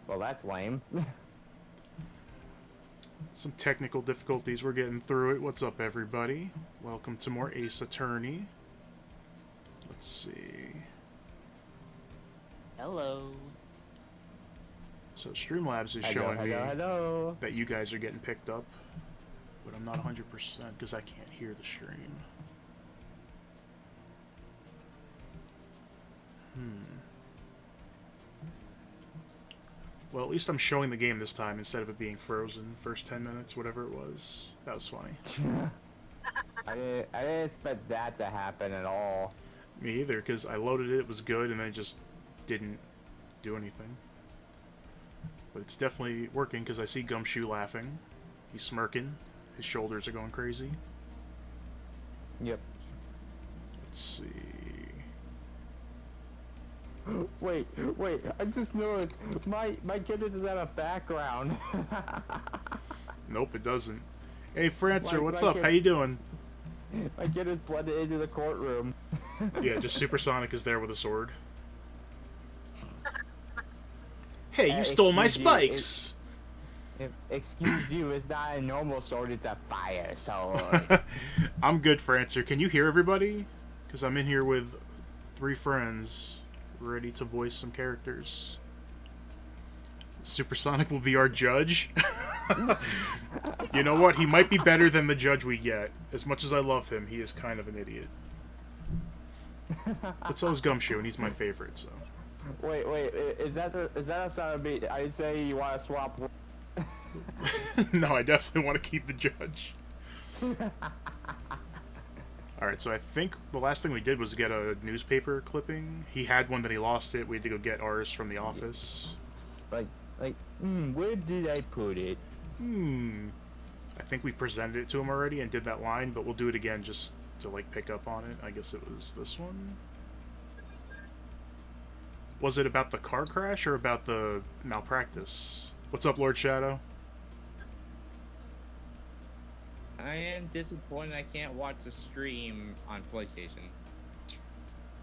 Well, that's lame. Some technical difficulties. We're getting through it. What's up, everybody? Welcome to more Ace Attorney. Let's see. Hello. So Streamlabs is hello, showing me hello. that you guys are getting picked up, but I'm not 100% because I can't hear the stream. Well, at least I'm showing the game this time instead of it being frozen first 10 minutes, whatever it was. That was funny. I didn't expect that to happen at all. Me either, because I loaded it, it was good, and then it just didn't do anything. But it's definitely working because I see Gumshoe laughing. He's smirking. His shoulders are going crazy. Yep. Let's see. Wait, I just noticed my kidness is out of background. Nope, it doesn't. Hey, Francer, My- what's my up? kid- How you doing? My kid is blended into the courtroom. Yeah, just Supersonic is there with a sword. Hey, you stole my excuse you, spikes! Excuse you, it's not a normal sword, it's a fire sword. I'm good, Francer. Can you hear everybody? Because I'm in here with 3 friends, ready to voice some characters. Supersonic will be our judge. You know what? He might be better than the judge we get. As much as I love him, he is kind of an idiot. But so is Gumshoe, and he's my favorite, so. Wait, is that a sound of beat? I say you want to swap. No, I definitely want to keep the judge. Alright, so I think the last thing we did was get a newspaper clipping. He had one, then he lost it. We had to go get ours from the office. Where did I put it? I think we presented it to him already and did that line, but we'll do it again just to, like, pick up on it. I guess it was this one. Was it about the car crash or about the malpractice? What's up, Lord Shadow? I am disappointed I can't watch the stream on PlayStation.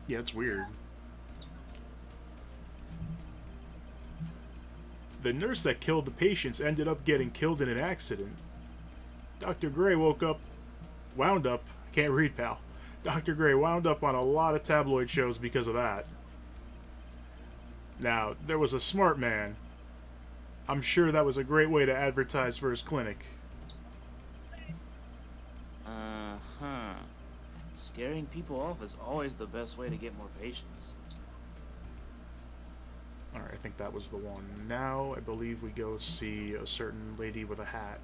Yeah, it's weird. The nurse that killed the patients ended up getting killed in an accident. Dr. Gray wound up, I can't read, pal. Dr. Gray wound up on a lot of tabloid shows because of that. Now, there was a smart man. I'm sure that was a great way to advertise for his clinic. Uh-huh. Scaring people off is always the best way to get more patients. Alright, I think that was the one. Now, I believe we go see a certain lady with a hat.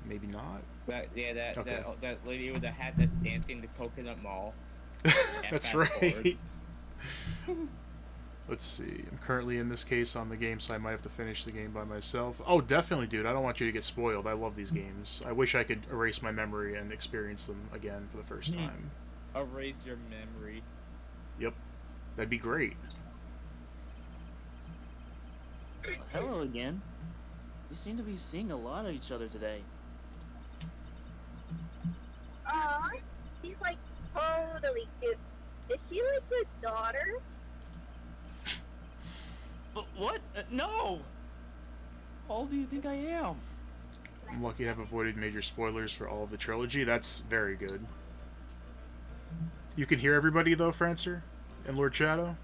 Maybe not? That Okay. that lady with the hat that's dancing the Coconut Mall. That's fast right. forward. Let's see. I'm currently in this case on the game, so I might have to finish the game by myself. Oh, definitely, dude. I don't want you to get spoiled. I love these games. I wish I could erase my memory and experience them again for the first time. Erase your memory. Yep. That'd be great. Hello again. We seem to be seeing a lot of each other today. Aw, she's like totally cute. Is she like your daughter? What? No! How old do you think I am? I'm lucky to have avoided major spoilers for all of the trilogy. That's very good. You can hear everybody, though, Francer? And Lord Shadow?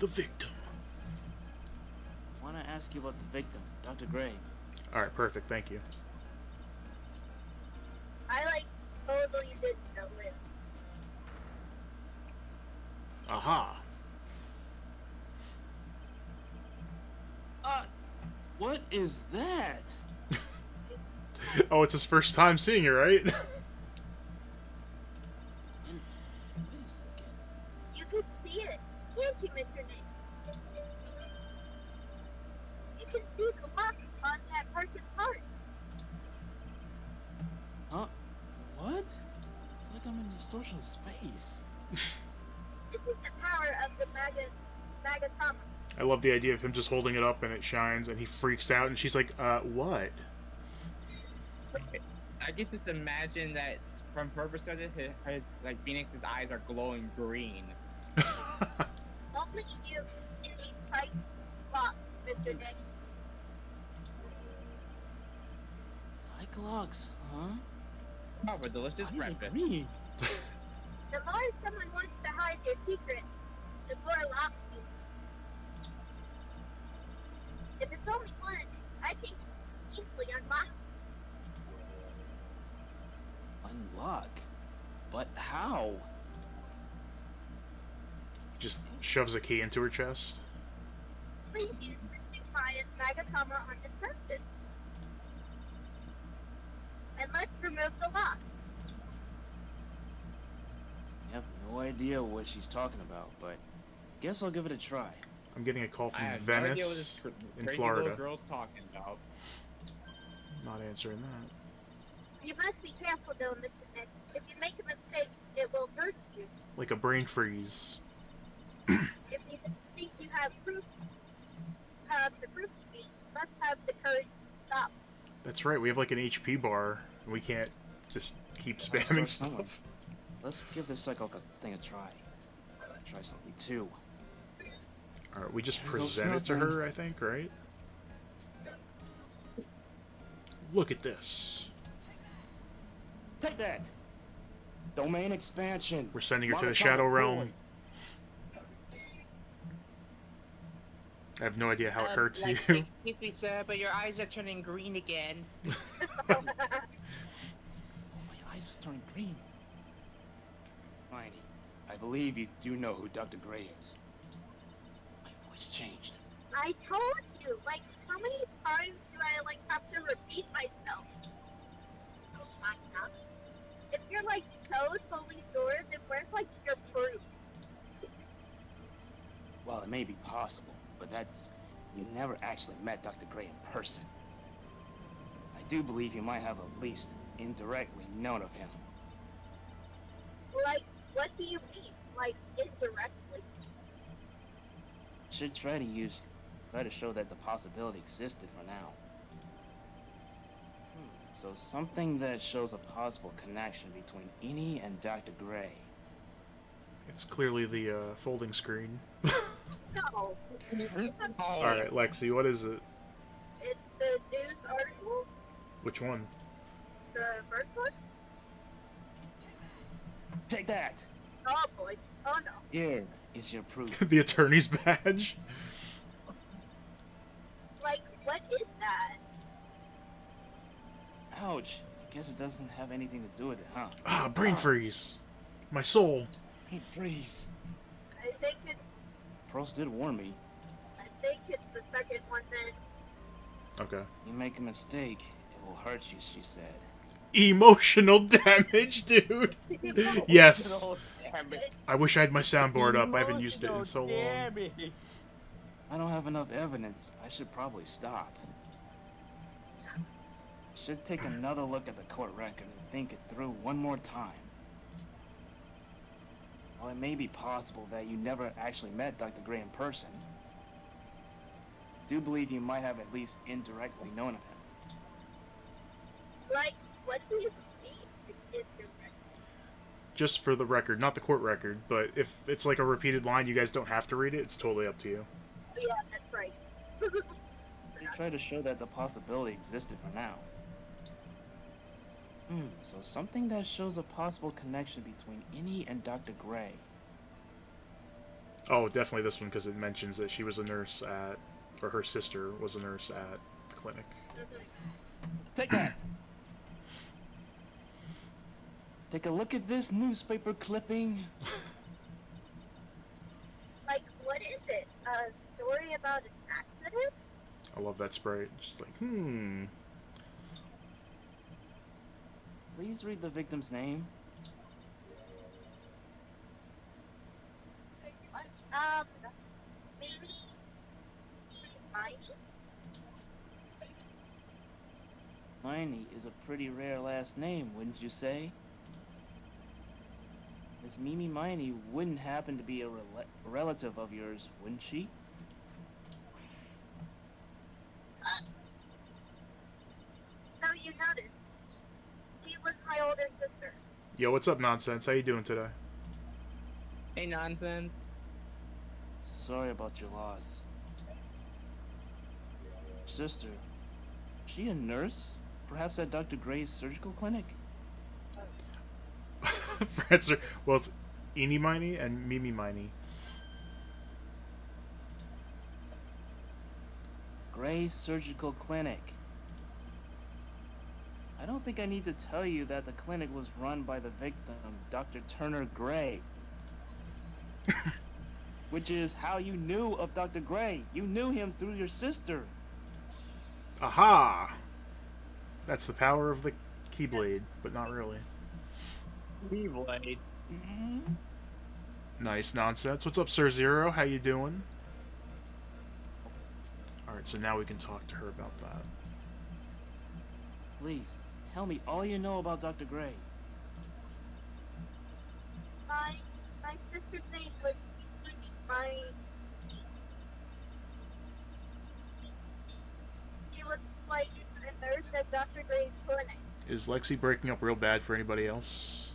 The victim. I want to ask you about the victim, Dr. Gray. Alright, perfect. Thank you. I like totally didn't know him. Aha. What is that? Oh, it's his first time seeing it, right? And, wait a second. You can see it, can't you, Mr. Nick? You can see the mark on that person's heart. Huh? What? It's like I'm in distortion space. This is the power of the Magatama. I love the idea of him just holding it up and it shines and he freaks out and she's like, what? I can just imagine that from her perspective, his like Phoenix's eyes are glowing green. Only you in these sight blocks, Mr. Nick. Cyclops, huh? Oh, but delicious Why is it breakfast. green? The more someone wants to hide their secret, the more locks you. If it's only one, I think it's easily unlocked. Unlock? But how? Just shoves a key into her chest. Please use the highest Nagatama on this person. And let's remove the lock. I have no idea what she's talking about, but guess I'll give it a try. I'm getting a call I from have no idea what Venice this in crazy Florida. little girl's talking about. Not answering that. You must be careful though, Mr. Nick. If you make a mistake, it will hurt you. Like a brain freeze. If you think you have proof, the proof you need, you must have the courage to stop. That's right, we have like an HP bar. We can't just keep Let's spamming try something. stuff. Let's give this cycle thing a try. Try something too. Alright, we just Here goes present it to nothing. her, I think, right? Look at this. Take that! Domain expansion! We're sending her to the Monotonic Shadow Realm. ruin. I have no idea how it hurts you. Excuse me, sir, but your eyes are turning green again. Oh, my eyes are turning green. Hermione, I believe you do know who Dr. Gray is. My voice changed. I told you, like, how many times do I, like, have to repeat myself? Oh my god. If you're, like, so totally sure, then where's, like, your proof? Well, it may be possible, but that's... You never actually met Dr. Gray in person. I do believe you might have at least indirectly known of him. Like, what do you mean? Like, indirectly? Should try to show that the possibility existed for now. So something that shows a possible connection between Eni and Dr. Gray. It's clearly the folding screen. No. Alright, Lexi, what is it? It's the news article, Which one? the first one? Take that! Oh boy. Oh no. Here is your proof. The attorney's badge? Like, what is that? Ouch. I guess it doesn't have anything to do with it, huh? Ah, brain freeze. My soul. Hey, freeze. I think it's Pearls did warn me. the second one then. Okay. You make a mistake, it will hurt you, she said. Emotional damage, dude. Yes. Oh, damn it. I wish I had my soundboard up. I haven't used it in so long. I don't have enough evidence. I should probably stop. Should take another look at the court record and think it through one more time. While it may be possible that you never actually met Dr. Gray in person, I do believe you might have at least indirectly known of him. Like, what do you mean? It's indirect? Just for the record, not the court record, but if it's like a repeated line, you guys don't have to read it. It's totally up to you. Oh, yeah, that's right. To try to show that the possibility existed for now. So something that shows a possible connection between Eni and Dr. Gray. Oh, definitely this one, because it mentions that she was a nurse at, or her sister was a nurse at the clinic. Take that! Take a look at this newspaper clipping. Like, what is it? A story about an accident? I love that sprite. Just like, Please read the victim's name. Maybe Mimi? Miney is a pretty rare last name, wouldn't you say? Miss Mimi Miney wouldn't happen to be a relative of yours, wouldn't she? So you noticed. Yo, what's up, Nonsense? How you doing today? Hey, nonsense. Sorry about your loss. Sister, is she a nurse? Perhaps at Dr. Gray's surgical clinic? Francer. Well, it's Eeny Miny and Mimi Miny. Gray's surgical clinic. I don't think I need to tell you that the clinic was run by the victim, Dr. Turner Gray. Which is how you knew of Dr. Gray. You knew him through your sister. Aha! That's the power of the Keyblade, but not really. Keyblade. Nice, Nonsense. What's up, Sir Zero? How you doing? Alright, so now we can talk to her about that. Please, tell me all you know about Dr. Gray. My sister's name was She was like a nurse at Dr. Gray's clinic. Is Lexi breaking up real bad for anybody else?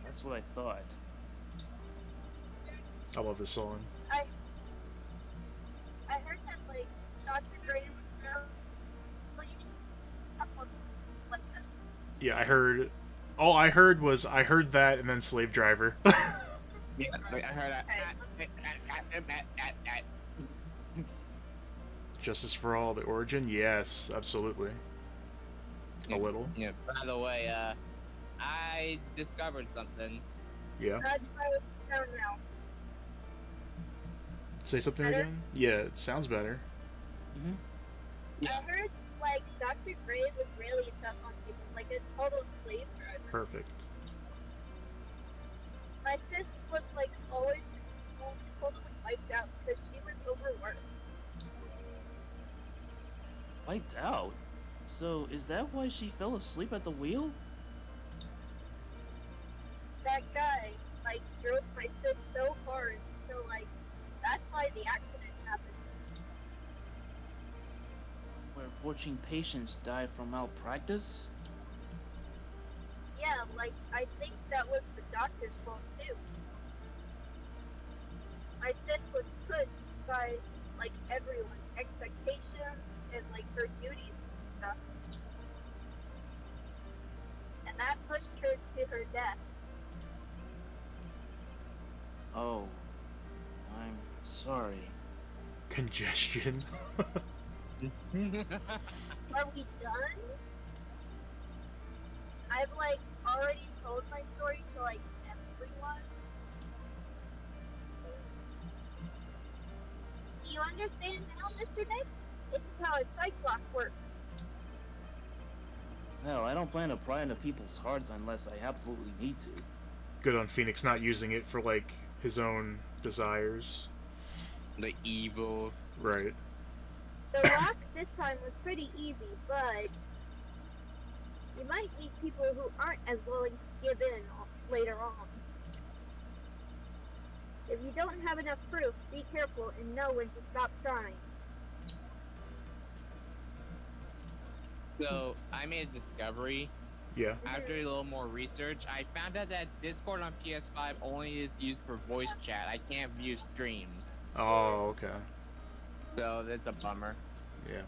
That's what I thought. I love this song. I heard that like Dr. Gray was really Yeah, I heard... All I heard was, I heard that and then Slave Driver. Yeah, like, I heard that. Justice for All, the origin? Yes, absolutely. A little. Yeah, by the way, I discovered something. Yeah. I don't know. Say something Better? again? Yeah, it sounds better. I heard like Dr. Gray was really tough on people, like a total slave driver. Perfect. My sis was like always totally wiped out because she was overworked. Wiped out? So, is that why she fell asleep at the wheel? That guy like drove my sis so hard, so like that's why the accident happened. Where 14 patients died from malpractice? Yeah, like I think that was the doctor's fault too. My sis was pushed by like everyone, expectation and like her duties and stuff. And that pushed her to her death. Oh, I'm sorry. Congestion. Are we done? I've like already told my story to like everyone. Do you understand now, Mr. Nick? This is how a cyclops works. Hell, I don't plan to pry into people's hearts unless I absolutely need to. Good on Phoenix not using it for, like, his own desires. The evil. Right. The rock this time was pretty easy, but you might meet people who aren't as willing to give in later on. If you don't have enough proof, be careful and know when to stop trying. So, I made a discovery. Yeah. After a little more research, I found out that Discord on PS5 only is used for voice chat. I can't view streams. Oh, okay. So, that's a bummer. Yeah.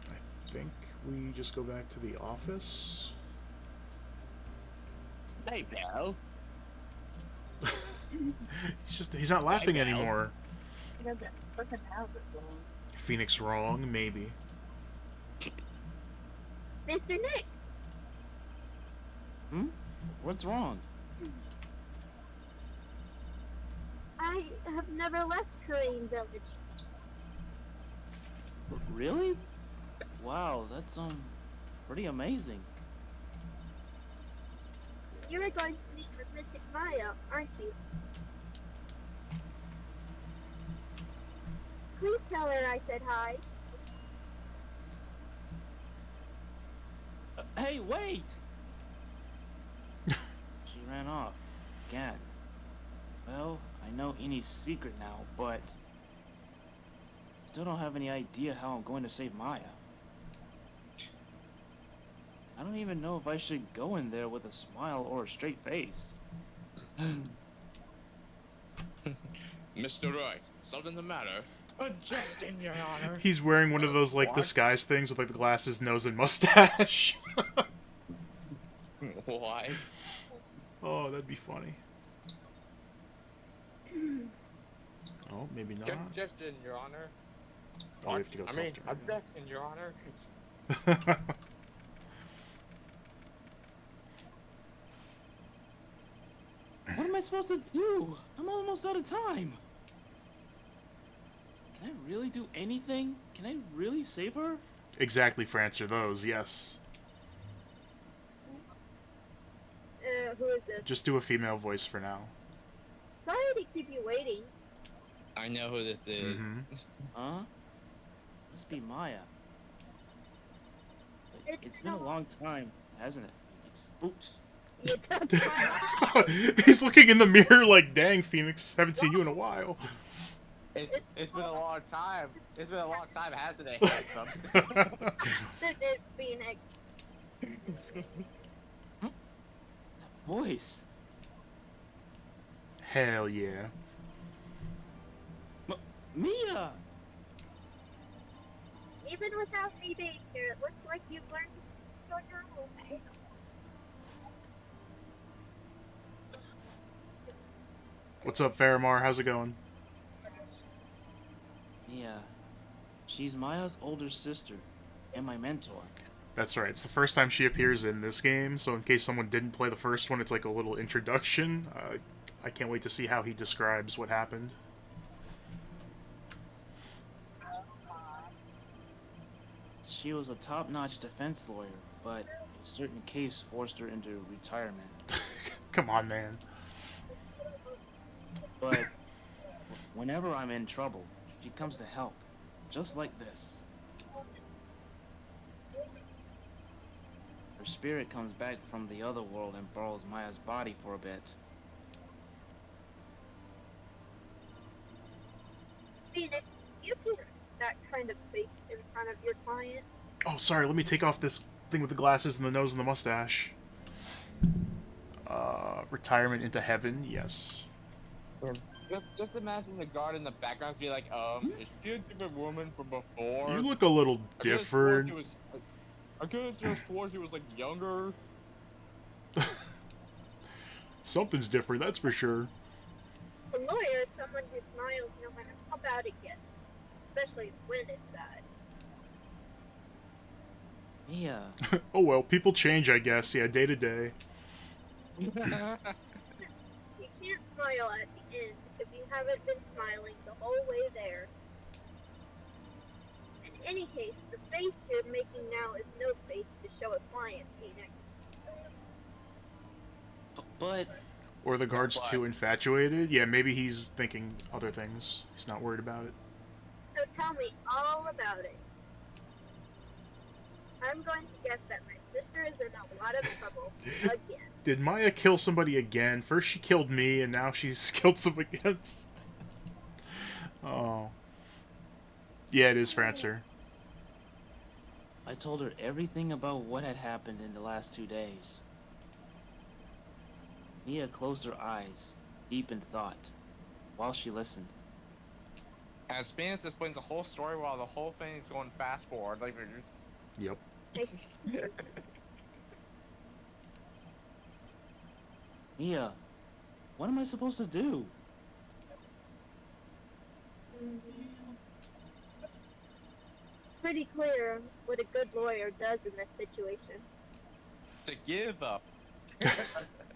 I think we just go back to the office. Hey, Belle. He's not laughing Hey, Mel. anymore. Phoenix wrong, maybe. Mr. Nick! What's wrong? I have never left Korean Village. Really? Wow, that's pretty amazing. You are going to meet with Mystic Maya, aren't you? Please tell her I said hi. Hey, wait! She ran off. Again. Well, I know Ini's secret now, but still don't have any idea how I'm going to save Maya. I don't even know if I should go in there with a smile or a straight face. Mr. Wright, something the matter? Adjusting, Your Honor. He's wearing one of those, like, disguise things with, like, the glasses, nose, and mustache. Why? Oh, that'd be funny. Oh, maybe not. Adjusting, Your Honor. Oh, we have to go talk to her. adjusting, Your Honor. What am I supposed to do? I'm almost out of time. Can I really do anything? Can I really save her? Exactly for answer those, yes. Who is this? Just do a female voice for now. Sorry to keep you waiting. I know who this is. Mm-hmm. Huh? Must be Maya. But it's been a long time, hasn't it, Phoenix? Oops. You took my He's looking in the mirror like, dang, Phoenix, haven't seen you in a while. It's been a long time. It's been a long time, hasn't it? Handsome? Phoenix. That voice. Hell yeah. Mia! Even without me being here, it looks like you've learned to speak on your own. What's up, Faramar? How's it going? Mia. She's Maya's older sister and my mentor. That's right. It's the first time she appears in this game, so in case someone didn't play the first one, it's like a little introduction. I can't wait to see how he describes what happened. She was a top-notch defense lawyer, but a certain case forced her into retirement. Come on, man. But whenever I'm in trouble, she comes to help, just like this. Her spirit comes back from the other world and borrows Maya's body for a bit. Phoenix, you can that kind of face in front of your client. Oh, sorry, let me take off this thing with the glasses and the nose and the mustache. Retirement into heaven, yes. Just imagine the guard in the background be like, is she a different woman from before? You look a little different. I could have just swore she was like younger. Something's different, that's for sure. A lawyer is someone who smiles no matter how bad it gets, especially when it's bad. Mia, Oh well, people change, I guess. Yeah, day to day. You can't smile at the end if you haven't been smiling the whole way there. In any case, the face you're making now is no face to show a client, Phoenix. but Or the guard's too infatuated? Yeah, maybe he's thinking other things. He's not worried about it. So tell me all about it. I'm going to guess that my sister is in a lot of trouble again. Did Maya kill somebody again? First she killed me, and now she's killed somebody else. Oh. Yeah, it is Francer. I told her everything about what had happened in the last 2 days. Mia closed her eyes, deep in thought, while she listened. As Phoenix explains the whole story while the whole thing is going fast forward. Like, Yep. Mia, what am I supposed to do? Pretty clear what a good lawyer does in this situation. to give up.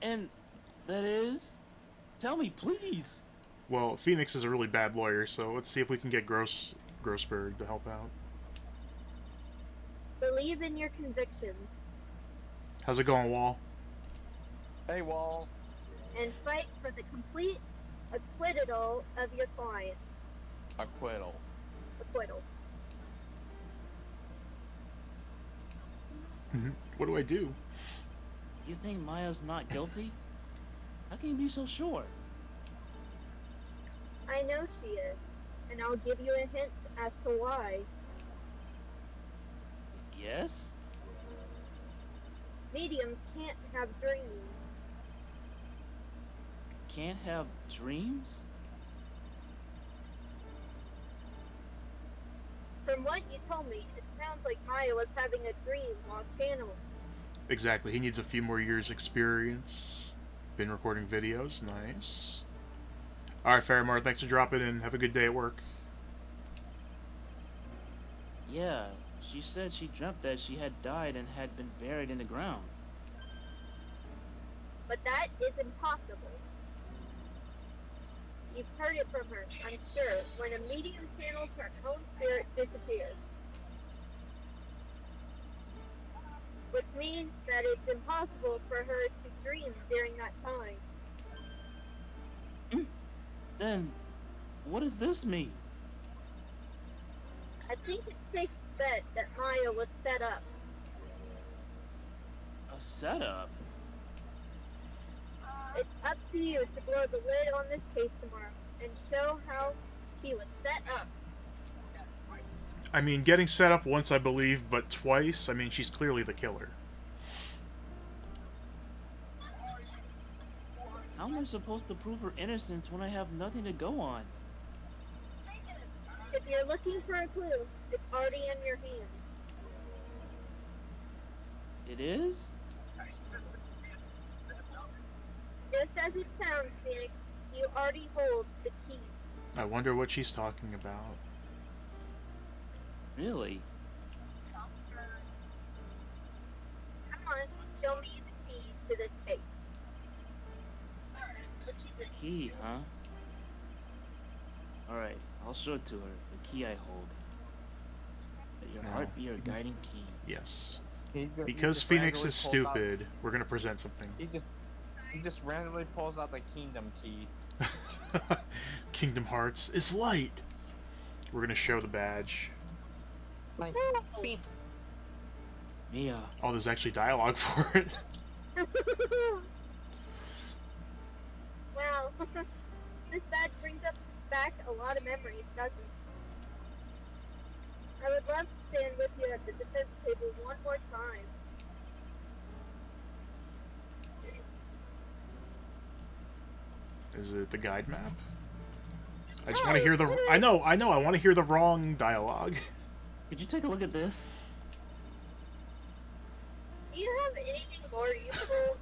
And that is? Tell me, please. Well, Phoenix is a really bad lawyer, so let's see if we can get Grossberg to help out. Believe in your convictions How's it going, Wall? Hey, Wall. and fight for the complete acquittal of your client. Acquittal. Acquittal. What do I do? You think Maya's not guilty? How can you be so sure? I know she is, and I'll give you a hint as to why. Yes? Mediums can't have dreams. Can't have dreams? From what you told me, it sounds like Maya was having a dream while channeling. Exactly. He needs a few more years experience. Been recording videos. Nice. Alright, Fairmore, thanks for dropping in. Have a good day at work. Yeah, she said she dreamt that she had died and had been buried in the ground. But that is impossible. You've heard it from her, I'm sure. When a medium channels, her own spirit disappears. Which means that it's impossible for her to dream during that time. Then, what does this mean? I think it's safe to bet that Maya was set up. A setup? It's up to you to blow the lid on this case tomorrow and show how she was set up. I mean, getting set up once, I believe, but twice? I mean, she's clearly the killer. How am I supposed to prove her innocence when I have nothing to go on? If you're looking for a clue, it's already in your hand. It is? Just as it sounds, Phoenix, you already hold the key. I wonder what she's talking about. Really? Come on, show me the key to this case. The key, huh? Alright, I'll show it to her. The key I hold. Let your No. heart be your guiding key. Yes. He Because just Phoenix randomly is pulls stupid, we're gonna present something. He just randomly pulls out the kingdom key. Kingdom Hearts is light! We're gonna show the badge. Like, beep. Mia, Oh, there's actually dialogue for it. Wow, this badge brings back a lot of memories, doesn't it? I would love to stand with you at the defense table one more time. Is it the guide map? I just want to hear the... I know, I want to hear the wrong dialogue. could you take a look at this? Do you have anything more useful?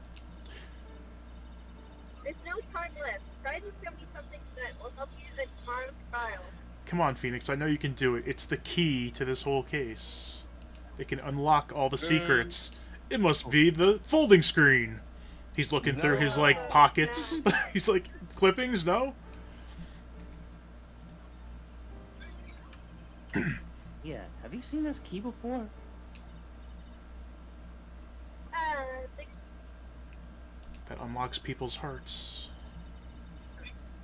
There's no time left. Try to show me something that will help you in tomorrow's trial. Come on, Phoenix, I know you can do it. It's the key to this whole case. It can unlock all the secrets. It must be the folding screen. He's looking through his, like, pockets. He's like, clippings, no? Yeah, have you seen this key before? The That unlocks people's hearts.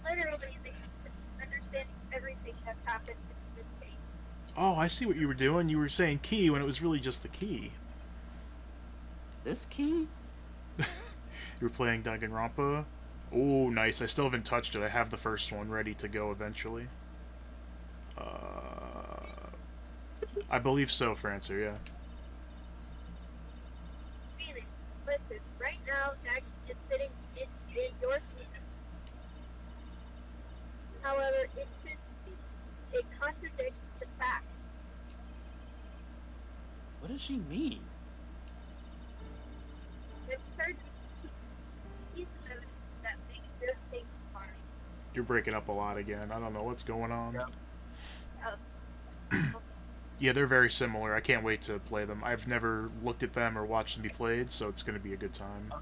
literally the understanding everything that's happened in this game. Oh, I see what you were doing. You were saying key when it was really just the key. This key? You were playing Danganronpa? Oh, nice. I still haven't touched it. I have the first one ready to go eventually. I believe so, Francer, yeah. Phoenix, listen, right now, Jack is sitting in your seat. However, it contradicts the fact. What does she mean? I'm certain pieces of evidence that make your case hard. You're breaking up a lot again. I don't know what's going on. Oh. Yeah, they're very similar. I can't wait to play them. I've never looked at them or watched them be played, so it's going to be a good time.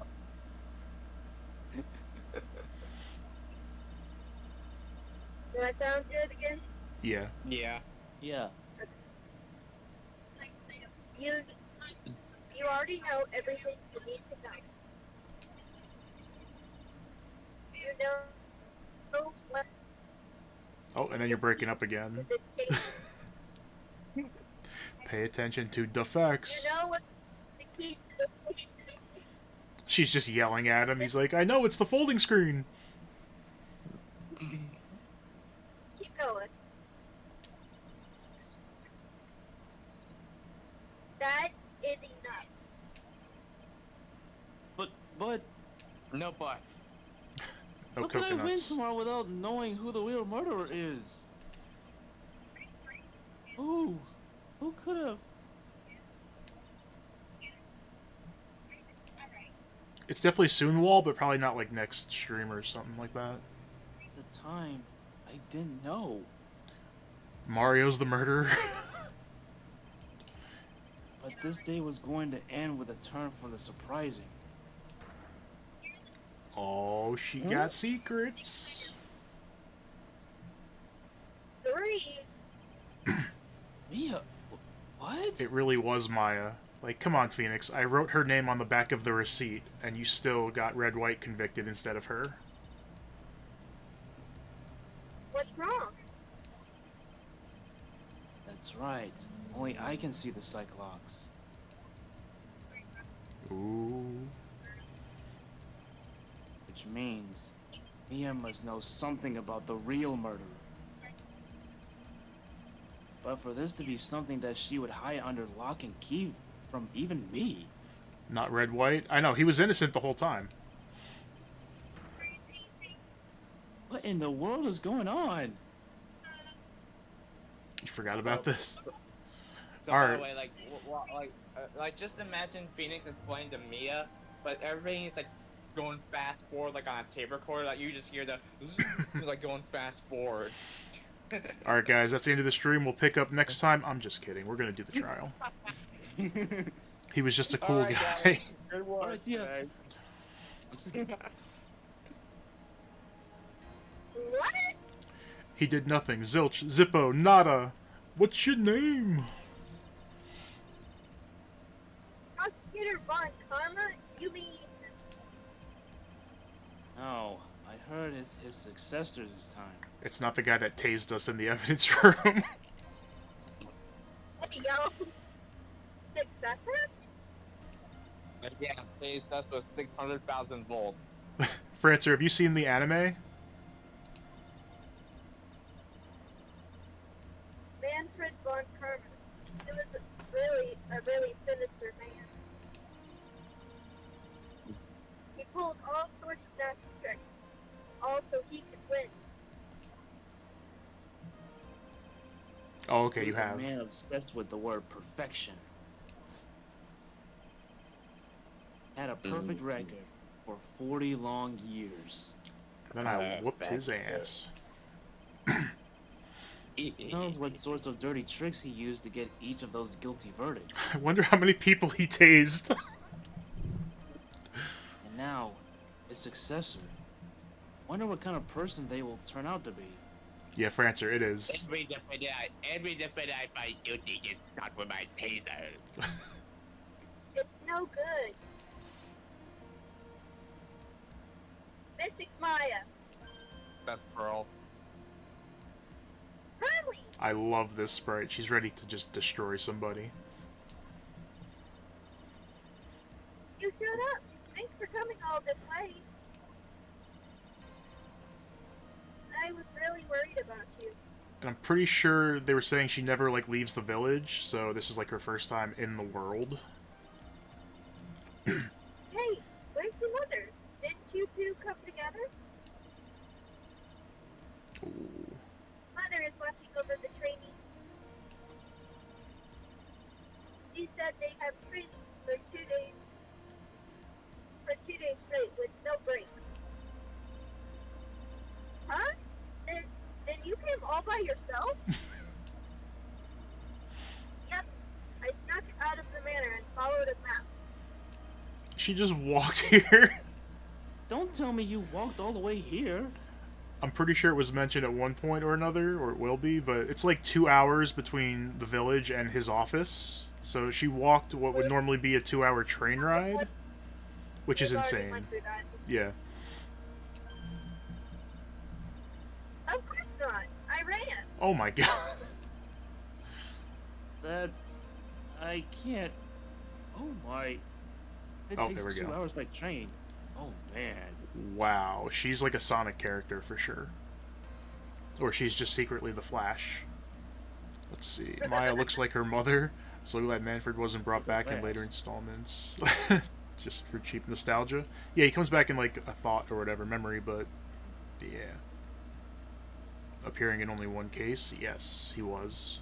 Does that sound good again? Yeah. Yeah. Yeah. You already know everything you need to know. You know what Oh, and then you're breaking up again. the case. Pay attention to defects. You know what the key to the case is. She's just yelling at him. He's like, I know, it's the folding screen. coconut butt. No How can I win coconuts. tomorrow without knowing who the real murderer is? Who? Who could have? It's definitely Soonwall, but probably not like next stream or something like that. At the time, I didn't know. Mario's the murderer. But this day was going to end with a turn for the surprising. Oh, she got secrets. 3. Mia, what? It really was Maya. Like, come on, Phoenix. I wrote her name on the back of the receipt, and you still got Red White convicted instead of her. What's wrong? That's right. Only I can see the Cyclops. Ooh. Which means Mia must know something about the real murderer. But for this to be something that she would hide under lock and key from even me. Not Red White? I know, he was innocent the whole time. What in the world is going on? You forgot about this? So Alright. by the way, like just imagine Phoenix explaining to Mia, but everything is like going fast forward, like on a tape recorder. Like you just hear the like going fast forward. Alright, guys, that's the end of the stream. We'll pick up next time. I'm just kidding. We're gonna do the trial. He was just a cool Alright, guy. guys. Good work. Alright, see ya. guys. What? He did nothing. Zilch, Zippo, nada. What's your name? Prosecutor Von Karma? You mean... No, I heard his successor this time. It's not the guy that tased us in the evidence room. Hey, yo! Successor? Yeah, please, that's with 600,000 volts. Francer, have you seen the anime? Manfred Von Karma. He was a really sinister man. He pulled all sorts of nasty tricks, all so he could win. Oh, okay, you He's have. a man obsessed with the word perfection. Had a perfect record for 40 long years. Then I whooped his ass. He knows what sorts of dirty tricks he used to get each of those guilty verdicts. I wonder how many people he tased. And now, his successor. Wonder what kind of person they will turn out to be. Yeah, Francer, it is. Every different I fight guilty gets shot with my taser. It's no good. Mystic Maya. That's Pearl. Hurley! I love this sprite. She's ready to just destroy somebody. You showed up. Thanks for coming all this way. I was really worried about you. And I'm pretty sure they were saying she never, like, leaves the village, so this is, like, her first time in the world. Hey, where's your mother? Didn't you two come together? Ooh. Mother is watching over the training. She said they have training for 2 days. For 2 days straight with no break. Huh? And you came all by yourself? Yep. I snuck out of the manor and followed a map. She just walked here. Don't tell me you walked all the way here. I'm pretty sure it was mentioned at one point or another, or it will be, but it's like 2 hours between the village and his office. So she walked what would normally be a 2-hour train ride, which is We've already insane. went through that. Yeah. Of course not. I ran. Oh my god. That's... I can't... Oh my... It Oh, takes there we 2 go. hours by train. Oh man. Wow. She's like a Sonic character for sure. Or she's just secretly the Flash. Let's see. Maya looks like her mother. So glad Manfred wasn't brought back in later installments. just for cheap nostalgia. Yeah, he comes back in like a thought or whatever, memory, but yeah. Appearing in only one case, yes, he was.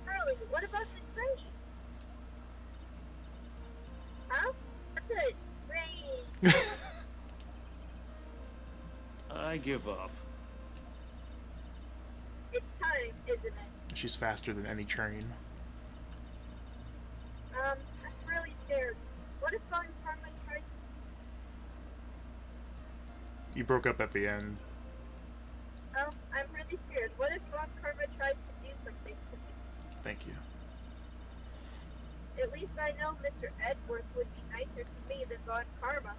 Charlie, what about the train? Huh? What's a train? I give up. It's time, isn't it? She's faster than any train. I'm really scared. What if Von Karma tries? You broke up at the end. I'm really scared. What if Von Karma tries to do something to me? Thank you. At least I know Mr. Edgeworth would be nicer to me than Von Karma.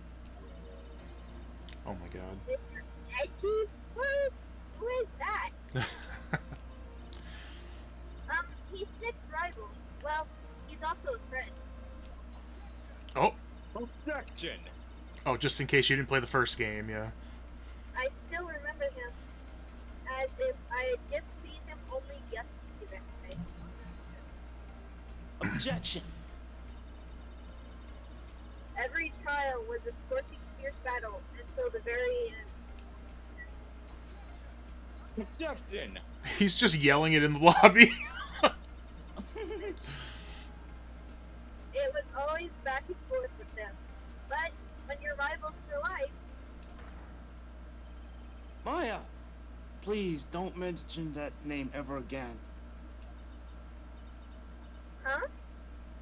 Oh my god. Mr. Edgy? What? Who is that? He's Nick's rival. Well, he's also a friend. Oh! Objection! Oh, just in case you didn't play the first game, yeah. I still remember him as if I had just seen him only yesterday. Objection! Every trial was a scorching, fierce battle until the very end. Objection! He's just yelling it in the lobby. It was always back and forth with them. But when you're rivals for life, Maya! Please don't mention that name ever again. huh?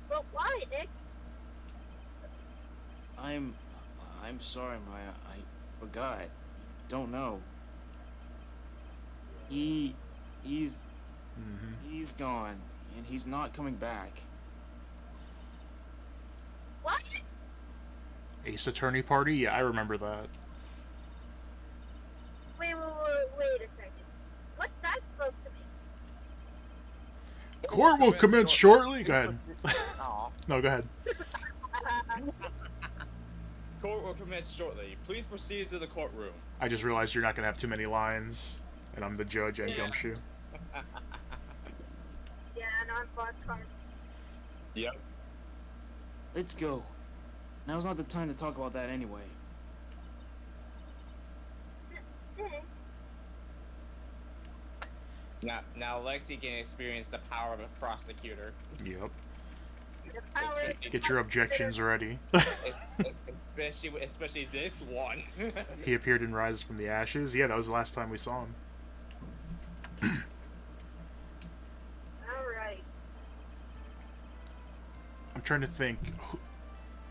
But why, Nick? I'm sorry, Maya. I forgot. Don't know. He's gone, and he's not coming back. What? Ace Attorney Party? Yeah, I remember that. Wait a second. What's that supposed to mean? Court will commence shortly. Go ahead. Aw. No, go ahead. Court will commence shortly. Please proceed to the courtroom. I just realized you're not going to have too many lines, and I'm the judge and Gumshoe. Yeah, and I'm Von Karma. Yep. Let's go. Now's not the time to talk about that anyway. Now Lexi can experience the power of a prosecutor. Yep. The power Get your objections ready. especially this one. He appeared in Rise from the Ashes. Yeah, that was the last time we saw him. Alright. I'm trying to think.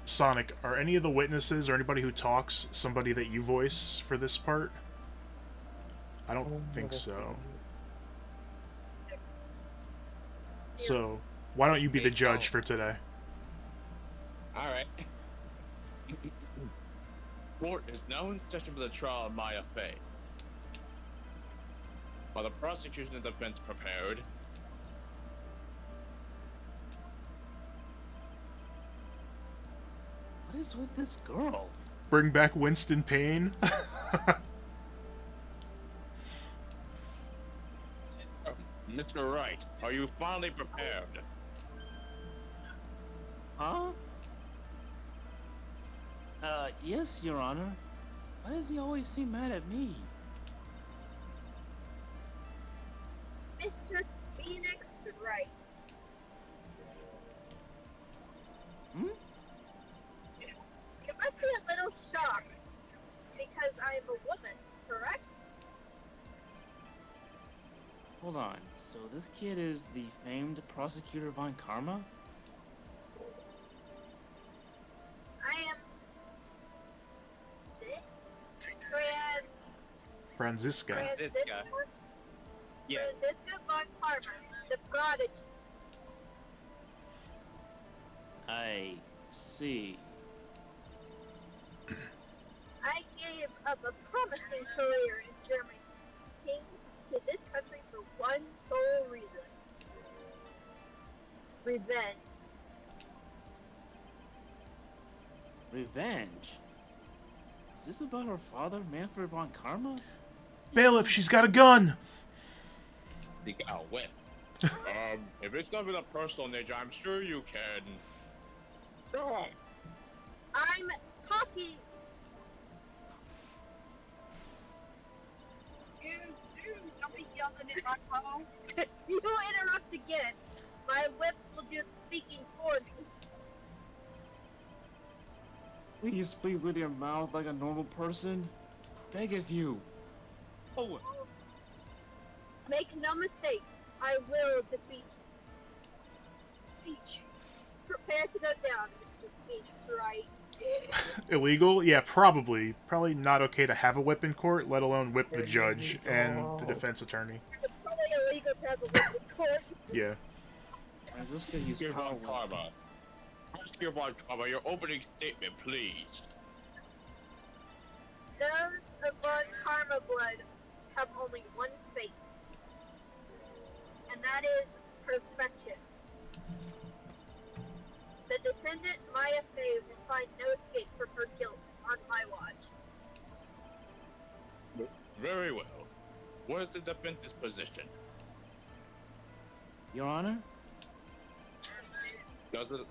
Sonic, are any of the witnesses or anybody who talks somebody that you voice for this part? I don't think so. So, why don't you be the judge for today? Alright. Court is now in session for the trial of Maya Fey. Are the prosecution and defense prepared? What is with this girl? Bring back Winston Payne? Mr. Wright, are you finally prepared? Huh? Yes, Your Honor. Why does he always seem mad at me? Mr. Phoenix Wright. Hmm? You must be a little shocked because I'm a woman, correct? Hold on. So this kid is the famed prosecutor Von Karma? I am Franziska. Franziska Yeah. Von Karma, the prodigy. I see. I gave up a promising career in Germany, came to this country for one sole reason. Revenge. Revenge? Is this about her father, Manfred Von Karma? Bailiff, she's got a gun! You got a whip. If it's something of personal nature, I'm sure you can. Go on. I'm talking. Don't be yelling at my phone. If you interrupt again, my whip will do the speaking for me. Please speak with your mouth like a normal person. Beg of you. Oh, Make no mistake, I will defeat you. Prepare to go down, Mr. Phoenix, right? Illegal? Yeah, probably. Probably not okay to have a whip in court, let alone whip the judge and the defense attorney. It's probably illegal to have a whip in court. Yeah. is this gonna use Give power? on karma. Ask your on karma, your opening statement, please. Those of our karma blood have only one fate, and that is perfection. The defendant, Maya Fey, will find no escape from her guilt on my watch. Very well. What is the defense's position? Your Honor? Does the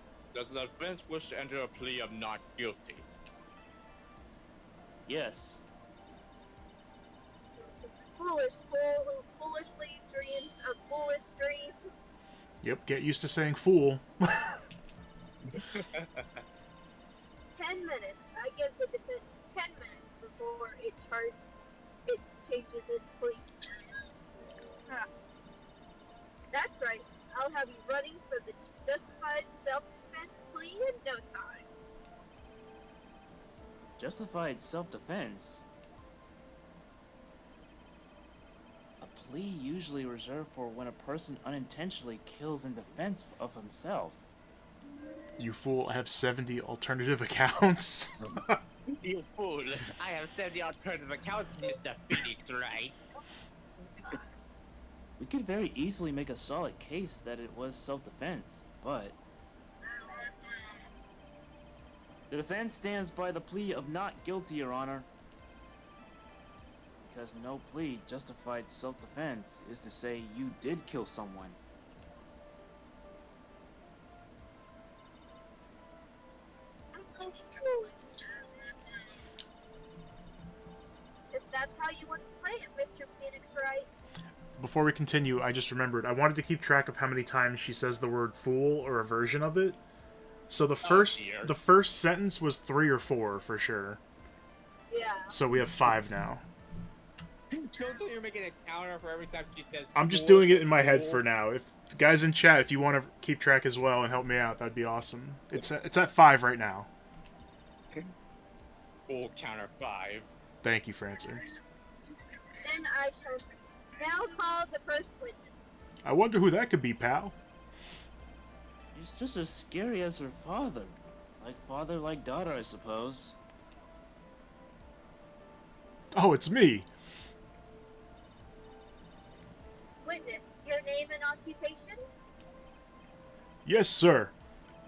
defense wish to enter a plea of not guilty? Yes. Foolish fool who foolishly dreams of foolish dreams. Yep, get used to saying fool. 10 minutes. I give the defense 10 minutes before it changes its plea. That's right. I'll have you running for the justified self-defense plea in no time. Justified self-defense? A plea usually reserved for when a person unintentionally kills in defense of himself. You fool, I have 70 alternative accounts. You fool! I have said the alternative account, Mr. Phoenix, right? We could very easily make a solid case that it was self-defense, but... The defense stands by the plea of not guilty, Your Honor. Because no plea justified self-defense is to say you did kill someone. If that's how you want to play it, Mr. Phoenix, right? Before we continue, I just remembered, I wanted to keep track of how many times she says the word fool or a version of it. So the first sentence was 3 or 4 for sure. Yeah. So we have 5 now. Don't tell you're making a counter for every time she says. I'm just fool, doing it in my head fool. for now. If guys in chat, if you want to keep track as well and help me out, that'd be awesome. It's at 5 right now. Full counter 5. Thank you, Francer. Then I shall now call the first witness. I wonder who that could be, pal. She's just as scary as her father. Like father, like daughter, I suppose. Oh, it's me. Witness, your name and occupation? Yes, sir.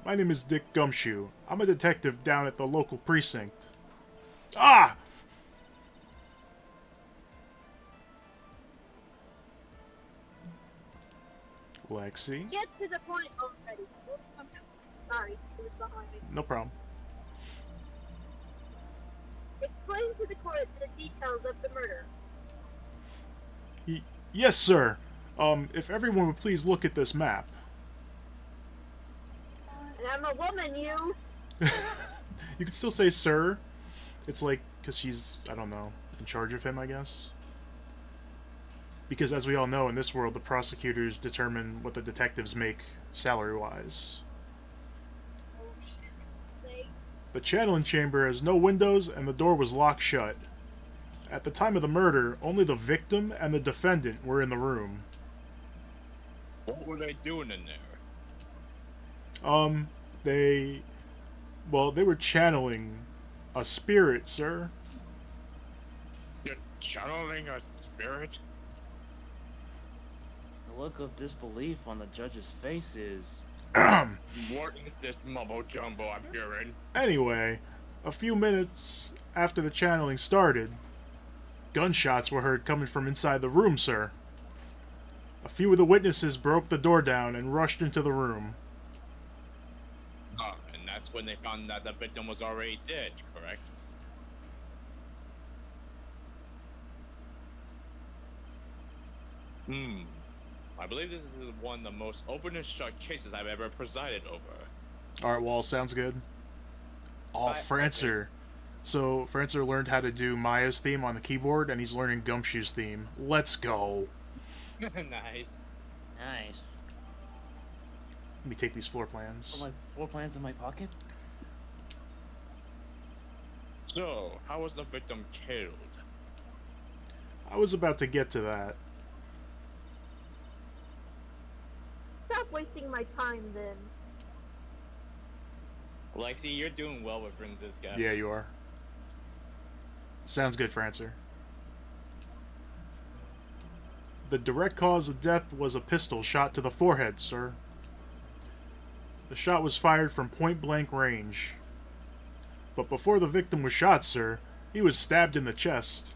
My name is Dick Gumshoe. I'm a detective down at the local precinct. Ah! Lexi. Get to the point already. Sorry, it was behind me. No problem. Explain to the court the details of the murder. Yes, sir. If everyone would please look at this map. And I'm a woman, you. You could still say sir. It's like, because she's, I don't know, in charge of him, I guess. Because as we all know, in this world, the prosecutors determine what the detectives make salary-wise. Oh shit. Say. The channeling chamber has no windows and the door was locked shut. At the time of the murder, only the victim and the defendant were in the room. What were they doing in there? They were channeling a spirit, sir. You're channeling a spirit? The look of disbelief on the judge's face is... What is this mumbo jumbo I'm hearing? Anyway, a few minutes after the channeling started, gunshots were heard coming from inside the room, sir. A few of the witnesses broke the door down and rushed into the room. And that's when they found that the victim was already dead, correct? I believe this is one of the most open and shut cases I've ever presided over. Alright, well, sounds good. Oh, Francer. So, Francer learned how to do Maya's theme on the keyboard, and he's learning Gumshoe's theme. Let's go. Nice. Nice. Let me take these floor plans. Put my floor plans in my pocket. So, how was the victim killed? I was about to get to that. Stop wasting my time then. Lexi, you're doing well with Francisca. Yeah, you are. Sounds good, Francer. The direct cause of death was a pistol shot to the forehead, sir. The shot was fired from point-blank range. But before the victim was shot, sir, he was stabbed in the chest.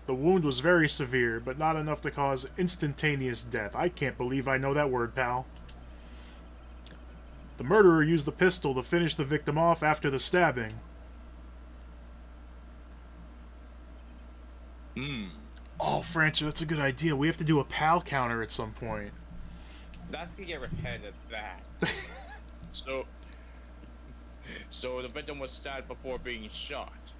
The wound was very severe, but not enough to cause instantaneous death. I can't believe I know that word, pal. The murderer used the pistol to finish the victim off after the stabbing. Oh, Francer, that's a good idea. We have to do a pal counter at some point. That's gonna get repetitive, that. So the victim was stabbed before being shot.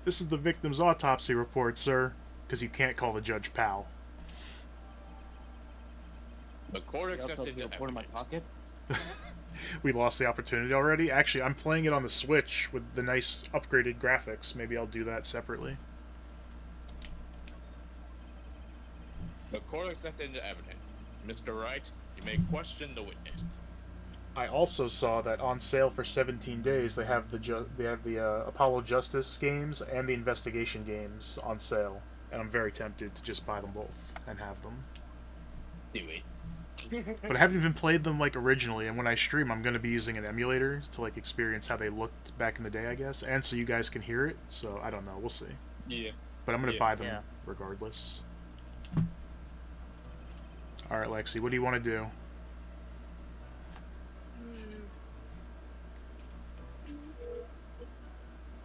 This is the victim's autopsy report, sir. Because you can't call the judge pal. The court The accepted autopsy the report in my evidence. pocket. We lost the opportunity already. Actually, I'm playing it on the Switch with the nice upgraded graphics. Maybe I'll do that separately. The court accepted the evidence. Mr. Wright, you may question the witness. I also saw that on sale for 17 days they have the Apollo Justice games and the Investigation games on sale, and I'm very tempted to just buy them both and have them. Do it. But I haven't even played them like originally, and when I stream, I'm going to be using an emulator to like experience how they looked back in the day, I guess, and so you guys can hear it. So I don't know, we'll see. Yeah. But I'm going to Yeah. buy them Yeah. regardless. All right, Lexi, what do you want to do?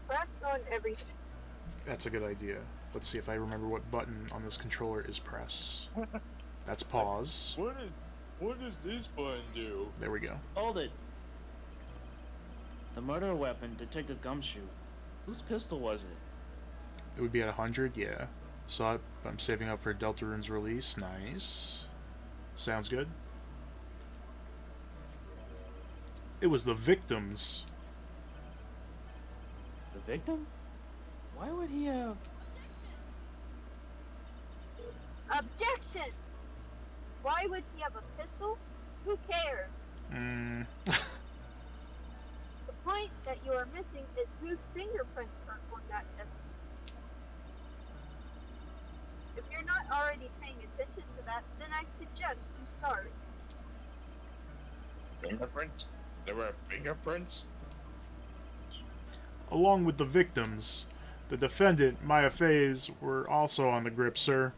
Press on everything. That's a good idea. Let's see if I remember what button on this controller is press. That's pause. What does this button do? There we go. Hold it. The murder weapon, Detective Gumshoe. Whose pistol was it? It would be at 100, yeah. So I'm saving up for Deltarune's release. Nice. Sounds good. It was the victims. The victim? Why would he have... Objection! Why would he have a pistol? Who cares? The point that you are missing is whose fingerprints are on that pistol. If you're not already paying attention to that, then I suggest you start. Fingerprints? There were fingerprints? Along with the victims, the defendant, Maya Faze, were also on the grip, sir.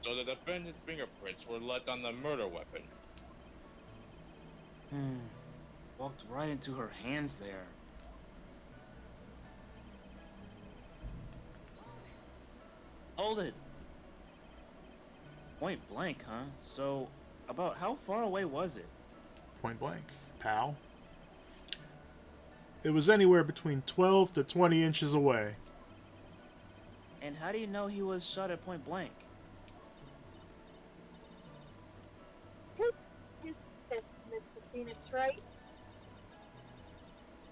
So the defendant's fingerprints were left on the murder weapon. Walked right into her hands there. Hold it! Point blank, huh? So, about how far away was it? Point blank. Pal. It was anywhere between 12 to 20 inches away. And how do you know he was shot at point blank? Tisk, Mr. Phoenix, right?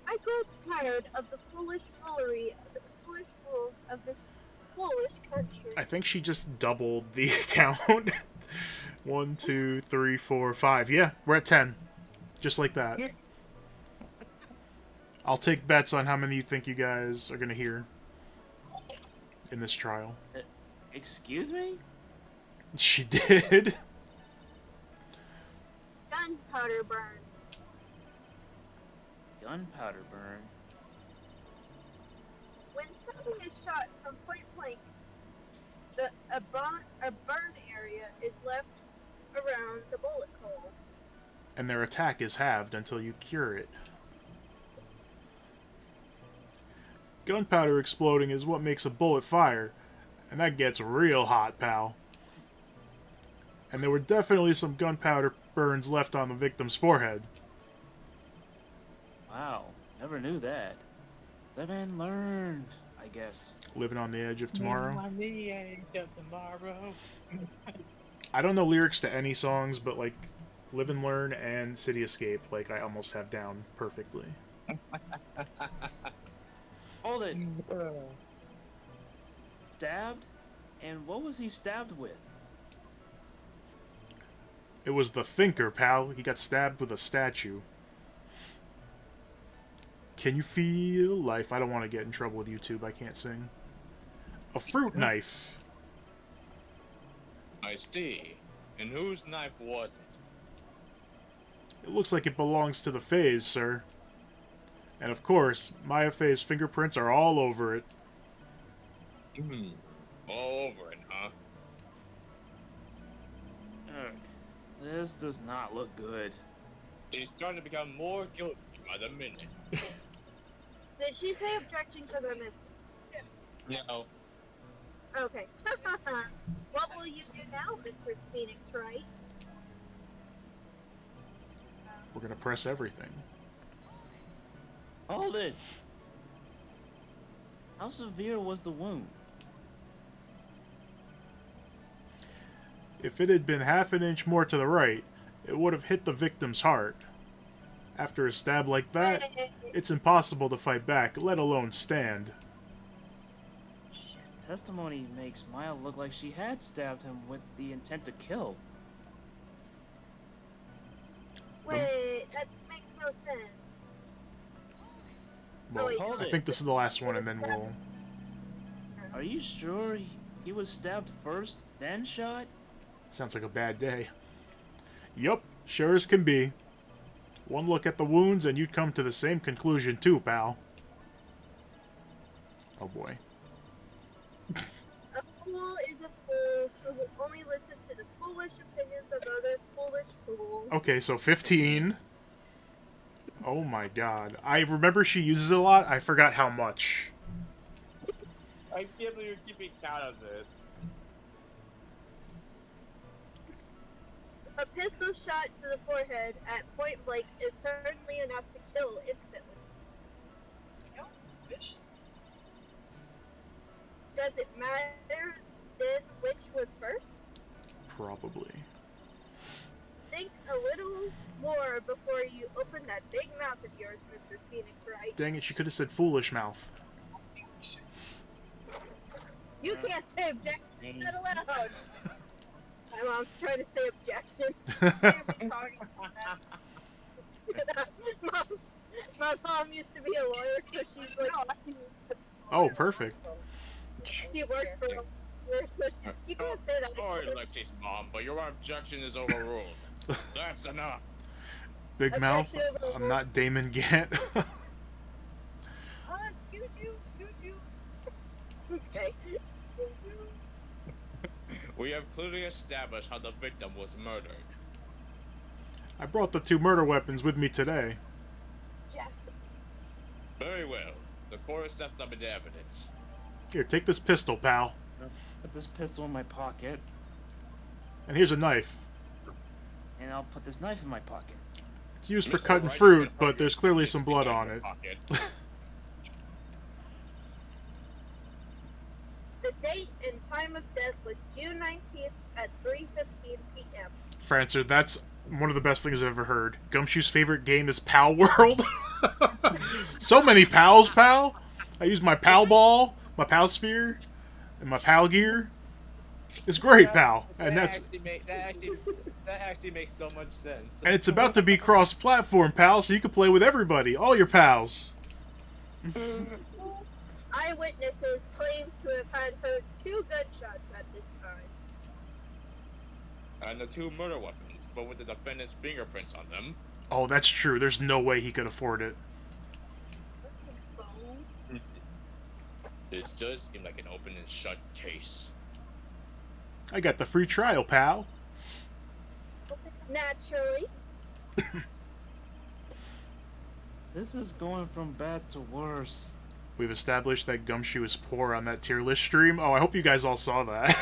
I grow tired of the foolish foolery, the foolish rules of this foolish country. I think she just doubled the count. 1, 2, 3, 4, 5. Yeah, we're at 10. Just like that. I'll take bets on how many you think you guys are going to hear in this trial. Excuse me? She did. Gunpowder burn. Gunpowder burn. When something is shot from point blank, A burned area is left around the bullet hole. And their attack is halved until you cure it. Gunpowder exploding is what makes a bullet fire, and that gets real hot, pal. And there were definitely some gunpowder burns left on the victim's forehead. Wow, never knew that. Live and learn, I guess. Living on the edge of tomorrow. On the edge of tomorrow. I don't know lyrics to any songs, but like Live and Learn and City Escape, like I almost have down perfectly. Hold it. Stabbed? And what was he stabbed with? It was the Thinker, pal. He got stabbed with a statue. Can you feel life? I don't want to get in trouble with YouTube. I can't sing. A fruit knife. I see. And whose knife was it? It looks like it belongs to the Fays, sir. And of course, Maya Fey's fingerprints are all over it. All over it, huh? Ugh, this does not look good. He's starting to become more guilty by the minute. Did she say objection because I missed it? No. Okay. What will you do now, Mr. Phoenix Wright? We're gonna press everything. Hold it! How severe was the wound? If it had been half an inch more to the right, it would have hit the victim's heart. After a stab like that, it's impossible to fight back, let alone stand. Shit, testimony makes Maya look like she had stabbed him with the intent to kill. Wait, that makes no sense. Well, wait, hold I it. think this is the last one, and then we'll... Are you sure he was stabbed first, then shot? Sounds like a bad day. Yup, sure as can be. One look at the wounds and you'd come to the same conclusion too, pal. Oh boy. A fool is a fool who will only listen to the foolish opinions of other foolish fools. Okay, so 15. Oh my god. I remember she uses it a lot, I forgot how much. I can't believe you're keeping count of this. A pistol shot to the forehead at point blank is certainly enough to kill instantly. That was vicious. Does it matter then which was first? Probably. Think a little more before you open that big mouth of yours, Mr. Phoenix Wright. Dang it, she could have said foolish mouth. You can't say objection, not allowed. My mom's trying to say objection. Can't be talking about that. My mom used to be a lawyer, so she's like... Oh, perfect. She worked for a lawyer, so you can't say that. Sorry, Lexi's mom, but your objection is overruled. That's enough. Big mouth. I'm not Damon Gant. Excuse you. Okay. We have clearly established how the victim was murdered. I brought the 2 murder weapons with me today. Jack. Very well. The court steps up into evidence. Here, take this pistol, pal. Put this pistol in my pocket, And here's a knife. and I'll put this knife in my pocket. It's used for Mr. cutting Wright, fruit, you can but hurt there's yourself clearly if some you blood get on your it. pocket. The date and time of death was June 19th at 3:15 p.m. Francer, that's one of the best things I've ever heard. Gumshoe's favorite game is Pal World. So many pals, pal. I use my Pal Ball, my Pal Sphere, and my Pal Gear. It's great, pal. And that actually makes so much sense. and it's about to be cross-platform, pal, so you can play with everybody, all your pals. Eyewitnesses claim to have had heard 2 gunshots at this time. And the 2 murder weapons, but with the defendant's fingerprints on them. Oh, that's true. There's no way he could afford it. What's a phone? This does seem like an open and shut case. I got the free trial, pal. Naturally. This is going from bad to worse. We've established that Gumshoe is poor on that tier list stream. Oh, I hope you guys all saw that.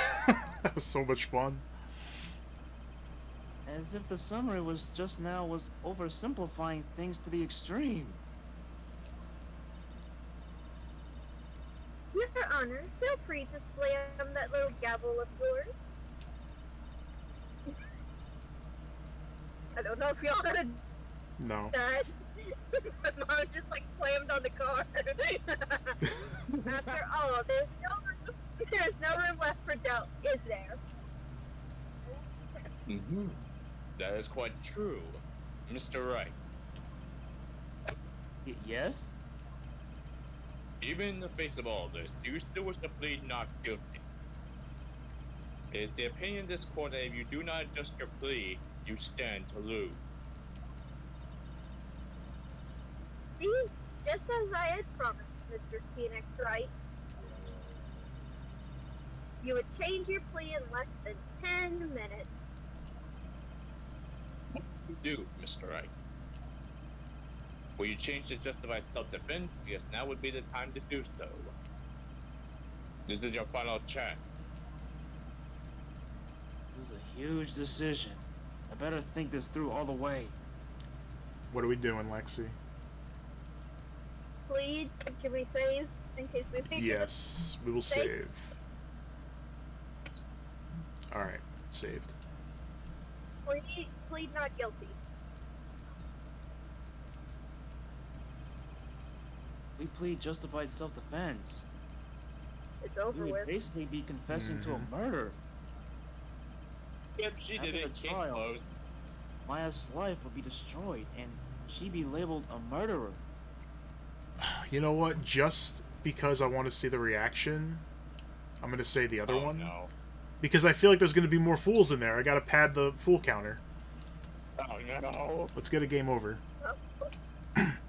That was so much fun. As if the summary was just now was oversimplifying things to the extreme. Your Honor, feel free to slam that little gavel of yours. I don't know if y'all heard No. that. My mom just like slammed on the car. After all, there's no room left for doubt, is there? Mm-hmm. That is quite true, Mr. Wright. Yes? Even in the face of all this, you still wish to plead not guilty. It is the opinion of this court that if you do not adjust your plea, you stand to lose. See? Just as I had promised, Mr. Phoenix Wright. You would change your plea in less than 10 minutes. What will you do, Mr. Wright? Will you change to justified self-defense? Yes, now would be the time to do so. This is your final chance. This is a huge decision. I better think this through all the way. What are we doing, Lexi? Plead, can we save in case we make it? Yes, we will save. Alright, saved. Plead not guilty. We plead justified self-defense. It's over We would with. basically be confessing to a murder. Yep, she After did it. the Case trial. closed. Maya's life would be destroyed, and she'd be labeled a murderer. You know what? Just because I want to see the reaction, I'm going to say the other one. No. Because I feel like there's going to be more fools in there. I got to pad the fool counter. Oh no. Let's get a game over.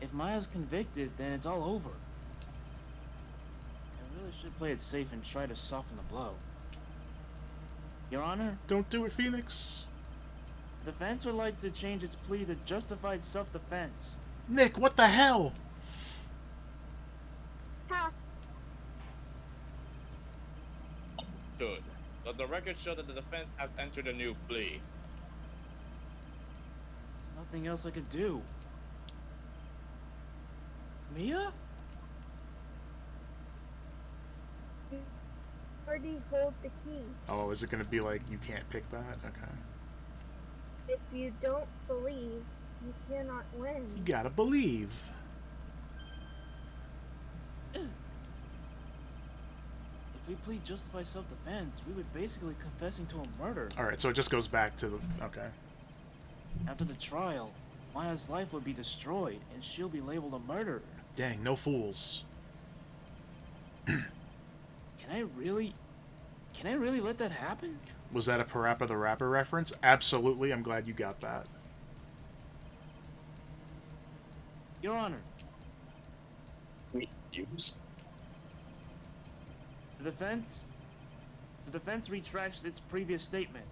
If Maya's convicted, then it's all over. I really should play it safe and try to soften the blow. Your Honor, Don't do it, Phoenix. the defense would like to change its plea to justified self-defense. Nick, what the hell? Ha! Good. Let the record show that the defense has entered a new plea. There's nothing else I could do. Mia? Already hold the key. Oh, is it going to be like, you can't pick that? Okay. If you don't believe, you cannot win. You gotta believe. If we plead justified self-defense, we would basically confessing to a murder. Alright, so it just goes back to the... Okay. After the trial, Maya's life would be destroyed, and she'll be labeled a murderer. Dang, no fools. Can I really let that happen? Was that a Parappa the Rapper reference? Absolutely, I'm glad you got that. Your Honor, Use. the defense retracts its previous statement.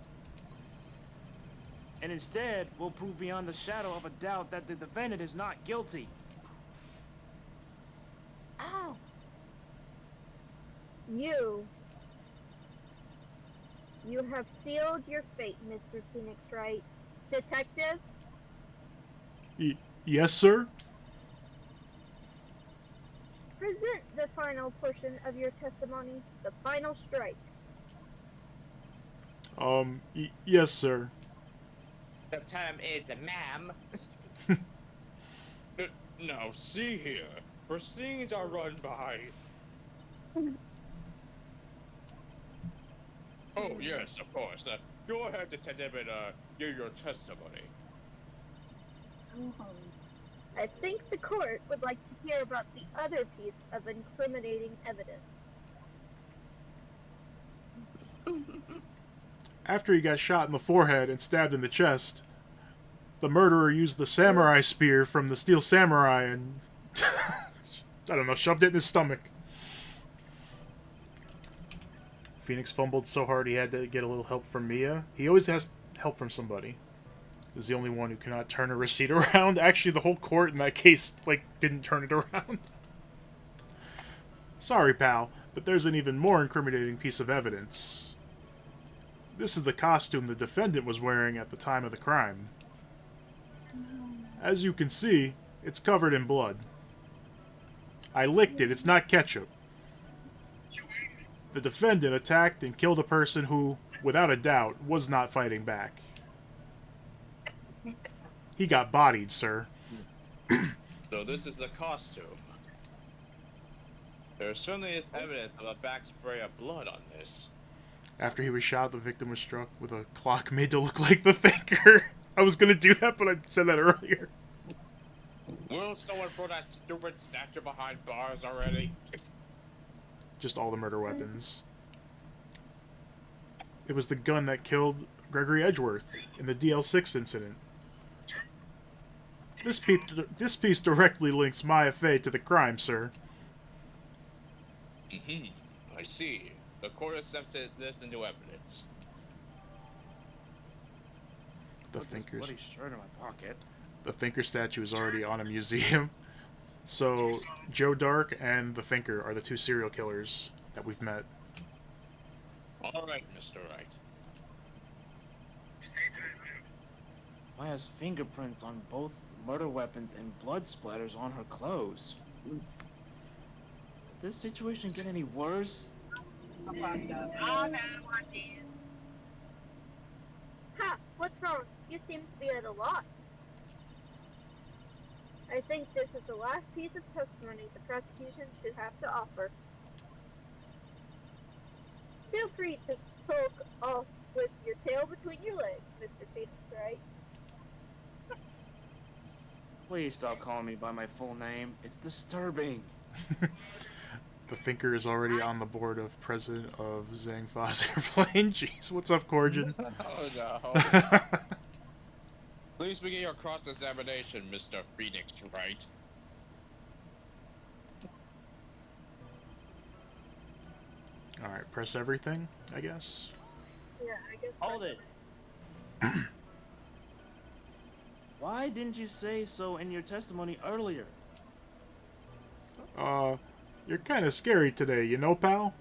And instead, will prove beyond the shadow of a doubt that the defendant is not guilty. Ow! You have sealed your fate, Mr. Phoenix Wright. Detective, Yes, sir? present the final portion of your testimony, the final strike. Yes, sir. The term is ma'am. Now, see here. Proceedings are run by... Oh, yes, of course. Go ahead, Detective, and give your testimony. I think the court would like to hear about the other piece of incriminating evidence. After he got shot in the forehead and stabbed in the chest, the murderer used the samurai spear from the Steel Samurai and... I don't know, shoved it in his stomach. Phoenix fumbled so hard he had to get a little help from Mia. He always has help from somebody. He's the only one who cannot turn a receipt around. Actually, the whole court in that case, like, didn't turn it around. Sorry, pal, but there's an even more incriminating piece of evidence. This is the costume the defendant was wearing at the time of the crime. As you can see, it's covered in blood. I licked it, it's not ketchup. The defendant attacked and killed a person who, without a doubt, was not fighting back. He got bodied, sir. So this is the costume. There certainly is evidence of a backspray of blood on this. After he was shot, the victim was struck with a clock made to look like the Thinker. I was gonna do that, but I said that earlier. Will someone throw that stupid statue behind bars already? Just all the murder weapons. It was the gun that killed Gregory Edgeworth in the DL6 incident. This piece directly links Maya Fey to the crime, sir. I see. The court accepted this into evidence. The Put this Thinker's bloody shirt in my pocket. The Thinker statue is already on a museum. So, Joe Dark and the Thinker are the two serial killers that we've met. Alright, Mr. Wright. Maya's fingerprints on both murder weapons and blood splatters on her clothes. Did this situation get any worse? Oh no, I did. Ha! What's wrong? You seem to be at a loss. I think this is the last piece of testimony the prosecution should have to offer. Feel free to sulk off with your tail between your legs, Mr. Phoenix, right? Please stop calling me by my full name. It's disturbing. The Thinker is already on the board of president of Zhangfa's airplane. Jeez, what's up, Corjin? Oh no. Please begin your cross-examination, Mr. Phoenix, Wright. Alright, press everything, I guess. Yeah, I guess. Hold it. Why didn't you say so in your testimony earlier? You're kind of scary today, you know, pal?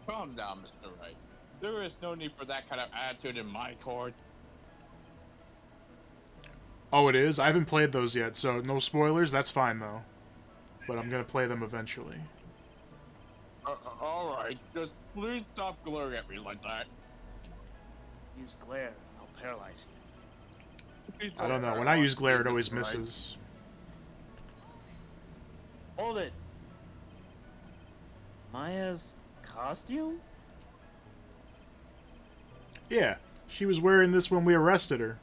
Calm down, Mr. Wright. There is no need for that kind of attitude in my court. Oh, it is? I haven't played those yet, so no spoilers. That's fine, though. But I'm gonna play them eventually. Alright, just please stop glaring at me like that. Use glare. I'll paralyze you. I don't know. When I use glare, it always misses. Hold it. Maya's costume? Yeah, she was wearing this when we arrested her.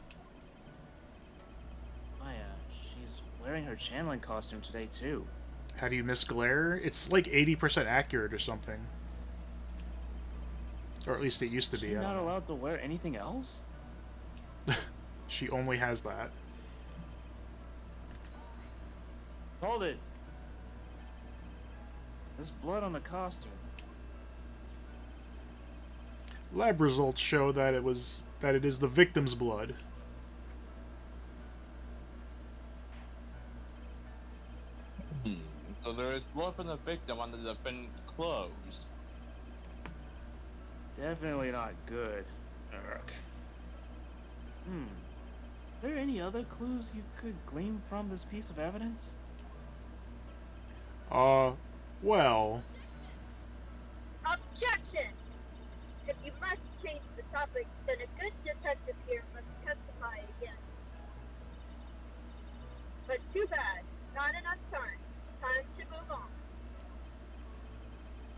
Maya, she's wearing her channeling costume today, too. How do you miss glare? It's like 80% accurate or something. Or at least it used to be. She's I not don't know. allowed to wear anything else? She only has that. Hold it. There's blood on the costume. Lab results show that it is the victim's blood. So there is blood from the victim on the defendant's clothes. Definitely not good. Urgh. Are there any other clues you could glean from this piece of evidence? Well... Objection! If you must change the topic, then a good detective here must testify again. But too bad. Not enough time. Time to move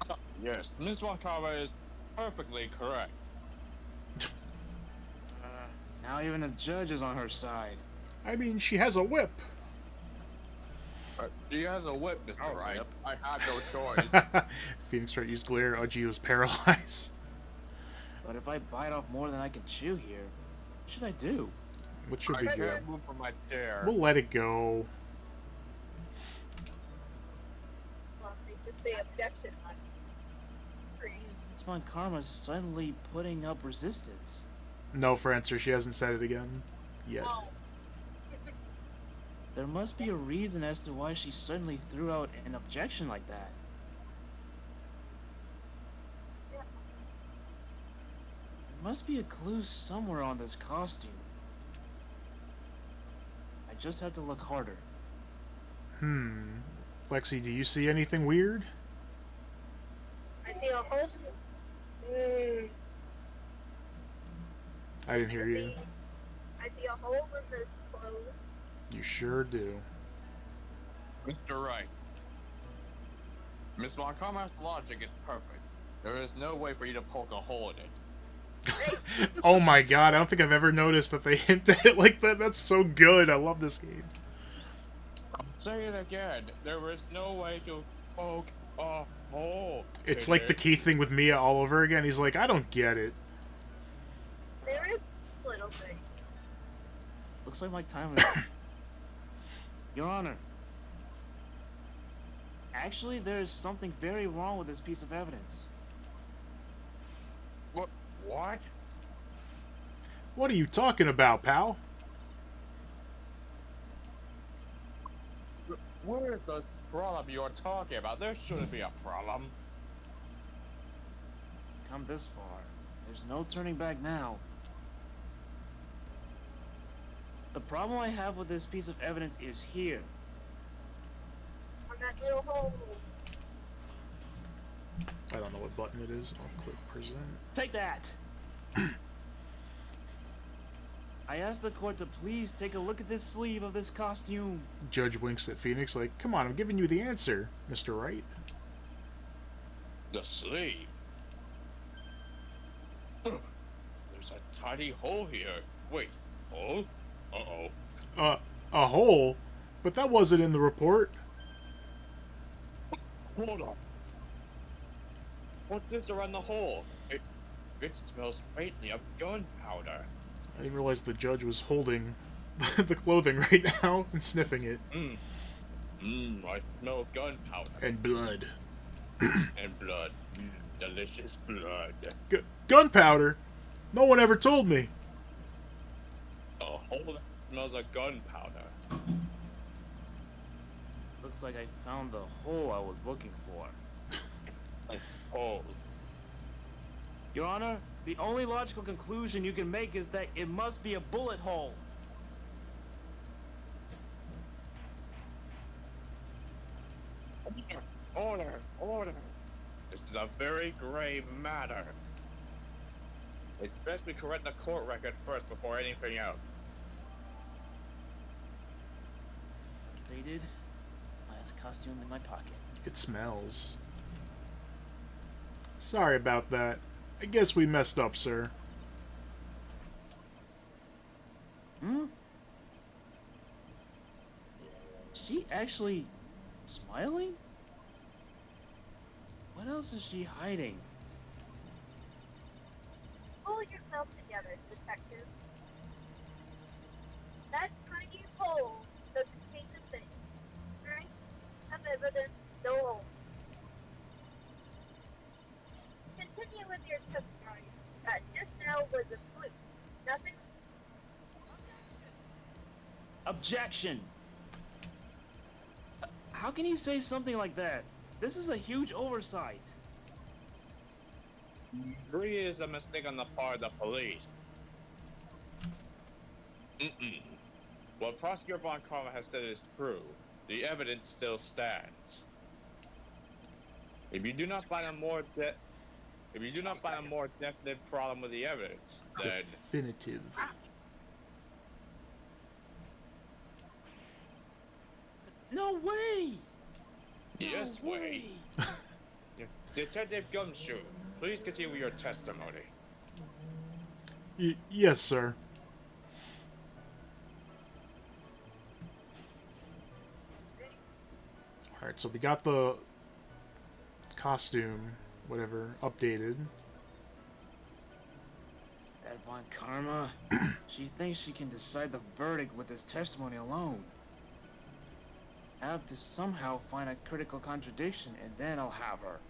on. Yes, Ms. Wakaba is perfectly correct. Now even the judge is on her side. I mean, she has a whip. She has a whip, Mr. Oh, Wright. yep. I have no choice. Phoenix tried to use glare. Uji was paralyzed. But if I bite off more than I can chew here, what should I do? What should I we do? can't move from my chair. We'll let it go. Well, they just say objection on screen. Miss Von Karma suddenly putting up resistance. No, Francer, she hasn't said it again yet. Oh. There must be a reason as to why she suddenly threw out an objection like that. There must be a clue somewhere on this costume. I just have to look harder. Lexi, do you see anything weird? I see a hole. I didn't hear you. I see a hole in the clothes. You sure do. Mr. Wright. Miss Von Karma's logic is perfect. There is no way for you to poke a hole in it. Oh my god, I don't think I've ever noticed that they hint at it like that. That's so good. I love this game. I'll say it again. There is no way to poke a hole. It's in like it. the key thing with Mia all over again. He's like, I don't get it. There is a little bit. Looks like my time is up. Your Honor. Actually, there's something very wrong with this piece of evidence. What? What are you talking about, pal? What is the problem you're talking about? There shouldn't be a problem. Come this far. There's no turning back now. The problem I have with this piece of evidence is here. On that little hole. I don't know what button it is. I'll click present. Take that! I asked the court to please take a look at this sleeve of this costume. Judge winks at Phoenix like, come on, I'm giving you the answer, Mr. Wright. The sleeve. There's a tiny hole here. Wait, hole? Uh-oh. A hole? But that wasn't in the report. Hold on. What's this around the hole? It smells faintly of gunpowder. I didn't realize the judge was holding the clothing right now and sniffing it. I smell gunpowder. And blood. And blood. Delicious blood. Gunpowder? No one ever told me. A hole that smells of gunpowder. Looks like I found the hole I was looking for. A hole. Your Honor, the only logical conclusion you can make is that it must be a bullet hole. Order. This is a very grave matter. It's best we correct the court record first before anything else. Faded. Last costume in my pocket. It smells. Sorry about that. I guess we messed up, sir. Is she actually smiling? What else is she hiding? Pull yourself together, detective. That tiny hole doesn't change a thing. Right? Some evidence, no hole. Continue with your testimony. That just now was a fluke. Nothing. Objection! How can you say something like that? This is a huge oversight. Agree is a mistake on the part of the police. What Prosecutor Von Karma has said is true. The evidence still stands. If you do not find a more definite problem with the evidence, then Definitive. No way! yes, No way. Detective Gumshoe, please continue your testimony. Yes, sir. Alright, so we got the costume, whatever, updated. That Von Karma, she thinks she can decide the verdict with this testimony alone. have to somehow find a critical contradiction, and then I'll have her.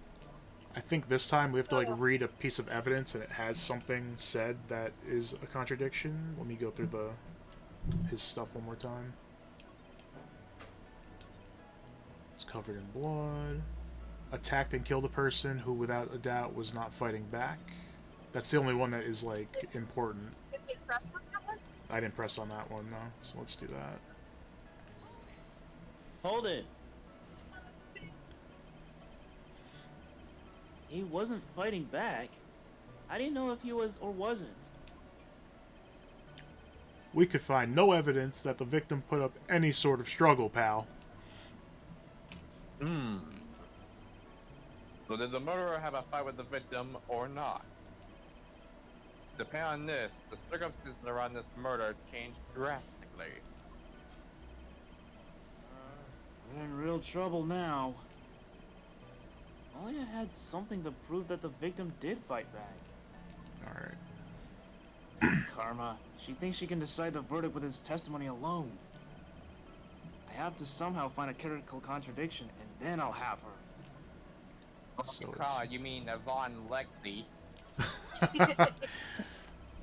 I think this time we have to like read a piece of evidence and it has something said that is a contradiction. Let me go through his stuff one more time. It's covered in blood. Attacked and killed a person who without a doubt was not fighting back. That's the only one that is like important. Did you press on that one? I didn't press on that one, no. So let's do that. Hold it. He wasn't fighting back. I didn't know if he was or wasn't. We could find no evidence that the victim put up any sort of struggle, pal. So did the murderer have a fight with the victim or not? Depending on this, the circumstances around this murder changed drastically. We're in real trouble now. Only I had something to prove that the victim did fight back. Alright. Karma. She thinks she can decide the verdict with his testimony alone. I have to somehow find a critical contradiction, and then I'll have her. So God, you mean Yvonne Lexi?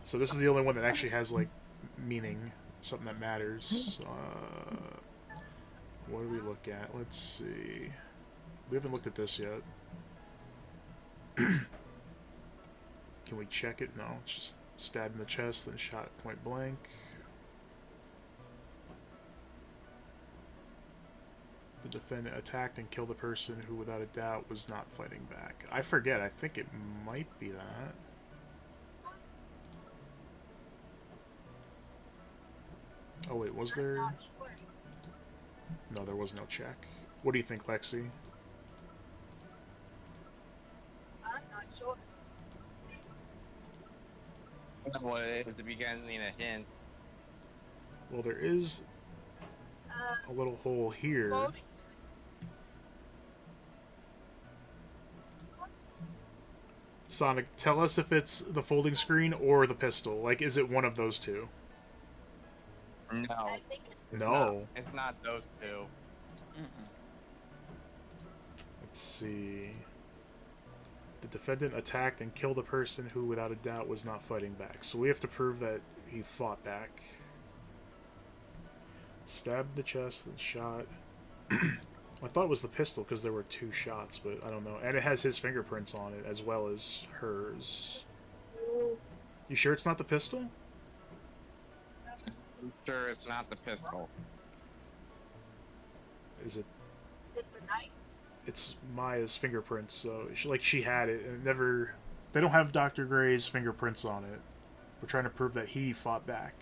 So this is the only one that actually has like meaning, something that matters. What do we look at? Let's see. We haven't looked at this yet. Can we check it? No, it's just stabbed in the chest, then shot at point blank. The defendant attacked and killed a person who without a doubt was not fighting back. I forget, I think it might be that. Oh wait, was there? I'm not sure. No, there was no check. What do you think, Lexi? I'm not sure. What it is to begin in a hint. Well, there is a little hole here. Loading. Sonic, tell us if it's the folding screen or the pistol. Like, is it one of those two? No, I think No. it's not those two. Let's see. The defendant attacked and killed a person who, without a doubt, was not fighting back. So we have to prove that he fought back. Stabbed the chest and shot. I thought it was the pistol because there were 2 shots, but I don't know. And it has his fingerprints on it as well as hers. You sure it's not the pistol? I'm sure it's not the pistol. Is it? it's the night. It's Maya's fingerprints, so she had it, and it never. They don't have Dr. Gray's fingerprints on it. We're trying to prove that he fought back.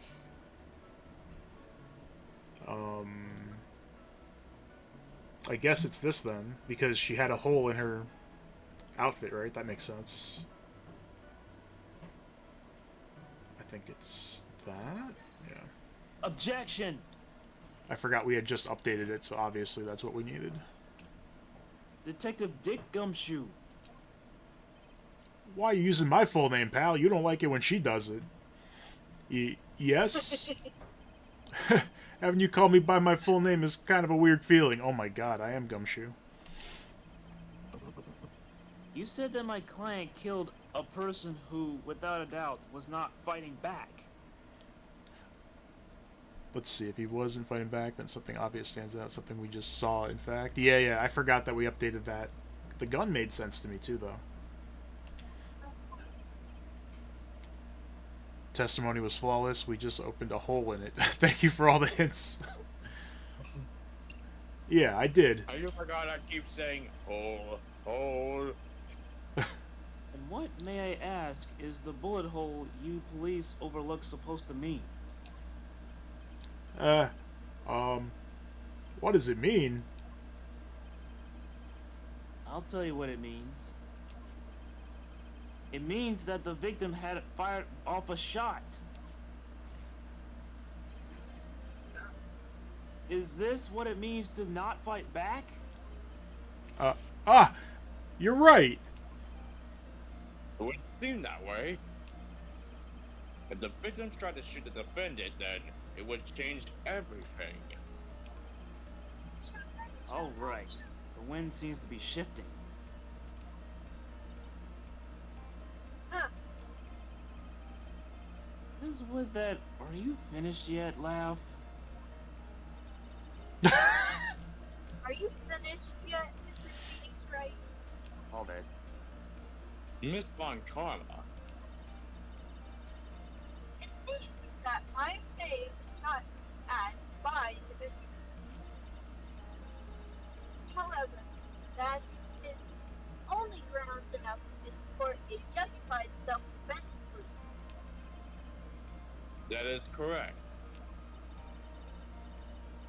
I guess it's this then, because she had a hole in her outfit, right? That makes sense. I think it's that? Yeah. Objection! I forgot we had just updated it, so obviously that's what we needed. Detective Dick Gumshoe. Why are you using my full name, pal? You don't like it when she does it. Yes? Having you call me by my full name is kind of a weird feeling. Oh my god, I am Gumshoe. You said that my client killed a person who, without a doubt, was not fighting back. Let's see, if he wasn't fighting back, then something obvious stands out. Something we just saw, in fact. Yeah, I forgot that we updated that. The gun made sense to me, too, though. Testimony was flawless. We just opened a hole in it. Thank you for all the hints. Yeah, I did. I forgot I keep saying hole. And what, may I ask, is the bullet hole you police overlook supposed to mean? What does it mean? I'll tell you what it means. It means that the victim had fired off a shot. Is this what it means to not fight back? You're right. It would seem that way. If the victim tried to shoot the defendant, then it would change everything. Oh, right. The wind seems to be shifting. Huh. What is with that "are you finished yet" laugh? Are you finished yet, Mr. Phoenix Wright? All that. Miss Von Karma. It seems that my pay is not at 5 individuals. However, that is only grounds enough to support a justified self-defense plea. That is correct.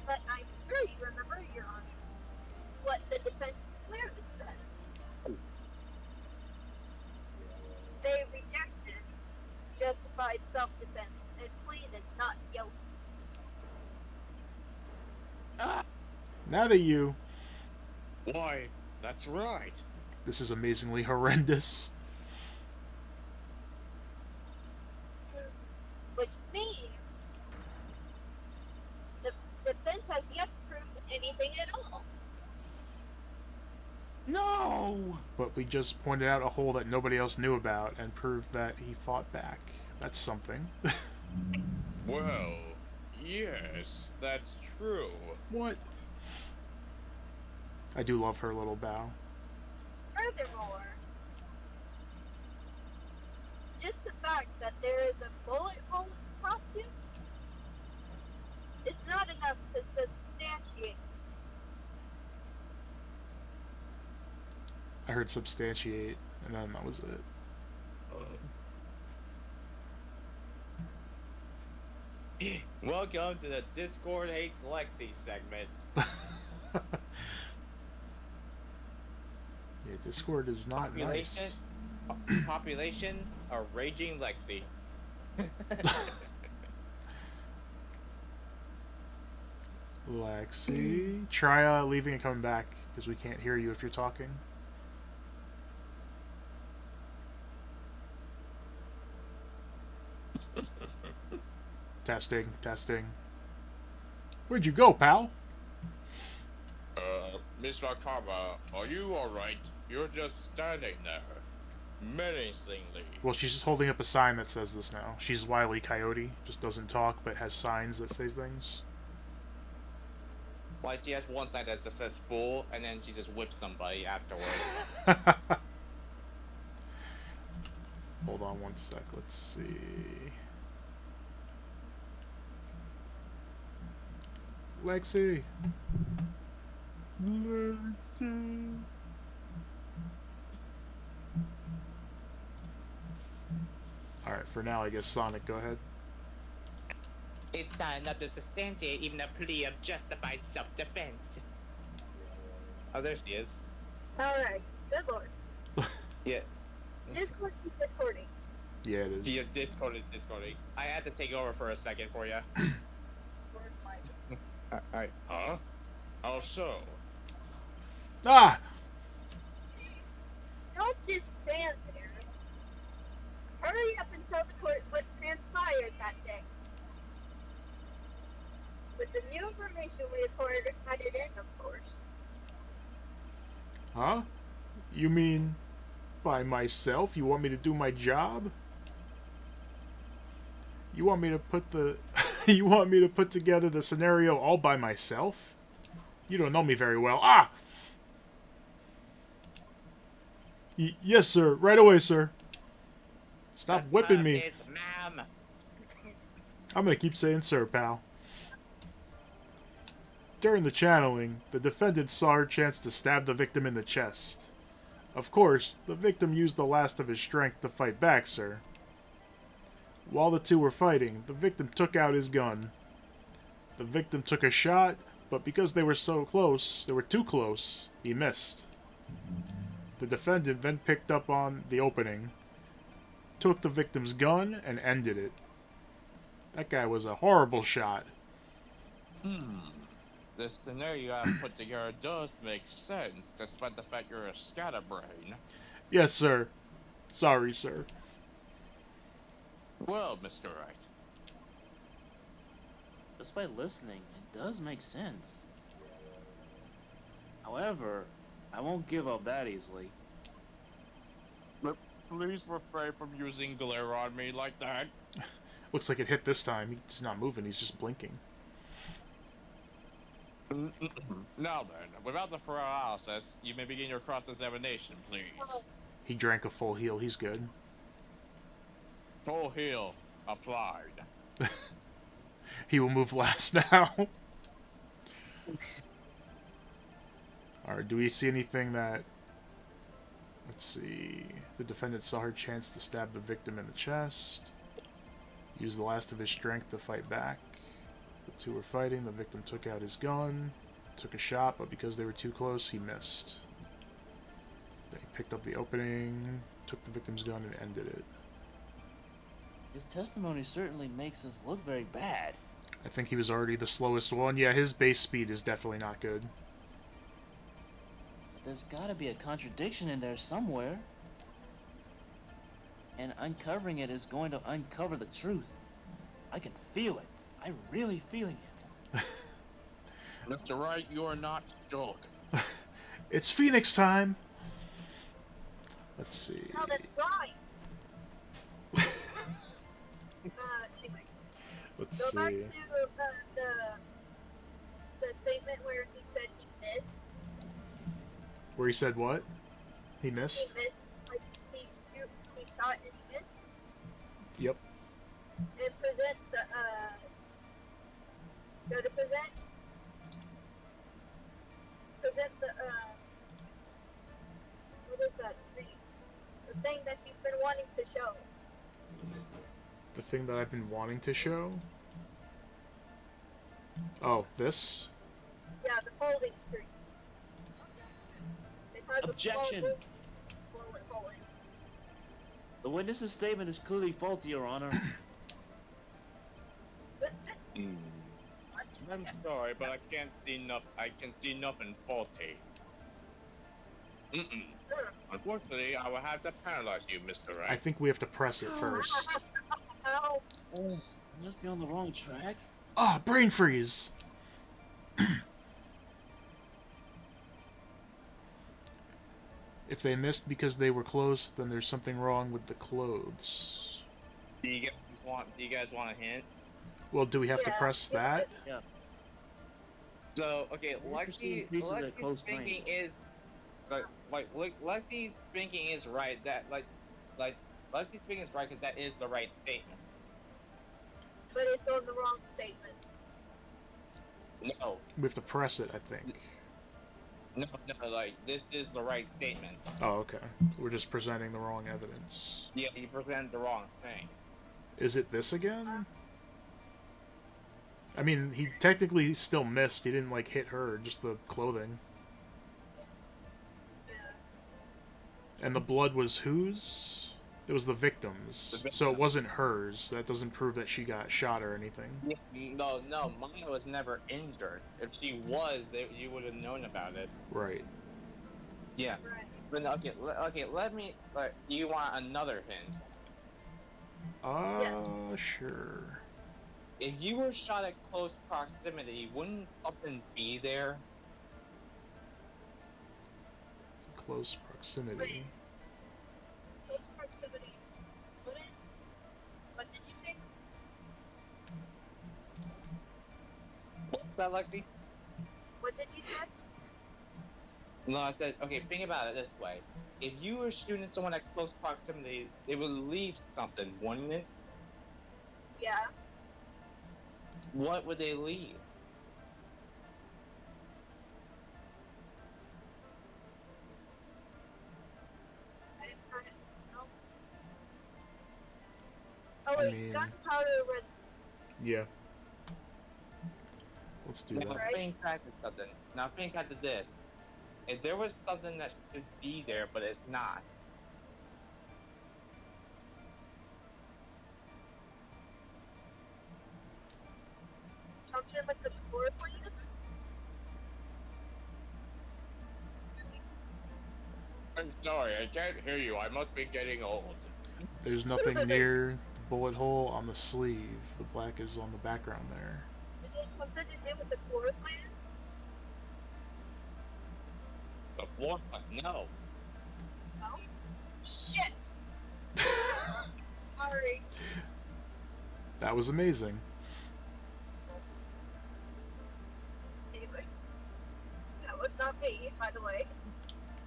But I'm sure you remember, Your Honor, what the defense clearly said. They rejected justified self-defense and pleaded not guilty. Now that you... Why, that's right. This is amazingly horrendous. Which means the defense has yet to prove anything at all. No! But we just pointed out a hole that nobody else knew about and proved that he fought back. That's something. Well, yes, that's true. What? I do love her little bow. Furthermore, just the fact that there is a bullet hole in the costume is not enough to substantiate. I heard substantiate, and then that was it. Welcome to the Discord Hates Lexi segment. Yeah, Discord is not nice. Population, a raging Lexi. Lexi. Try leaving and coming back, because we can't hear you if you're talking. Testing, testing. Where'd you go, pal? Miss Von Karma, are you alright? You're just standing there, menacingly. Well, she's just holding up a sign that says this now. She's Wile E. Coyote, just doesn't talk, but has signs that say things. Like she has one side that just says "fool," and then she just whips somebody afterwards. Hold on one sec, let's see. Lexi. Lexi. Alright, for now, I guess Sonic, go ahead. It's not enough to substantiate even a plea of justified self-defense. Oh, there she is. Alright, good lord. Yes. Discord is discording. Yeah, it is. She is discording. I had to take over for a second for you. Lord my- Alright. Huh? How so? Ah! Don't just stand there. Hurry up and tell the court what transpired that day. With the new information we have added in, of course. Huh? You mean by myself? You want me to do my job? You want me to put the you want me to put together the scenario all by myself? You don't know me very well. Ah! Yes, sir. Right away, sir. Stop whipping me. Ma'am. I'm gonna keep saying sir, pal. During the channeling, the defendant saw her chance to stab the victim in the chest. Of course, the victim used the last of his strength to fight back, sir. While the two were fighting, the victim took out his gun. The victim took a shot, but because they were so close, they were too close, he missed. The defendant then picked up on the opening, took the victim's gun, and ended it. That guy was a horrible shot. The scenario I put together does make sense, despite the fact you're a scatterbrain. Yes, sir. Sorry, sir. Well, Mr. Wright, Just by listening, it does make sense. However, I won't give up that easily. Please refrain from using glare on me like that. Looks like it hit this time. He's not moving, he's just blinking. Now then, without the paralysis, you may begin your cross-examination, please. He drank a full heal, he's good. Full heal applied. He will move last now. Alright, do we see anything that... Let's see... The defendant saw her chance to stab the victim in the chest. Used the last of his strength to fight back. The two were fighting, the victim took out his gun. Took a shot, but because they were too close, he missed. Then he picked up the opening, took the victim's gun, and ended it. His testimony certainly makes us look very bad. I think he was already the slowest one. Yeah, his base speed is definitely not good. There's gotta be a contradiction in there somewhere. And uncovering it is going to uncover the truth. I can feel it. I'm really feeling it. Mr. Wright, you are not shook. It's Phoenix time! Let's see... No, that's right. Anyway, Let's go back see... to the statement where he said he missed. Where he said what? He missed? He missed, like, he shot and he missed. Yep. And present the, go to present the, what is that thing? The thing that you've been wanting to show. The thing that I've been wanting to show? Oh, this? Yeah, the folding screen. It has a Objection! folding. The witness's statement is clearly faulty, Your Honor. I'm sorry, but I can't see nothing faulty. Unfortunately, I will have to paralyze you, Mr. I Wright. think we have to press it first. Ow. Oh, I must be on the wrong track. Ah, brain freeze! If they missed because they were close, then there's something wrong with the clothes. Do you guys want a hint? Well, do we have to Yeah, press yeah. that? Yeah. So okay, Interesting pieces at close thinking range. is Lexi's thinking is right. That Lexi's thinking is right because that is the right statement. But it's on the wrong statement. No, We have to press it, I think. no, like this is the right statement. Oh, okay. We're just presenting the wrong evidence. Yeah, you presented the wrong thing. Is it this again? I mean, he technically still missed. He didn't, like, hit her, just the clothing. Yeah. And the blood was whose? It was the victim's. The victim. So it wasn't hers. That doesn't prove that she got shot or anything. No, Maya was never injured. If she was, you would have known about it. Right. Yeah. Right. But okay, let me. You want another hint? Sure. If you were shot at close proximity, wouldn't something be there? Close proximity. Close proximity. What did you say? What's that likely? What did you say? No, I said, okay, think about it this way. If you were shooting someone at close proximity, they would leave something, wouldn't it? Yeah. What would they leave? No. Oh I wait, mean- gunpowder residue. Yeah. Let's do Now, that. Right. think back to something. Now, think back to this. If there was something that should be there, but it's not, Something with the floor plan? I'm sorry, I can't hear you. I must be getting old. There's nothing near the bullet hole on the sleeve. The black is on the background there. Is it something to do with the floor plan? More fun. No. No? Shit! Sorry. That was amazing. Anyway. That was not me, by the way.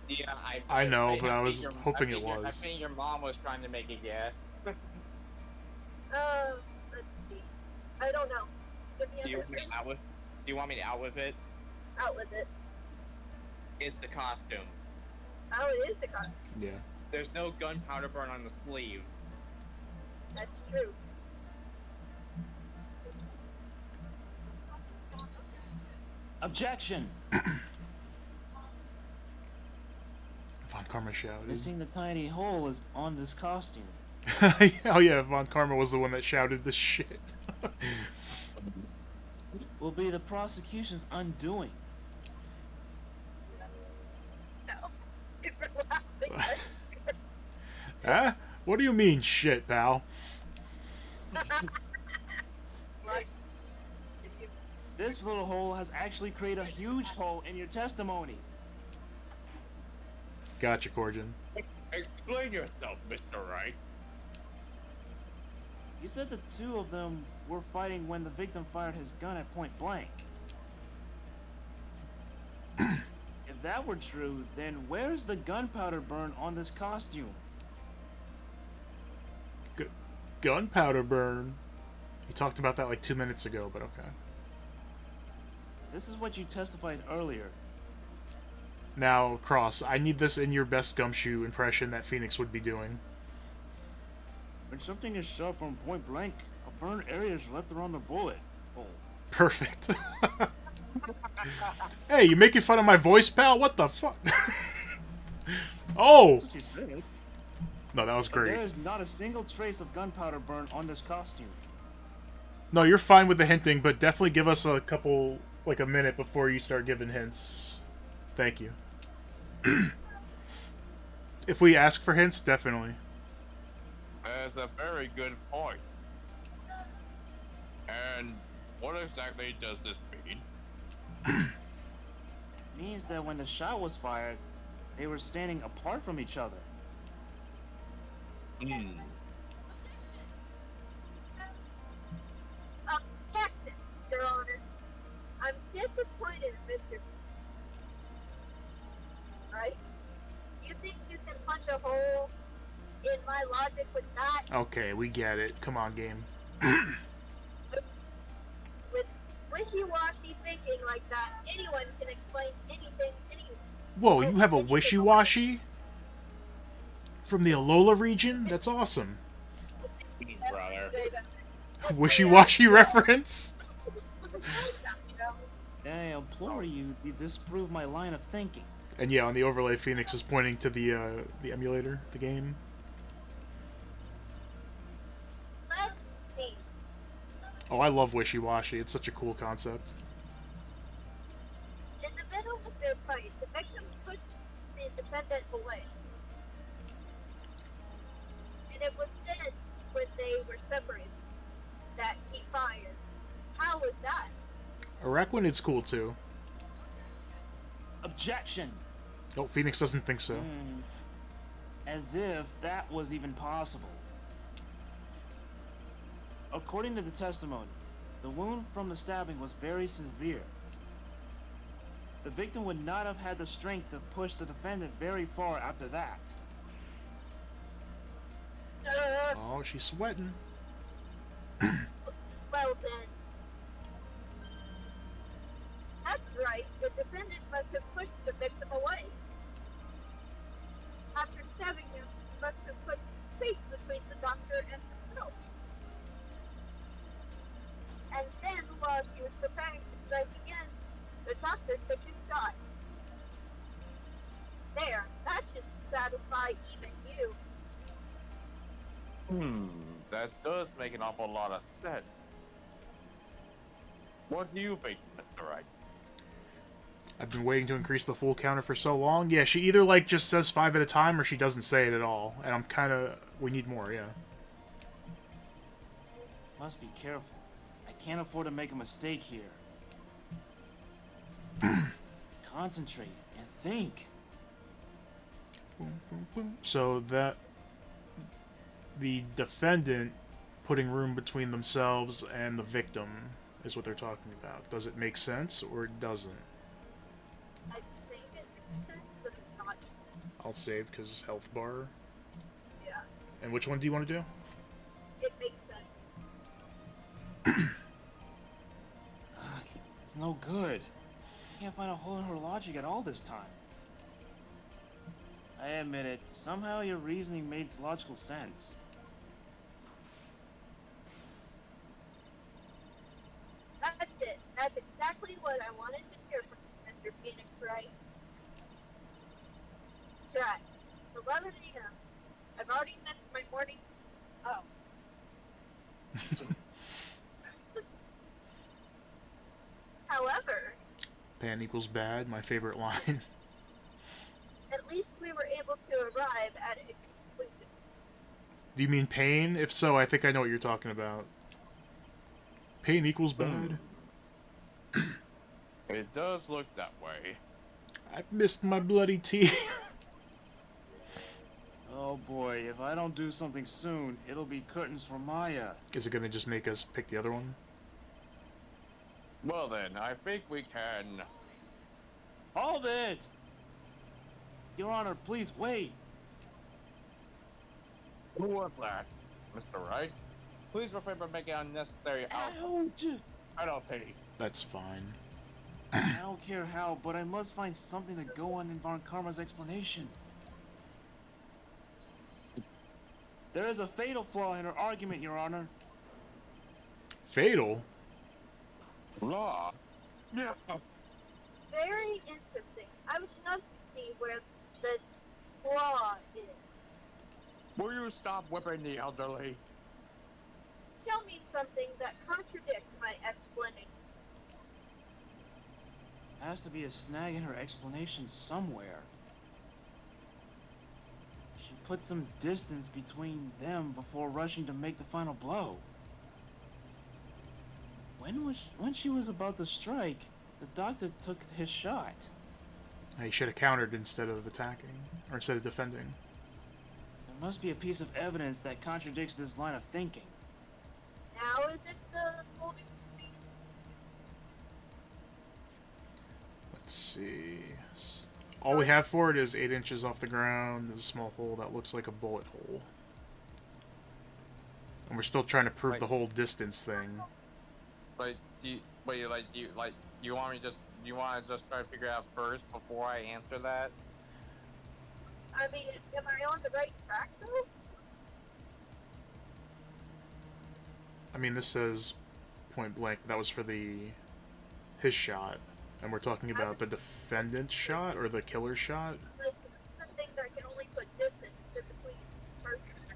Yeah, I know, but I think was hoping it I was. think your mom was trying to make a guess. Let's see. I don't know. Give me Do you, a want me to out with, do you want me to out with it? out with it. It's the costume. Oh, it is the costume. Yeah. There's no gunpowder burn on the sleeve. That's true. Objection! Von Karma shouted. Missing the tiny hole is on this costume. Oh yeah, Von Karma was the one that shouted this shit. Will be the prosecution's undoing. No. If we're laughing, Huh? What do you mean, shit, pal? like, if you This little hole has actually created a huge hole in your testimony. Gotcha, Corjan. Explain yourself, Mr. Wright. You said the two of them were fighting when the victim fired his gun at point blank. If that were true, then where's the gunpowder burn on this costume? Gunpowder burn. You talked about that like 2 minutes ago, but okay. This is what you testified earlier. Now, Cross, I need this in your best Gumshoe impression that Phoenix would be doing. When something is shot from point blank, a burned area is left around the bullet. Oh. Perfect. Hey, you making fun of my voice, pal? What the fuck? Oh! That's what you said. No, that was But there great. is not a single trace of gunpowder burn on this costume. No, you're fine with the hinting, but definitely give us a couple, like a minute before you start giving hints. Thank you. If we ask for hints, definitely. That's a very good point. And what exactly does this mean? Means that when the shot was fired, they were standing apart from each other. Jackson, Your Honor. I'm disappointed, Mr. Right? You think you can punch a hole in my logic with that? Okay, we get it. Come on, game. With wishy-washy thinking like that, anyone can explain anything anyway. Whoa, you have a wishy-washy? From the Alola region? That's awesome. Brother. Wishy-washy reference? I implore you to disprove my line of thinking. And yeah, on the overlay, Phoenix is pointing to the emulator, the game. Let's see. Oh, I love wishy-washy. It's such a cool concept. In the middle of their fight, the victim pushed the defendant away. And it was then, when they were separated, that he fired. How was that? Araquanid's cool too. Objection! Oh, Phoenix doesn't think so. As if that was even possible. According to the testimony, the wound from the stabbing was very severe. The victim would not have had the strength to push the defendant very far after that. Oh, she's sweating. Well then. That's right, the defendant must have pushed the victim away. After stabbing him, he must have put space between the doctor and himself. And then, while she was preparing to strike again, the doctor took his shot. There, that should satisfy even you. That does make an awful lot of sense. What do you think, Mr. Wright? I've been waiting to increase the full counter for so long. Yeah, she either, like, just says 5 at a time or she doesn't say it at all. And I'm kind of... We need more, yeah. Must be careful. I can't afford to make a mistake here. Concentrate and think. So that the defendant putting room between themselves and the victim is what they're talking about. Does it make sense or it doesn't? I think it makes sense, but it's not. I'll save because health bar. Yeah, And which one do you want to do? it makes sense. It's no good. Can't find a hole in her logic at all this time. I admit it, somehow your reasoning makes logical sense. That's it. That's exactly what I wanted to hear from you, Mr. Phoenix, right? Try. 11 a.m. I've already missed my morning. Oh. However, Pan equals bad, my favorite line. at least we were able to arrive at a conclusion. Do you mean pain? If so, I think I know what you're talking about. Pain equals bad. It does look that way. I missed my bloody tea. Oh boy, if I don't do something soon, it'll be curtains for Maya. Is it gonna just make us pick the other one? Well then, I think we can... Hold it! Your Honor, please wait. Who was that? Mr. Wright? Please refrain from making unnecessary Ouch! I don't pity. That's fine. I don't care how, but I must find something to go on in Von Karma's explanation. There is a fatal flaw in her argument, Your Honor. Fatal? Law? Yes. Very interesting. I would love to see where this flaw is. Will you stop whipping the elderly? Tell me something that contradicts my explanation. There has to be a snag in her explanation somewhere. She put some distance between them before rushing to make the final blow. When she was about to strike, the doctor took his shot. He should have countered instead of attacking, or instead of defending. There must be a piece of evidence that contradicts this line of thinking. Now is it the holding? Let's see. All we have for it is 8 inches off the ground. There's a small hole that looks like a bullet hole. And we're still trying to prove the whole distance thing. But you want me just you want to just try to figure out first before I answer that? I mean, am I on the right track though? I mean, this says point blank. That was for his shot. And we're talking about the defendant's shot or the killer's shot? Like, this is the thing that can only put distance in between persons.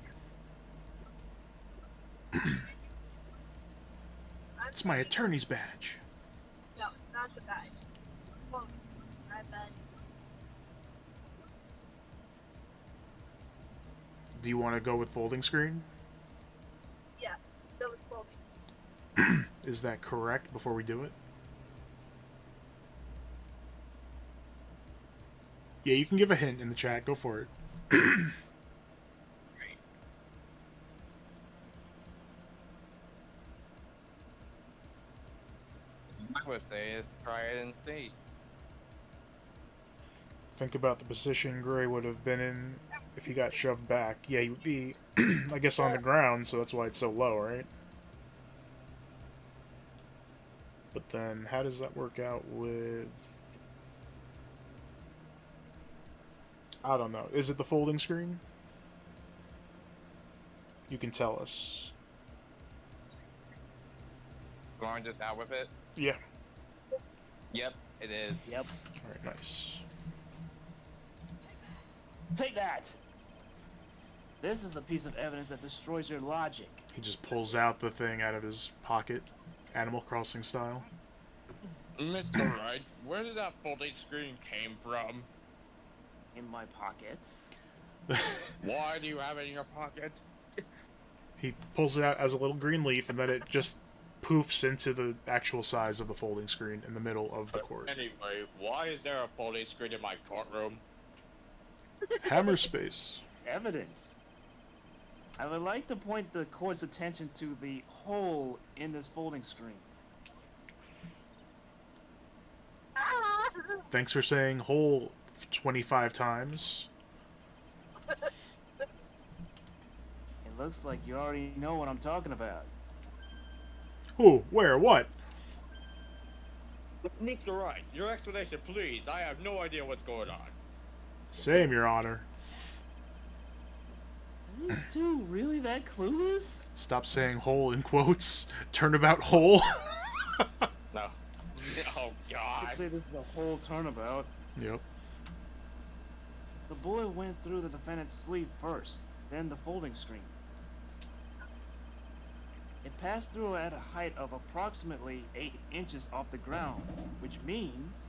It's my attorney's badge. No, it's not the badge. Well, I bet. Do you want to go with folding screen? Yeah, that was folding. Is that correct before we do it? Yeah, you can give a hint in the chat. Go for it. I would say is try it and see. Think about the position Gray would have been in if he got shoved back. Yeah, he would be, I guess, on the ground, so that's why it's so low, right? But then, how does that work out with... I don't know. Is it the folding screen? You can tell us. Going just out with it? Yeah. Yep, it is. Yep. Alright, nice. Take that! This is the piece of evidence that destroys your logic. He just pulls out the thing out of his pocket, Animal Crossing style. Mr. Wright, where did that folding screen came from? In my pocket. Why do you have it in your pocket? He pulls it out as a little green leaf, and then it just poofs into the actual size of the folding screen in the middle of the court. Anyway, why is there a folding screen in my courtroom? Hammer space. It's evidence. I would like to point the court's attention to the hole in this folding screen. Ah! Thanks for saying hole 25 times. It looks like you already know what I'm talking about. Who? Where? What? Mr. Wright, your explanation, please. I have no idea what's going on. Same, Your Honor. Are these two really that clueless? Stop saying hole in quotes. Turnabout hole. No. Oh, God. I'd say this is a whole turnabout. Yep. The bullet went through the defendant's sleeve first, then the folding screen. It passed through at a height of approximately 8 inches off the ground, which means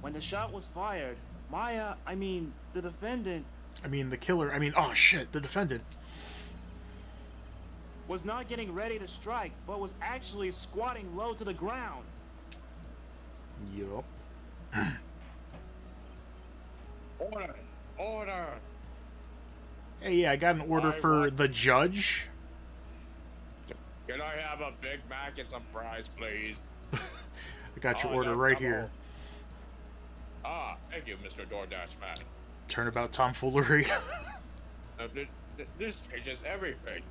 when the shot was fired, the defendant, I mean, the killer. I mean, oh shit, the defendant. was not getting ready to strike, but was actually squatting low to the ground. Yup. Order! Order! Hey, yeah, I got an order I for want- the judge. Can I have a Big Mac and some fries, please? I got your Oh, order no, right come here. on. Ah, thank you, Mr. DoorDash man. Turnabout tomfoolery. This changes everything.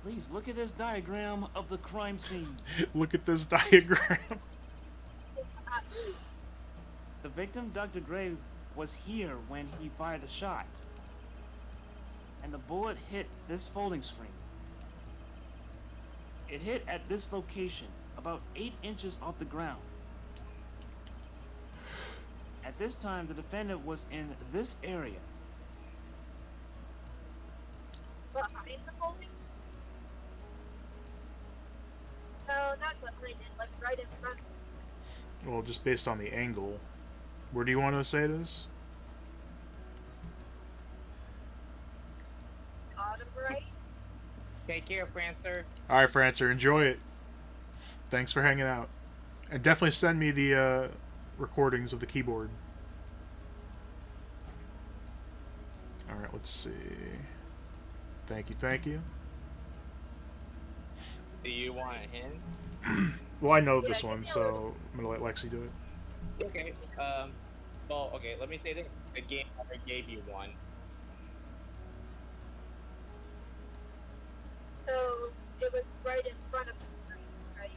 Please look at this diagram of the crime scene. Look at this diagram. The victim, Dr. Gray, was here when he fired the shot. And the bullet hit this folding screen. It hit at this location, about 8 inches off the ground. At this time, the defendant was in this area. Behind the folding screen? No, not behind it, like right in front. Well, just based on the angle. Where do you want to say it is? Bottom right? Take care, Prancer. Alright, Francer, enjoy it. Thanks for hanging out. And definitely send me the recordings of the keyboard. Alright, let's see. Thank you, thank you. Do you want a hint? Well, I know Yeah, this give one, me a so little. I'm gonna let Lexi do it. Okay. Well, okay. Let me say this. The game already gave you one. So it was right in front of the screen, right?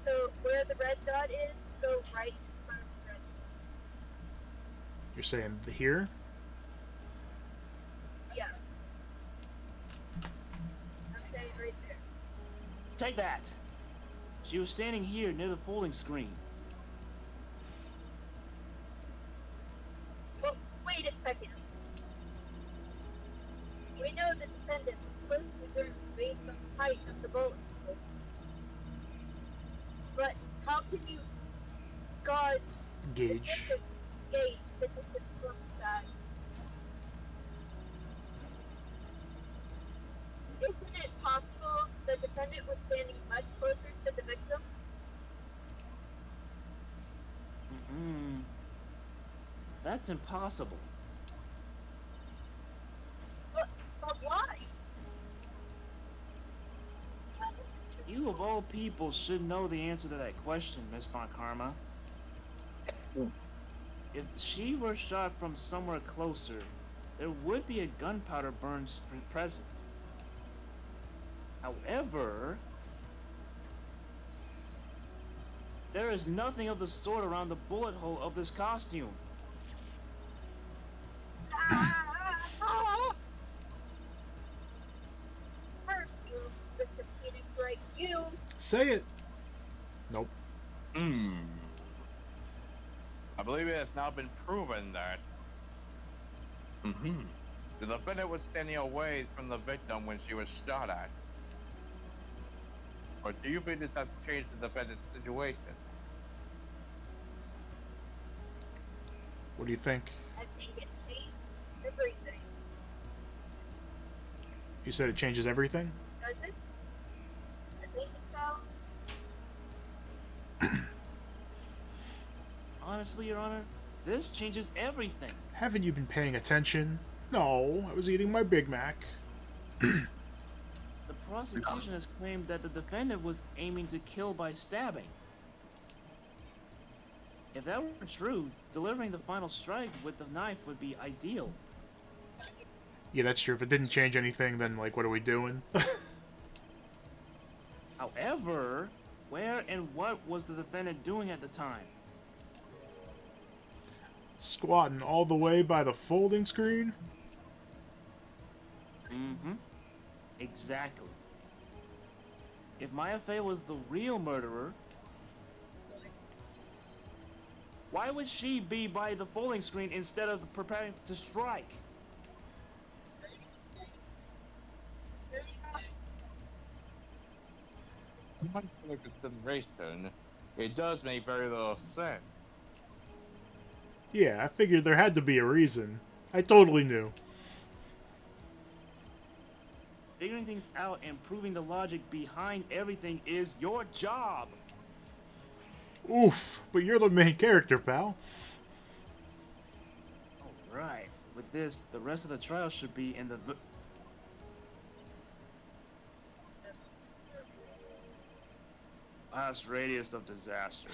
So where the red dot is, go right in front of the red. You're saying here? Yeah. I'm saying right there. Take that! She was standing here near the folding screen. Well, wait a second. We know the defendant was close to the ground based on the height of the bullet hole. But how can you gauge the Gauge. distance, gauge the distance from that? Isn't it possible the defendant was standing much closer to the victim? That's impossible. But why? You of all people should know the answer to that question, Miss Von Karma. If she were shot from somewhere closer, there would be a gunpowder burn present. However, there is nothing of the sort around the bullet hole of this costume. First, you, Mr. Phoenix, right? You. Say it. Nope. I believe it has now been proven that the defendant was standing away from the victim when she was shot at. Or do you think this has changed the defendant's situation? What do you think? I think it changed everything. You said it changes everything? Does it? I think so. Honestly, Your Honor, this changes everything. Haven't you been paying attention? No, I was eating my Big Mac. The prosecution has claimed that the defendant was aiming to kill by stabbing. If that were true, delivering the final strike with the knife would be ideal. Yeah, that's true. If it didn't change anything, then, like, what are we doing? However, where and what was the defendant doing at the time? Squatting all the way by the folding screen? Mm-hmm. Exactly. If Maya Fey was the real murderer, why would she be by the folding screen instead of preparing to strike? Under consideration, it does make very little sense. Yeah, I figured there had to be a reason. I totally knew. Figuring things out and proving the logic behind everything is your job. Oof, but you're the main character, pal. Alright, with this, the rest of the trial should be in the... Last radius of disaster.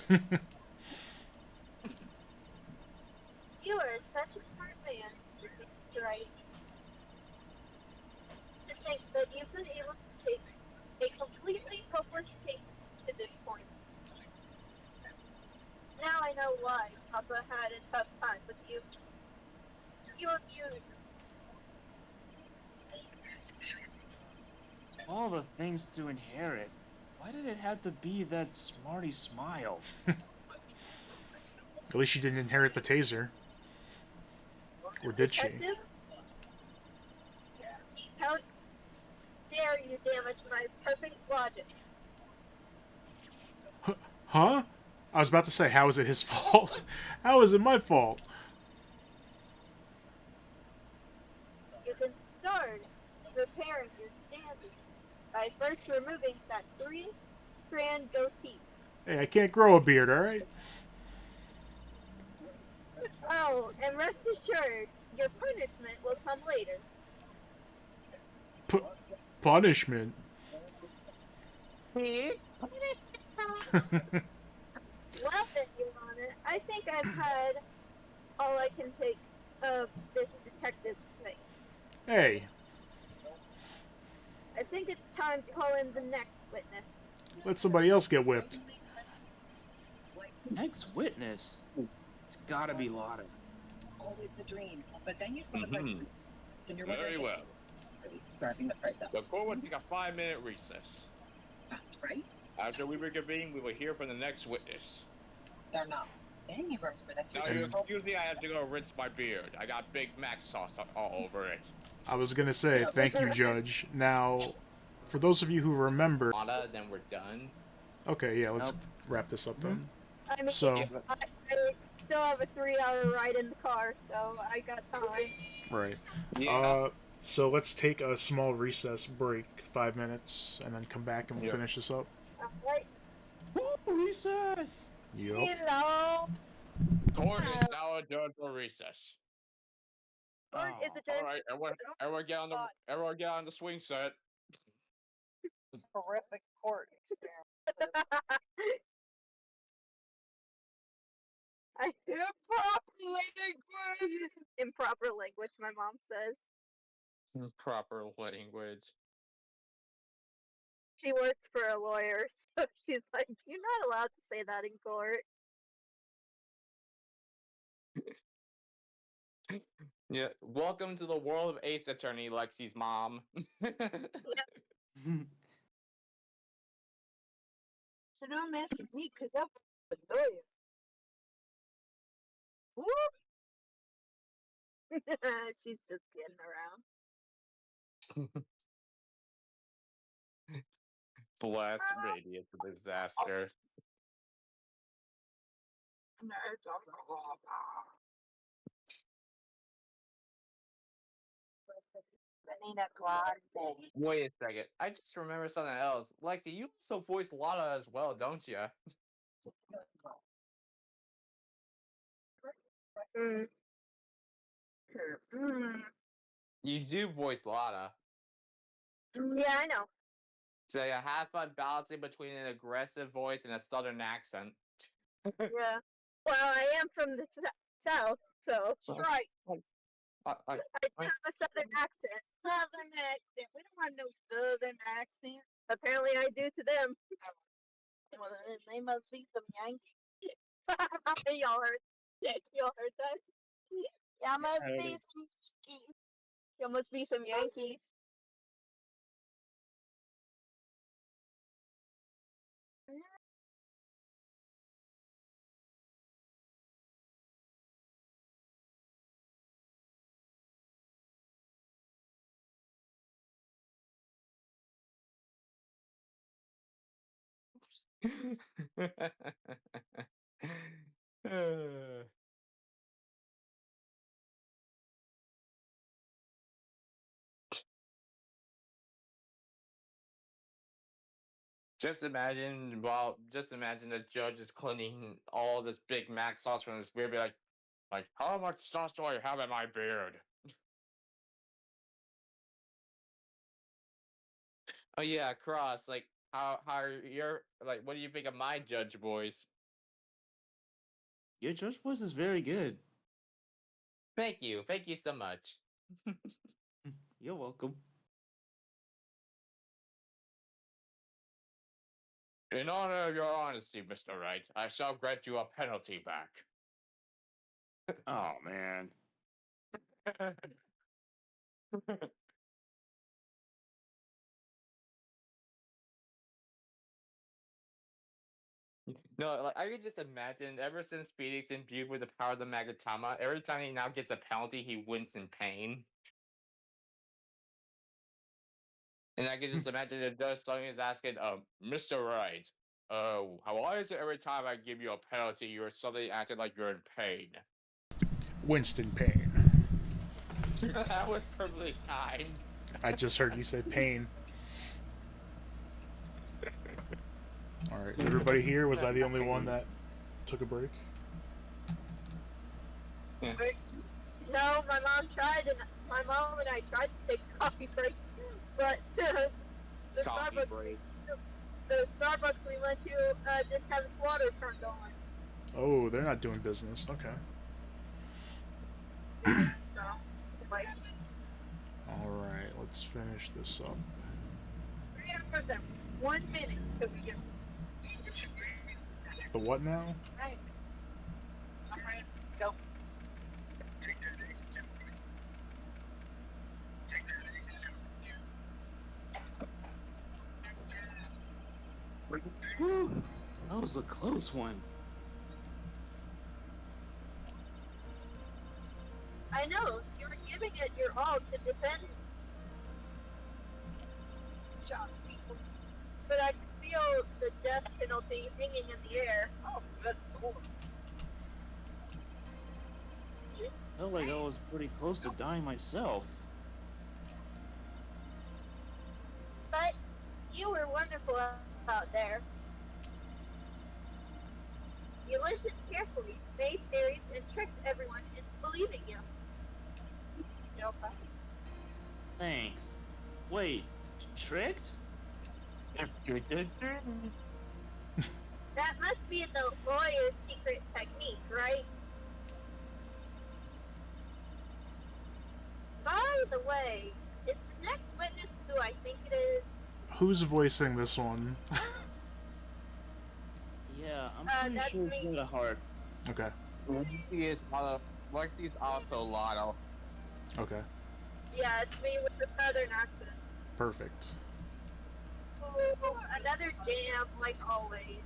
You are such a smart man, right? To think that you've been able to take a completely hopeless case to this point. Now I know why Papa had a tough time with you. You abused. All the things to inherit. Why did it have to be that smarty smile? At least she didn't inherit the taser. Or did she? Detective? How dare you damage my perfect logic? Huh? I was about to say, how is it his fault? How is it my fault? You can start repairing your standing by first removing that 3-strand goatee. Hey, I can't grow a beard, alright? Oh, and rest assured, your punishment will come later. Punishment? Well then, Your Honor, I think I've had all I can take of this detective's face. Hey, I think it's time to call in the next witness. let somebody else get whipped. Next witness? It's gotta be Lotta. Always the dream, but then you saw the price. So you're Very well. really scrapping the price up. The court will take a 5-minute recess. That's right. After we reconvene, we will hear from the next witness. They're not any room for that. Now, you excuse me, I have to go rinse my beard. I got Big Mac sauce all over it. I was gonna say, thank you, Judge. Now, for those of you who remember... Then we're done. Okay, yeah, let's wrap this up then. I mean, So, I still have a 3-hour ride in the car, so I got time. right. Yeah. So let's take a small recess break, 5 minutes, and then come back and we'll finish this up. Alright. Woo! Recess! Yup. Hello. Court is now adjourned for recess. Or is it just Alright, everyone get on the swing set. Horrific court experience. Improper language, my mom says. Proper language. She works for a lawyer, so she's like, you're not allowed to say that in court. Yeah, welcome to the world of Ace Attorney, Lexi's mom. So don't mess with me, because I'm a lawyer. She's just kidding around. Blast radius disaster. Wait a second, I just remember something else. Lexi, you also voice Lotta as well, don't you? Mm. Mm. You do voice Lana. Yeah, I know. So you have fun balancing between an aggressive voice and a southern accent. Yeah. Well, I am from the south, so Well, right. I, I do have a southern accent. Southern accent. We don't want no southern accent. Apparently, I do to them. Well, then they must be some Yankees. Y'all heard? Y'all heard that? Y'all must heard be it. some Yankees. Y'all must be some Yankees. Just imagine the judge is cleaning all this Big Mac sauce from his beard, be like, how much sauce do I have in my beard? Oh yeah, Cross, like, how are your, like, what do you think of my judge voice? Your judge voice is very good. Thank you so much. You're welcome. In honor of your honesty, Mr. Wright, I shall grant you a penalty back. Oh man. No, like I could just imagine. Ever since Phoenix imbued with the power of the Magatama, every time he now gets a penalty, he wins in pain. And I could just imagine the judge is asking, Mr. Wright, why is it every time I give you a penalty, you're suddenly acting like you're in pain? Winston Payne. That was perfectly timed. I just heard you say pain. Alright, is everybody here? Was I the only one that took a break? No, my mom tried, and my mom and I tried to take a coffee break, but the Coffee Starbucks break. the Starbucks we went to didn't have its water turned on. Oh, they're not doing business. Okay. So, like, Alright, let's finish this up. we're gonna give them 1 minute till we get. The what now? Right. All right, go. Whew. That was a close one. I know you were giving it your all to defend John people, but I could feel the death penalty hanging in the air. Oh, good lord! Felt like I was pretty close to dying myself. But you were wonderful out there. You listened carefully, made theories, and tricked everyone into believing you. No problem. Thanks. Wait, tricked? That must be the lawyer's secret technique, right? By the way, is the next witness who I think it is? Who's voicing this one? Yeah, I'm pretty that's sure it's me. Linda Hart. Okay. Lexi's also Lotto. Okay. Yeah, it's me with the southern accent. Perfect. Ooh, another jam, like always.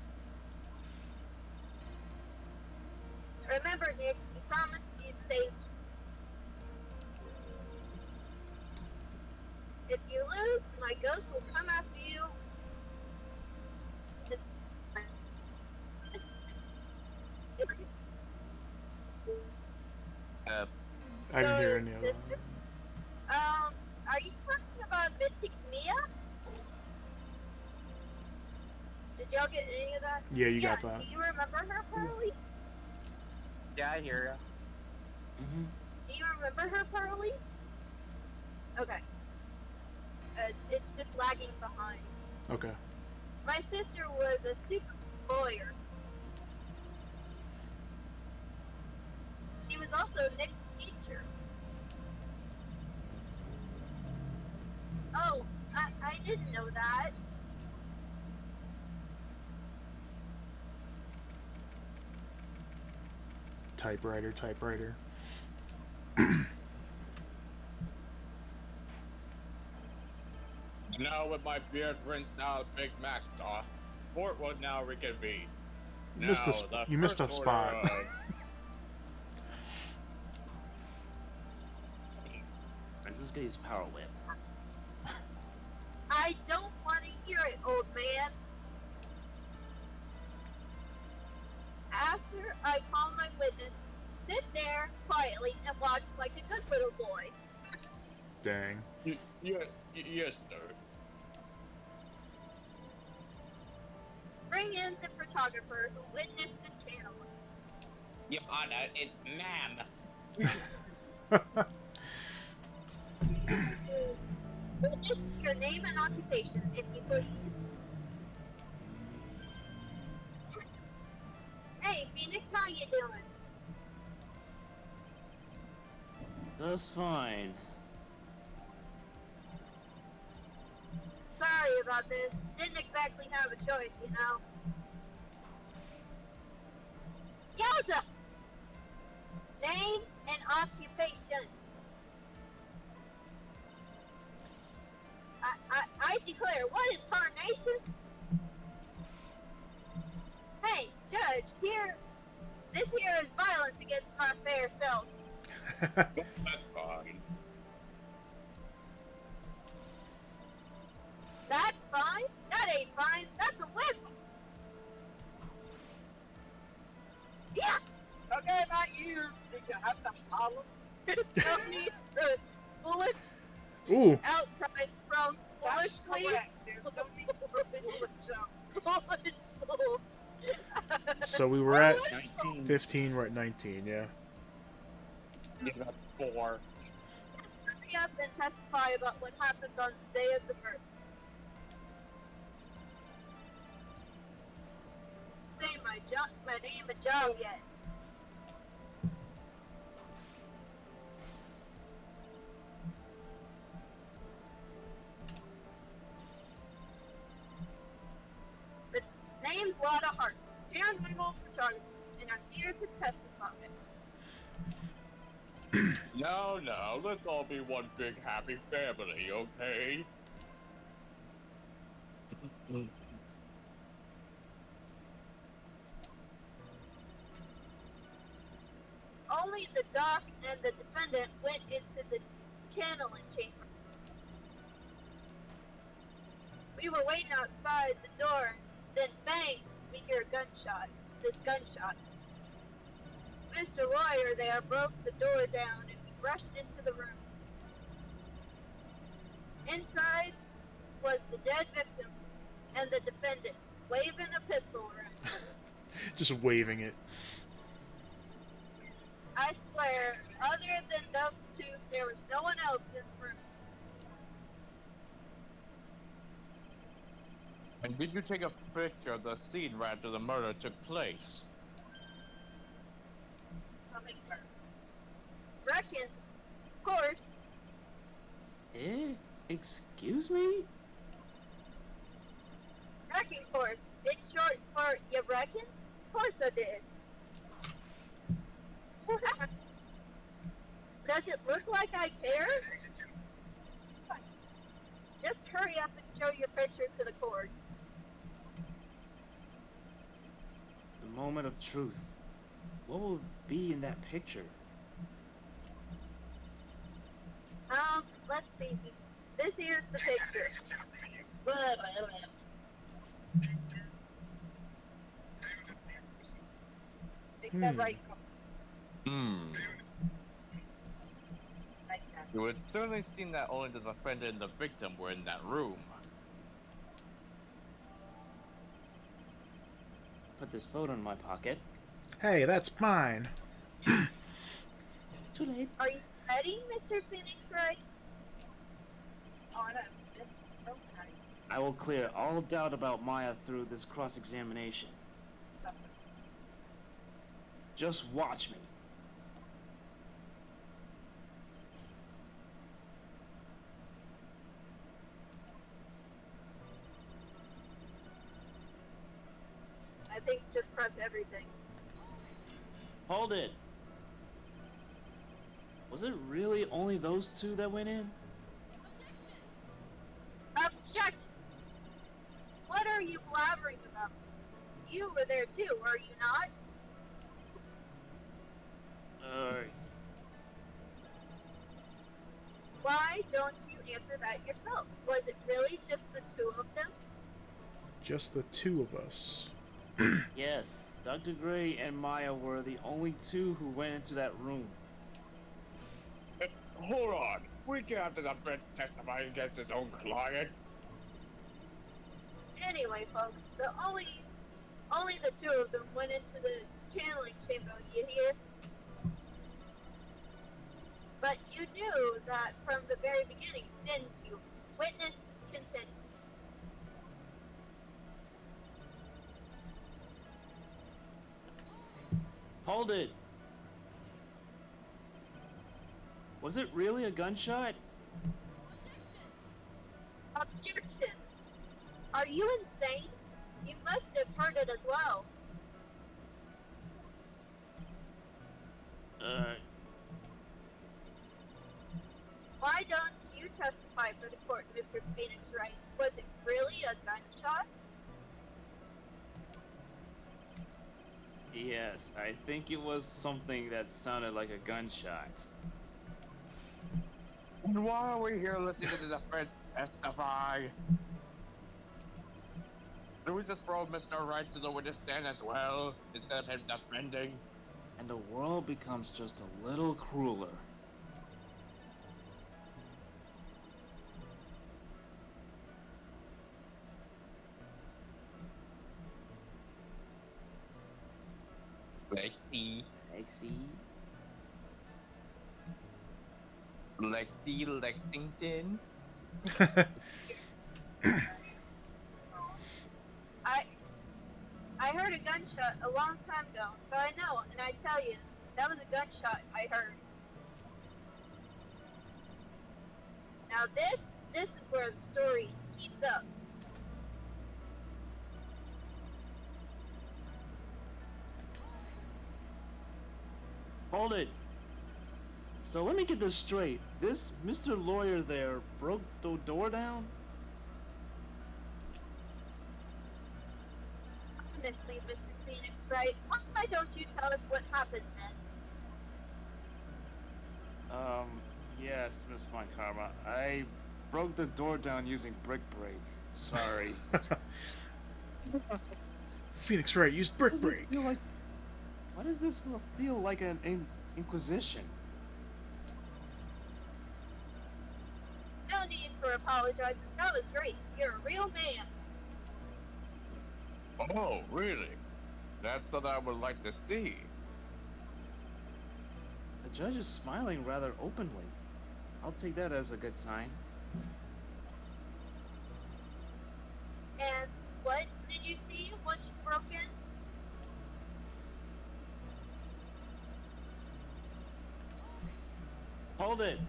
Remember, Nick, you promised you'd save me. If you lose, my ghost will come after you. I didn't hear any of that. Sister? Are you talking about Mystic Mia? Did y'all get any of that? Yeah, you got that. Do you remember her, Carly? Yeah, I hear Mm-hmm. Do you remember her, Pearly? Okay. It's just lagging behind. Okay. My sister was a super lawyer. She was also Nick's teacher. Oh, I didn't know that. Typewriter, typewriter. Now with my beard rinsed out, Big Mac sauce, sport will now reconvene. You missed a you missed a spot. This guy's power whip. I don't want to hear it, old man. After I call my witness, sit there quietly and watch like a good little boy. Dang. Yes, sir. Bring in the photographer who witnessed the channel. Your Honor, it's ma'am. Witness your name and occupation, if you please. Hey, Phoenix, how you doing? That's fine. Sorry about this. Didn't exactly have a choice, you know. Yowza! Name and occupation. I declare, what in tarnation? Hey, Judge, this here is violence against my fair self. That's fine. That's fine? That ain't fine. That's a whip. Yeah. Okay, not you. Do you have to holler? There's no need for bullets. Ooh. Outcry from foolishly. There's no need for foolish fools. So we were at 15, we're at 19, yeah. You got 4. Hurry up and testify about what happened on the day of the murder. Say my name and job yet. The name's Lotta Hart. Paranormal photographer, and I'm here to testify. No, let's all be one big happy family, okay? Only the doc and the defendant went into the channeling chamber. We were waiting outside the door, then bang, we hear a gunshot. This gunshot. Mr. Lawyer there broke the door down and we rushed into the room. Inside was the dead victim and the defendant, waving a pistol around. Just waving it. I swear, other than those two, there was no one else in the room. And did you take a picture of the scene right after the murder took place? Reckon, of course. Excuse me? Reckon course. It's short for you reckon? Of course I did. Does it look like I care? Just hurry up and show your picture to the court. The moment of truth. What will be in that picture? Let's see. This here's the picture. Take that right. Like that. You would certainly seen that only the defendant and the victim were in that room. Put this photo in my pocket. Hey, that's mine. Too late. Are you ready, Mr. Phoenix Wright? Oh, I know. It's okay. I will clear all doubt about Maya through this cross-examination. Something. Just watch me. I think just press everything. Hold it. Was it really only those two that went in? Objection! What are you blabbering about? You were there too, are you not? Why don't you answer that yourself? Was it really just the two of them? Just the two of us. Yes. Dr. Gray and Maya were the only two who went into that room. Hold on. We can't have the defense testify against his own client. Anyway, folks, only the two of them went into the channeling chamber, you hear? But you knew that from the very beginning, didn't you? Witness continue. Hold it. Was it really a gunshot? Objection! Are you insane? You must have heard it as well. Why don't you testify for the court, Mr. Phoenix Wright? Was it really a gunshot? Yes, I think it was something that sounded like a gunshot. And why are we here listening to the defense testify? Do we just throw Mr. Wright to the witness stand as well, instead of him defending? And the world becomes just a little crueler. Lexi. Lexington? I heard a gunshot a long time ago, so I know, and I tell you, that was a gunshot I heard. Now this is where the story heats up. Hold it. So let me get this straight. This Mr. Lawyer there broke the door down? Honestly, Mr. Phoenix Wright, why don't you tell us what happened then? Yes, Miss Fine Karma. I broke the door down using brick break. Sorry. Phoenix Wright used brick break. Why does this feel like an inquisition? No need for apologizing. That was great. You're a real man. Oh, really? That's what I would like to see. The judge is smiling rather openly. I'll take that as a good sign. And what did you see once you broke in? Hold it!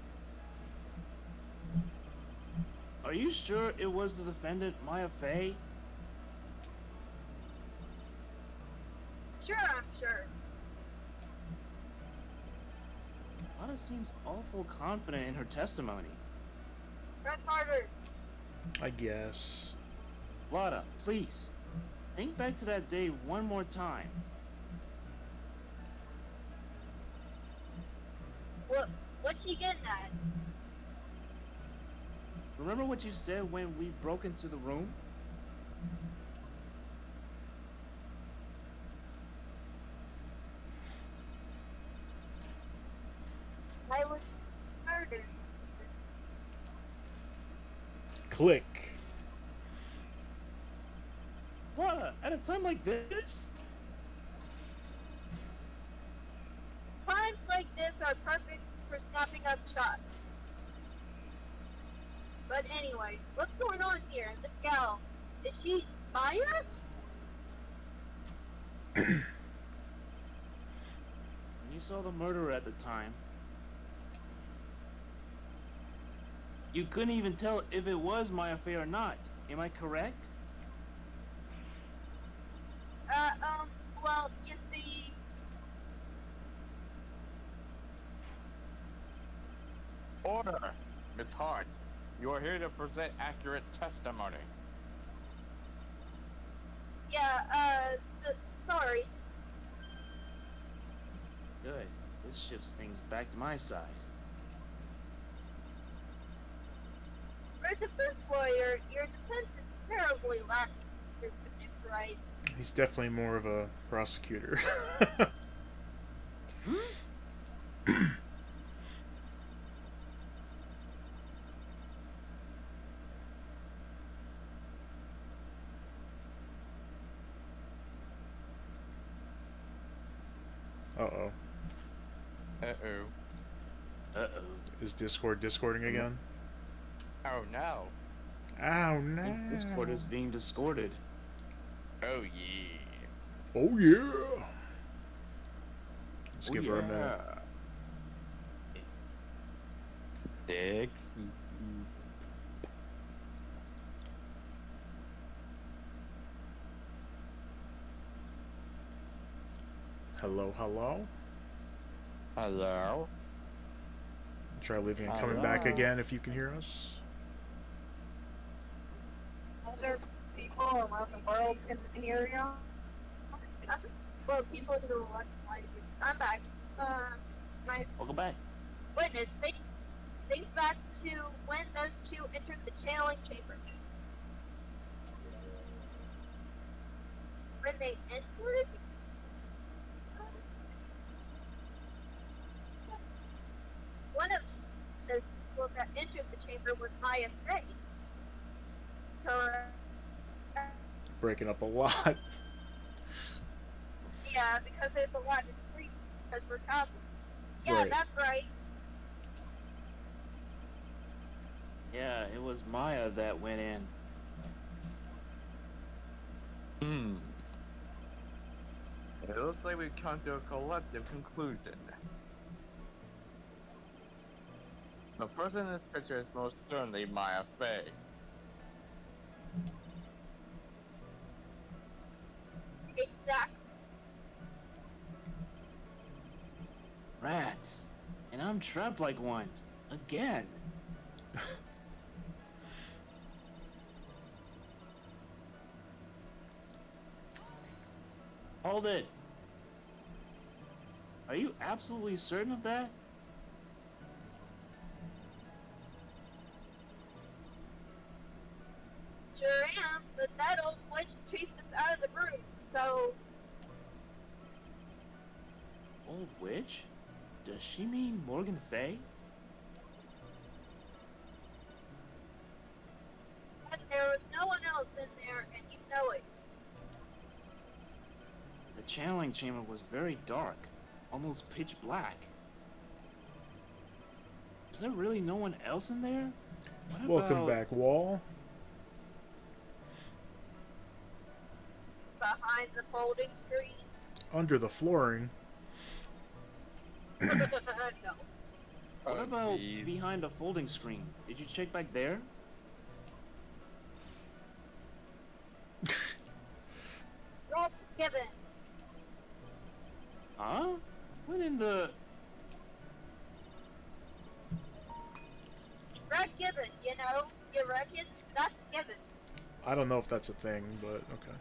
Are you sure it was the defendant, Maya Fey? Sure, I'm sure. Lana seems awful confident in her testimony. Press harder. I guess. Lada, please, think back to that day one more time. What's she getting at? Remember what you said when we broke into the room? I was murdered. Click. Lada, at a time like this? Times like this are perfect for snapping up shots. But anyway, what's going on here? This gal, is she Maya? When you saw the murderer at the time, you couldn't even tell if it was Maya Fey or not. Am I correct? Well, you see, Order! It's hard. You are here to present accurate testimony. yeah, sorry. Good. This shifts things back to my side. For a defense lawyer, your defense is terribly lacking. Your defense, right? He's definitely more of a prosecutor. Uh-oh. Uh-oh. Uh-oh. Is Discord discording again? Oh no. Oh I no. think Discord is being discorded. Oh yeah. Oh yeah. Let's give her a minute. Dicks. Hello, hello. Hello. Try leaving and coming back again if you can hear us. Other people around the world can hear you. Well, people who watch live. I'm back. My Welcome back. witness, think back to when those two entered the channeling chamber. When they entered, one of those people that entered the chamber was Maya Fey. Correct. Breaking up a lot. Yeah, because there's a lot of street because we're traveling. Yeah, Right. that's right. Yeah, it was Maya that went in. It looks like we've come to a collective conclusion. The person in this picture is most certainly Maya Fey. Exactly. Rats. And I'm trapped like one. Again. Hold it. Are you absolutely certain of that? Sure am, but that old witch chased us out of the room, so Old witch? Does she mean Morgan Fey? and there was no one else in there, and you know it. The channeling chamber was very dark, almost pitch black. Is there really no one else in there? What Welcome about... back, Wall. Behind the folding screen. Under the flooring. No. What about geez. behind the folding screen? Did you check back there? Rob Gibbon. Huh? What in the... Greg Gibbon, you know? You reckon? That's Gibbon. I don't know if that's a thing, but okay.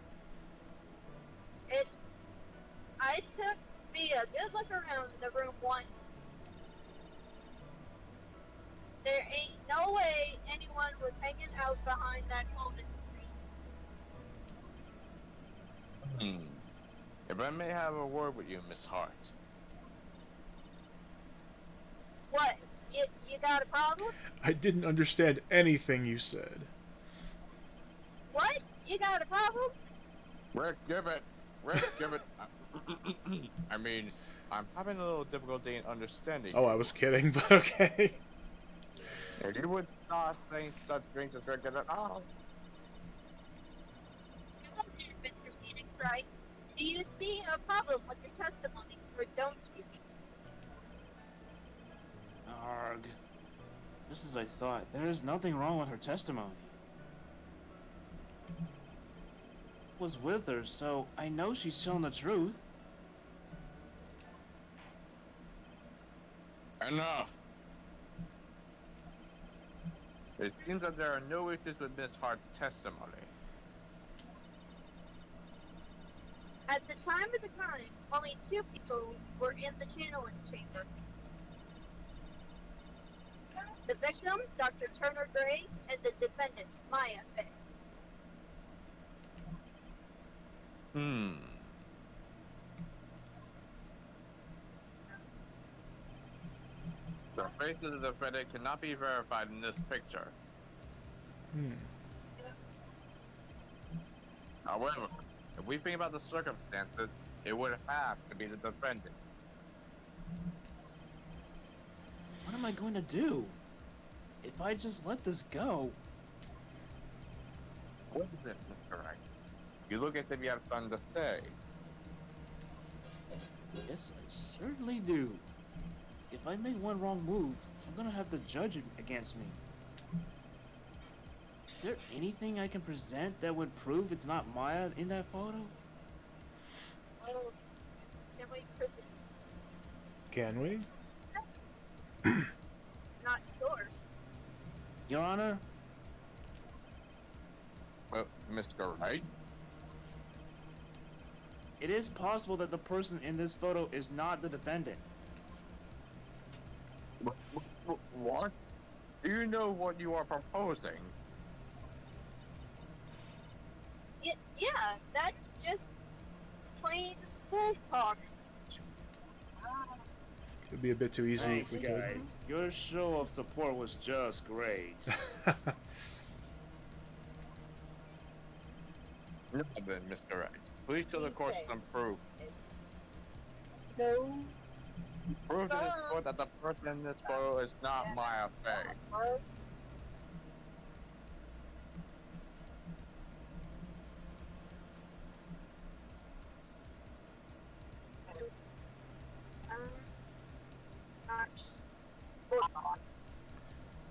I took me a good look around the room once. There ain't no way anyone was hanging out behind that folding screen. If I may have a word with you, Miss Hart. What? You got a problem? I didn't understand anything you said. What? You got a problem? Rick, give it. Rick, give it. I mean, I'm having a little difficulty in understanding. Oh, I was kidding, but okay. If you would not think such drinks is regular at all. Mr. Phoenix, right? Do you see a problem with the testimony, or don't you? Arg. Just as I thought, there is nothing wrong with her testimony. I was with her, so I know she's telling the truth. Enough! It seems that there are no issues with Miss Hart's testimony. At the time of the crime, only 2 people were in the channeling chamber. The victim, Dr. Turner Gray, and the defendant, Maya Fay. The face of the defendant cannot be verified in this picture. However, if we think about the circumstances, it would have to be the defendant. What am I going to do? If I just let this go... What is it, Mr. Wright? You look as if you have something to say. Yes, I certainly do. If I make one wrong move, I'm gonna have the judge against me. Is there anything I can present that would prove it's not Maya in that photo? Well, can we proceed? Can we? Not sure. Your Honor, Well, Mr. Wright? it is possible that the person in this photo is not the defendant. What? Do you know what you are proposing? Yeah, that's just plain bull talk. It'd be a bit too easy Thanks, if we could. guys. Your show of support was just great. No, then, Mr. Wright. Please show the court some proof. No. Proof to this court that the person in this photo is not Maya Fay.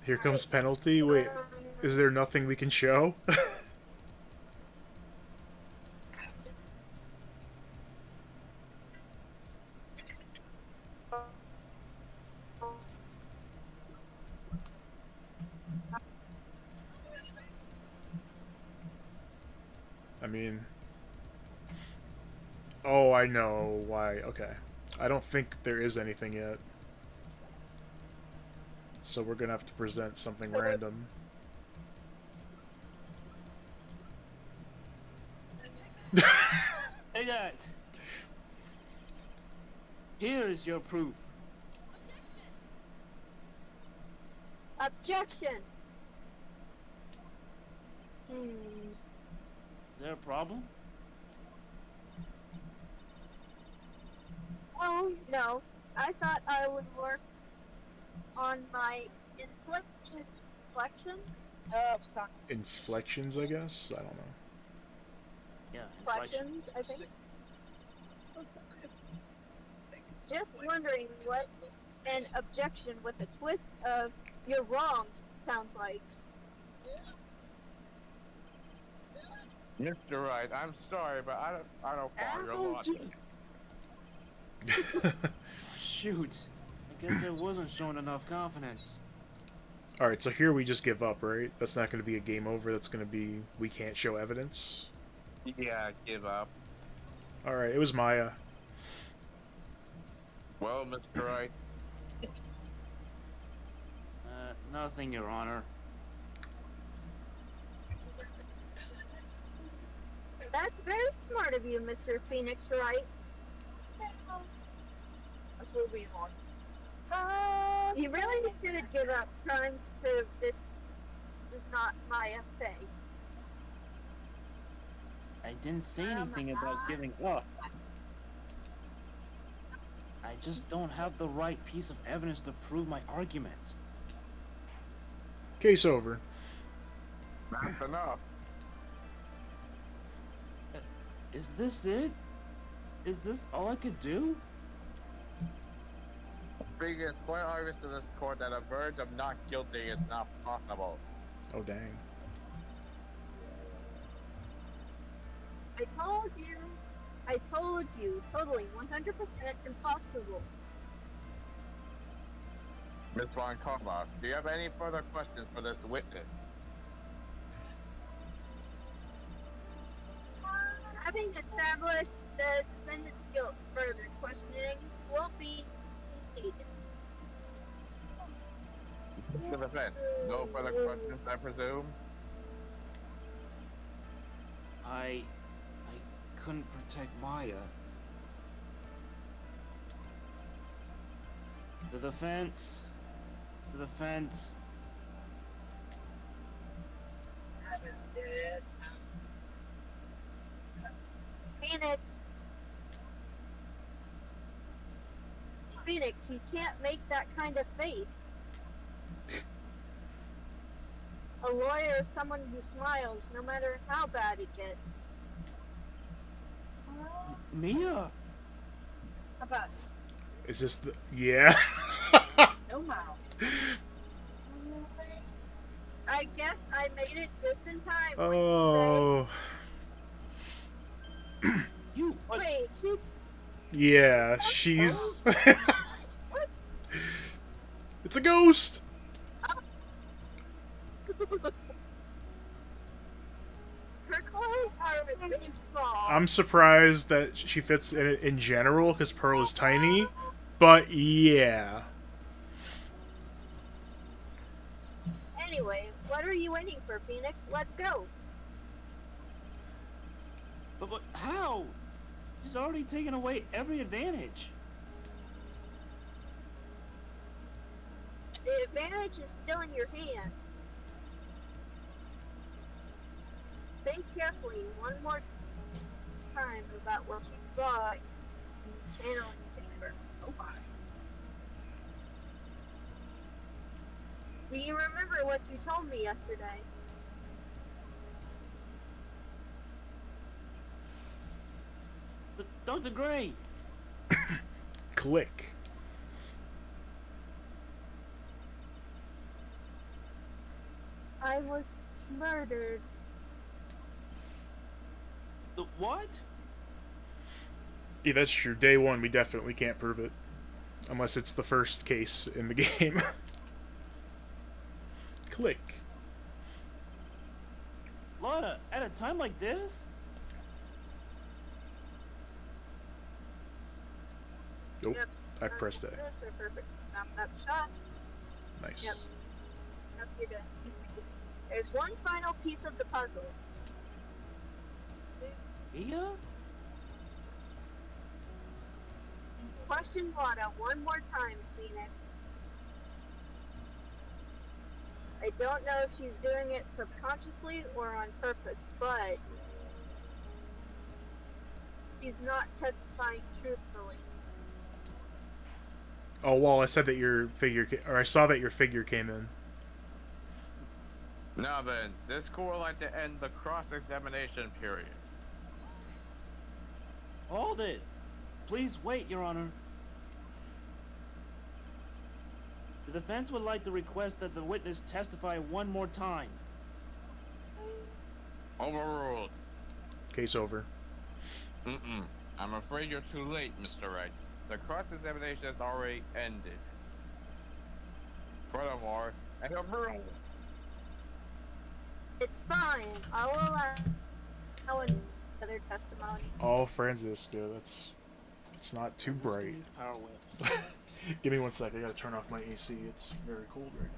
Here comes penalty. Wait, is there nothing we can show? I mean... Oh, I know why. Okay. I don't think there is anything yet. So we're gonna have to present something random. Hey, guys. Here is your proof. Objection. Is there a problem? Oh, no. I thought I would work on my inflection? Sorry. Inflections, I guess? I don't know. Yeah, Inflections, I think. Just wondering what an objection with a twist of "you're wrong" sounds like. Mr. Wright, I'm sorry, but I don't follow your logic. Shoot. I guess I wasn't showing enough confidence. Alright, so here we just give up, right? That's not going to be a game over, that's going to be we can't show evidence. Yeah, give up. Alright, it was Maya. Well, Mr. Wright, Nothing, Your Honor. That's very smart of you, Mr. Phoenix, right? Let's move on. You really should give up trying to prove this is not Maya Fay. I didn't say anything about giving up. I I just don't have the right piece of evidence to prove my argument. Case over. That's enough. Is this it? Is this all I could do? Speaking, it's quite obvious to this court that a verdict of not guilty is not possible. Oh, dang. I told you, totally 100% impossible. Miss Von Karma, do you have any further questions for this witness? Having established the defendant's guilt, further questioning will be needed. To the defense, no further questions, I presume? I couldn't protect Maya. The defense. Phoenix, you can't make that kind of face. A lawyer is someone who smiles no matter how bad it gets. Mia! How about Is this the... Yeah. no mouth? I guess I made it just in time. Oh. You. Wait, she. Yeah, she's... It's a ghost! Her clothes are really small. I'm surprised that she fits in it in general, because Pearl is tiny. But, yeah. Anyway, what are you waiting for, Phoenix? Let's go. But how? She's already taken away every advantage. The advantage is still in your hand. Think carefully one more time about what you saw in the channeling chamber. Oh my. Do you remember what you told me yesterday? Dr. Gray! Click. I was murdered. The what? Yeah, that's true. Day one, we definitely can't prove it. Unless it's the first case in the game. Click. Lana, at a time like this? Nope. Yep. I pressed A. This are perfect. Up shot. Nice. Yep. Yep, you're good. You stick with it. There's one final piece of the puzzle. Mia? Question Lana one more time, Phoenix. I don't know if she's doing it subconsciously or on purpose, but she's not testifying truthfully. Oh, well, I said that your figure... I saw that your figure came in. Now then, this court would like to end the cross-examination period. Hold it! Please wait, Your Honor. The defense would like to request that the witness testify one more time. Overruled. Case over. I'm afraid you're too late, Mr. Wright. The cross-examination has already ended. Furthermore, and It's fine. I'll allow another testimony. Oh, Francisco, that's... It's not too bright. Power whip. Give me 1 sec, I gotta turn off my AC. It's very cold right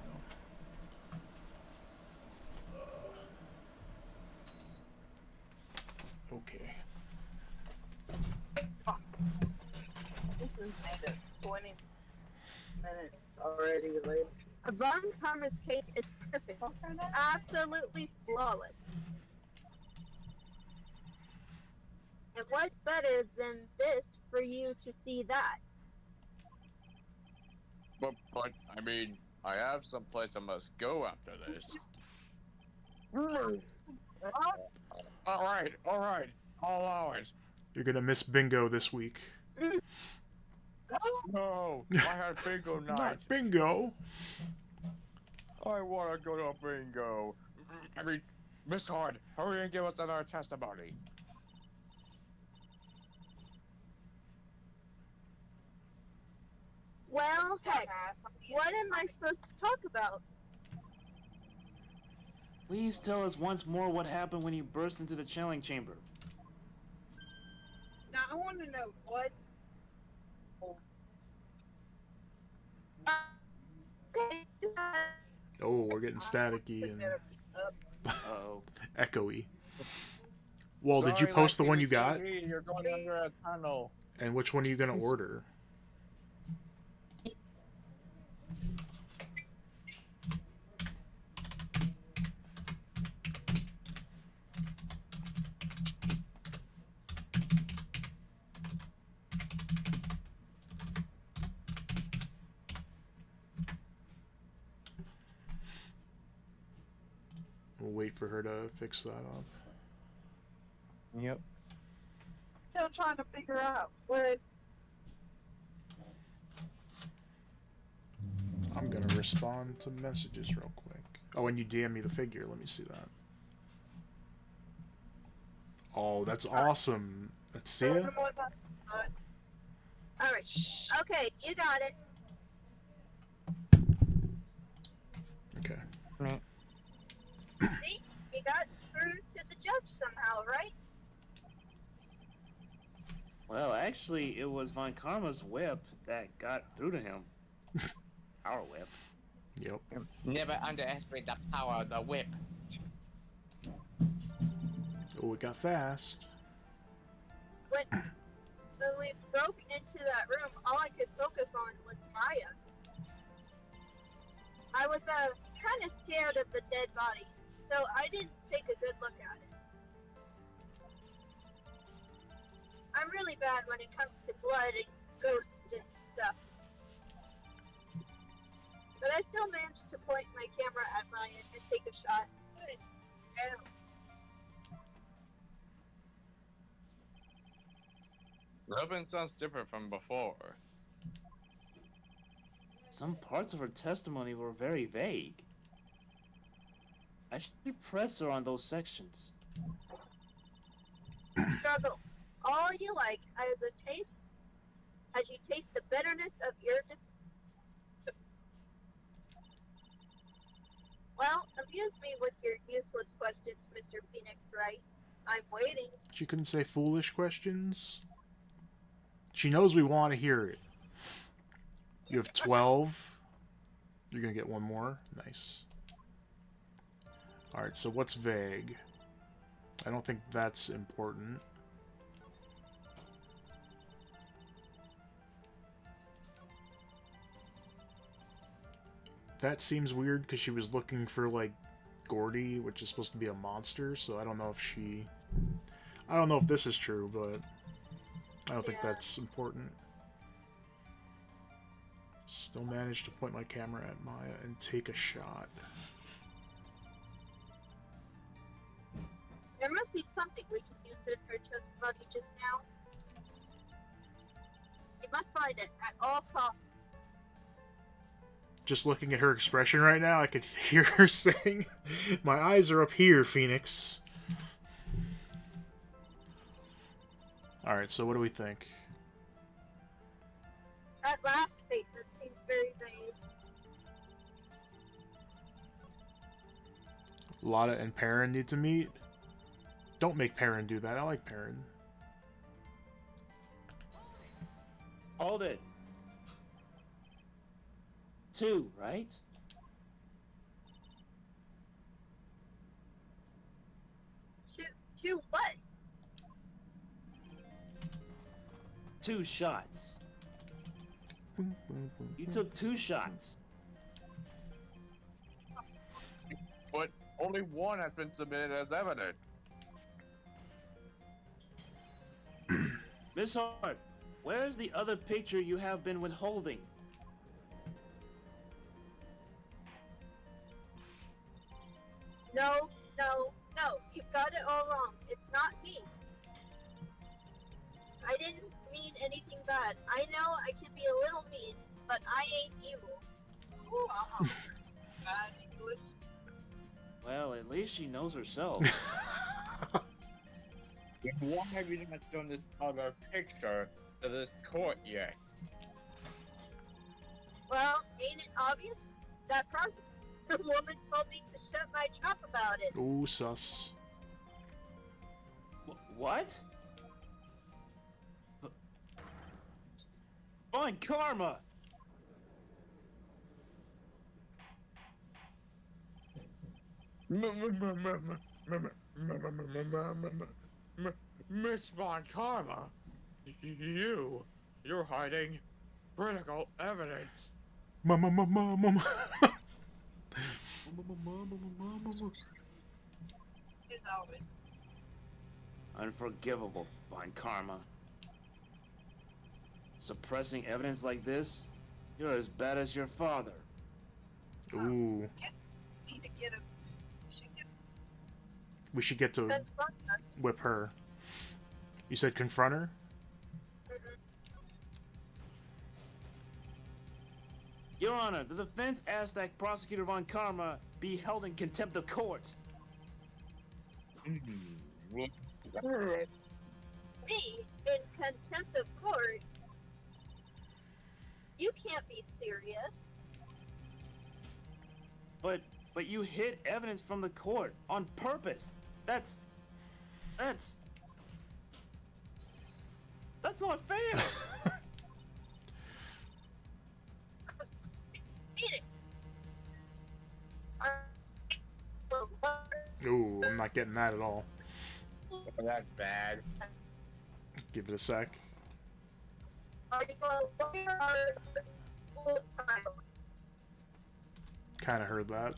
now. Okay. This is made of 20 minutes already later. Von Karma's case is perfect. Absolutely flawless. And what better than this for you to see that? But I mean, I have someplace I must go after this. All right, I'll allow it. You're gonna miss bingo this week. No, I had bingo night. Not bingo. I want to go to a bingo. I mean, Miss Hard, hurry and give us another testimony. Well, heck, what am I supposed to talk about? Please tell us once more what happened when you burst into the channeling chamber. Now I want to know what. Okay, Oh, we're getting staticky and Uh-oh. echoey. Well, did you Sorry, post the Lexi, one we you got? can't hear you. You're going under a tunnel. And which one are you gonna order? We'll wait for her to fix that up. Yep. Still trying to figure out what. I'm gonna respond to messages real quick. Oh, and you DM me the figure. Let me see that. Oh, that's awesome. Let's see it. Alright, okay, you got it. Okay. See? You got through to the judge somehow, right? Well, actually, it was Von Karma's whip that got through to him. Our whip. Yep. Never underestimate the power of the whip. Oh, it got fast. When we broke into that room, all I could focus on was Maya. I was kind of scared of the dead body, so I didn't take a good look at it. I'm really bad when it comes to blood and ghosts and stuff. But I still managed to point my camera at Maya and take a shot. Ow. Robin sounds different from before. Some parts of her testimony were very vague. I should press her on those sections. Struggle all you like as you taste the bitterness of your Well, amuse me with your useless questions, Mr. Phoenix Wright. I'm waiting. She couldn't say foolish questions. She knows we want to hear it. You have 12. You're gonna get one more. Nice. Alright, so what's vague? I don't think that's important. That seems weird because she was looking for, like, Gordy, which is supposed to be a monster, so I don't know if she... I don't know if this is true, but I don't think that's important. Still managed to point my camera at Maya and take a shot. There must be something we can use in her testimony just now. You must find it at all costs. Just looking at her expression right now, I could hear her saying, "My eyes are up here, Phoenix." Alright, so what do we think? That last statement seems very vague. Lotta and Perrin need to meet? Don't make Perrin do that. I like Perrin. Hold it. 2, right? Two what? 2 shots. You took 2 shots. But only one has been submitted as evidence. Miss Hart, where's the other picture you have been withholding? No, no, no. You've got it all wrong. It's not me. I didn't mean anything bad. I know I can be a little mean, but I ain't evil. Ooh, bad English. Well, at least she knows herself. Why have you not shown this other picture to this court yet? Well, ain't it obvious? That prosecutor woman told me to shut my trap about it. Ooh, sus. What? Fine karma! Miss Von Karma, you're hiding critical evidence. Mama. As always. Unforgivable, fine karma. Suppressing evidence like this? You're as bad as your father. Ooh. Need to get a. Should get We should get to Confront her. whip her. You said confront her? Your Honor, the defense asked that Prosecutor Von Karma be held in contempt of court. Me, in contempt of court? You can't be serious. But you hid evidence from the court on purpose. That's not fair. Ooh, I'm not getting that at all. That's bad. Give it a sec. Are you a lawyer or a child? Kinda heard that.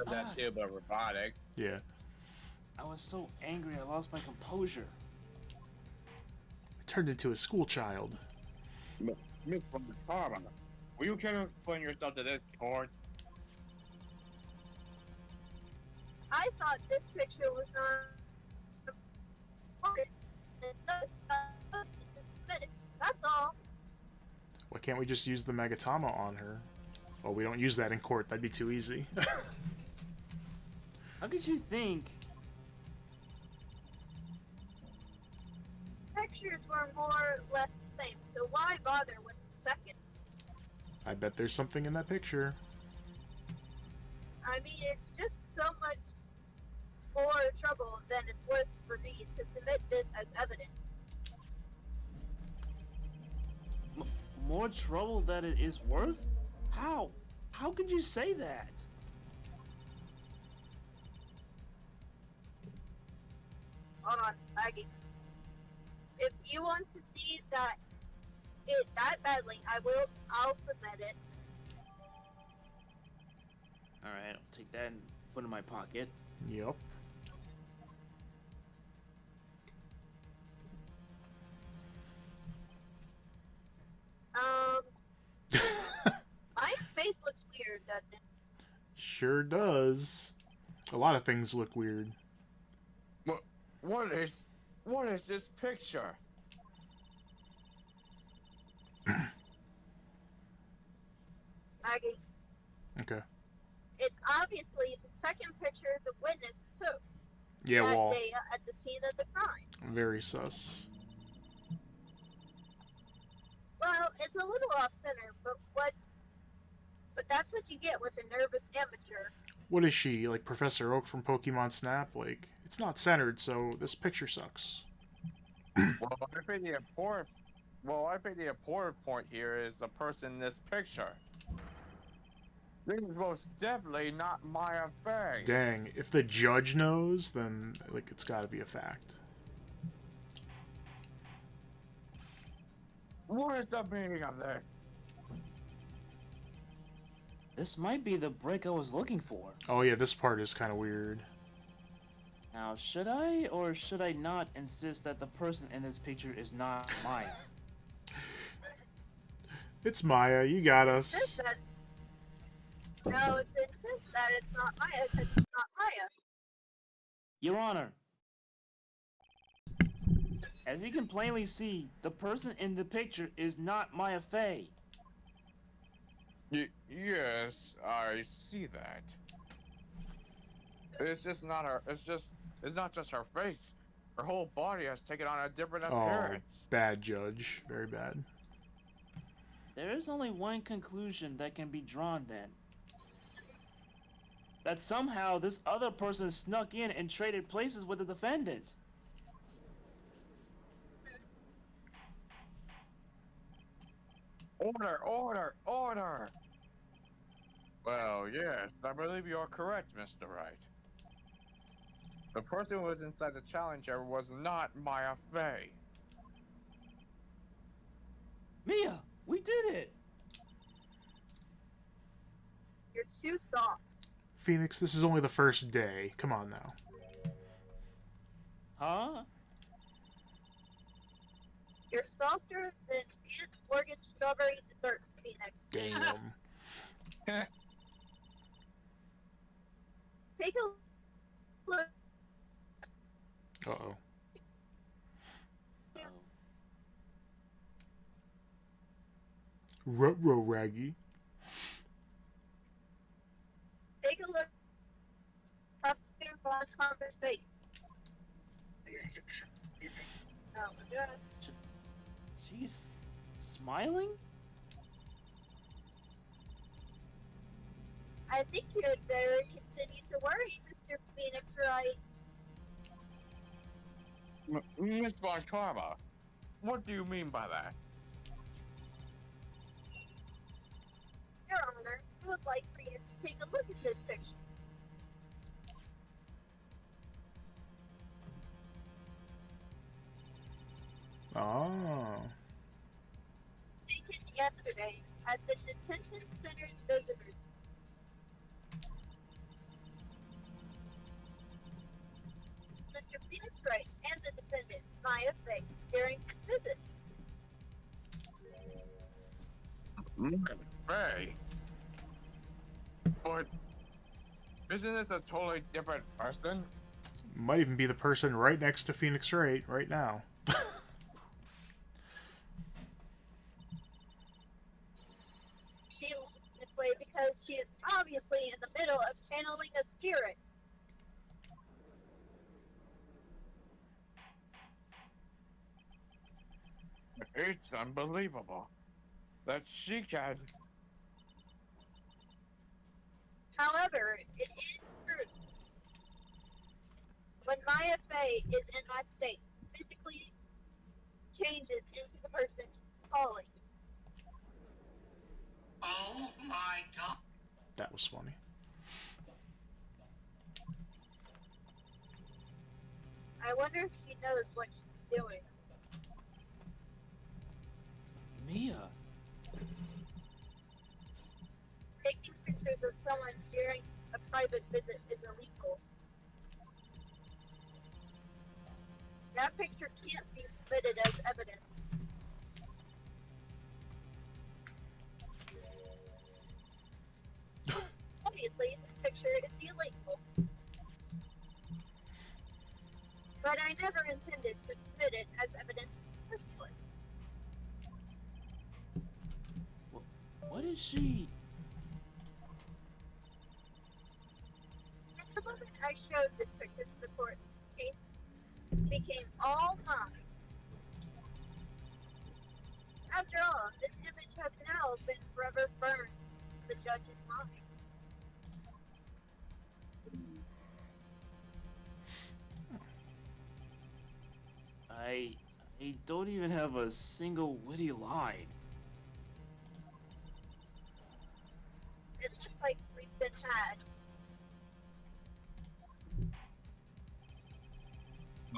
That's too, but robotic. Yeah. I was so angry I lost my composure. I turned into a school child. Miss Von Karma, will you care to explain yourself to this court? I thought this picture was not important. That's all. Why can't we just use the Megatama on her? Well, we don't use that in court. That'd be too easy. How could you think? Pictures were more or less the same, so why bother with the second? I bet there's something in that picture. I mean, it's just so much more trouble than it's worth for me to submit this as evidence. More trouble than it is worth? How? How could you say that? Hold on, Maggie. If you want to see that it that badly, I'll submit it. Alright, I'll take that and put it in my pocket. Yup. My face looks weird, doesn't it? Sure does. A lot of things look weird. What is this picture? Maggie, Okay. it's obviously the second picture the witness took Yeah, that well, day at the scene of the crime. very sus. Well, it's a little off-center, but that's what you get with a nervous amateur. What is she, like Professor Oak from Pokemon Snap? Like, it's not centered, so this picture sucks. Well, I think the important point here is the person in this picture. This is most definitely not Maya Fey. Dang, if the judge knows, then, like, it's gotta be a fact. What is the meaning of this? This might be the break I was looking for. Oh yeah, this part is kind of weird. Now, should I or should I not insist that the person in this picture is not Maya? It's Maya, you got us. No, it says that it's not Maya because it's Your Honor, as you can plainly see, the person in the picture is not Maya Fey. Yes, I see that. It's just not her. It's not just her face. Her whole body has taken on a different Oh, appearance. bad judge. Very bad. There is only one conclusion that can be drawn then. That somehow this other person snuck in and traded places with the defendant. Order, order, order! Well, yes, I believe you are correct, Mr. Wright. The person who was inside the Challenger was not Maya Fey. Mia, we did it! You're too soft. Phoenix, this is only the first day. Come on now. Huh? You're softer than Aunt Morgan's strawberry desserts, Phoenix. Damn. Take a look. Uh-oh. Ruh-roh, Raggy. Take a look. Prosecutor Von Converse face. Oh my god. She's smiling? I think you had better continue to worry, Mr. Phoenix Wright. Miss Von Karma, what do you mean by that? Your Honor, I would like for you to take a look at this picture. Oh. Taken yesterday at the detention center's visitors. Mr. Phoenix Wright and the defendant, Maya Fey, during his visit. Fey? But isn't this a totally different person? Might even be the person right next to Phoenix Wright right now. She looks this way because she is obviously in the middle of channeling a spirit. It's unbelievable that she can. However, it is true. When Maya Fey is in that state, physically changes into the person calling. Oh my god. That was funny. I wonder if she knows what she's doing. Mia. Taking pictures of someone during a private visit is illegal. That picture can't be submitted as evidence. Obviously, this picture is illegal. But I never intended to submit it as evidence personally. What is she? From the moment I showed this picture to the court, the case became all mine. After all, this image has now been forever burned in the judge's mind. I don't even have a single witty line. It looks like we've been had.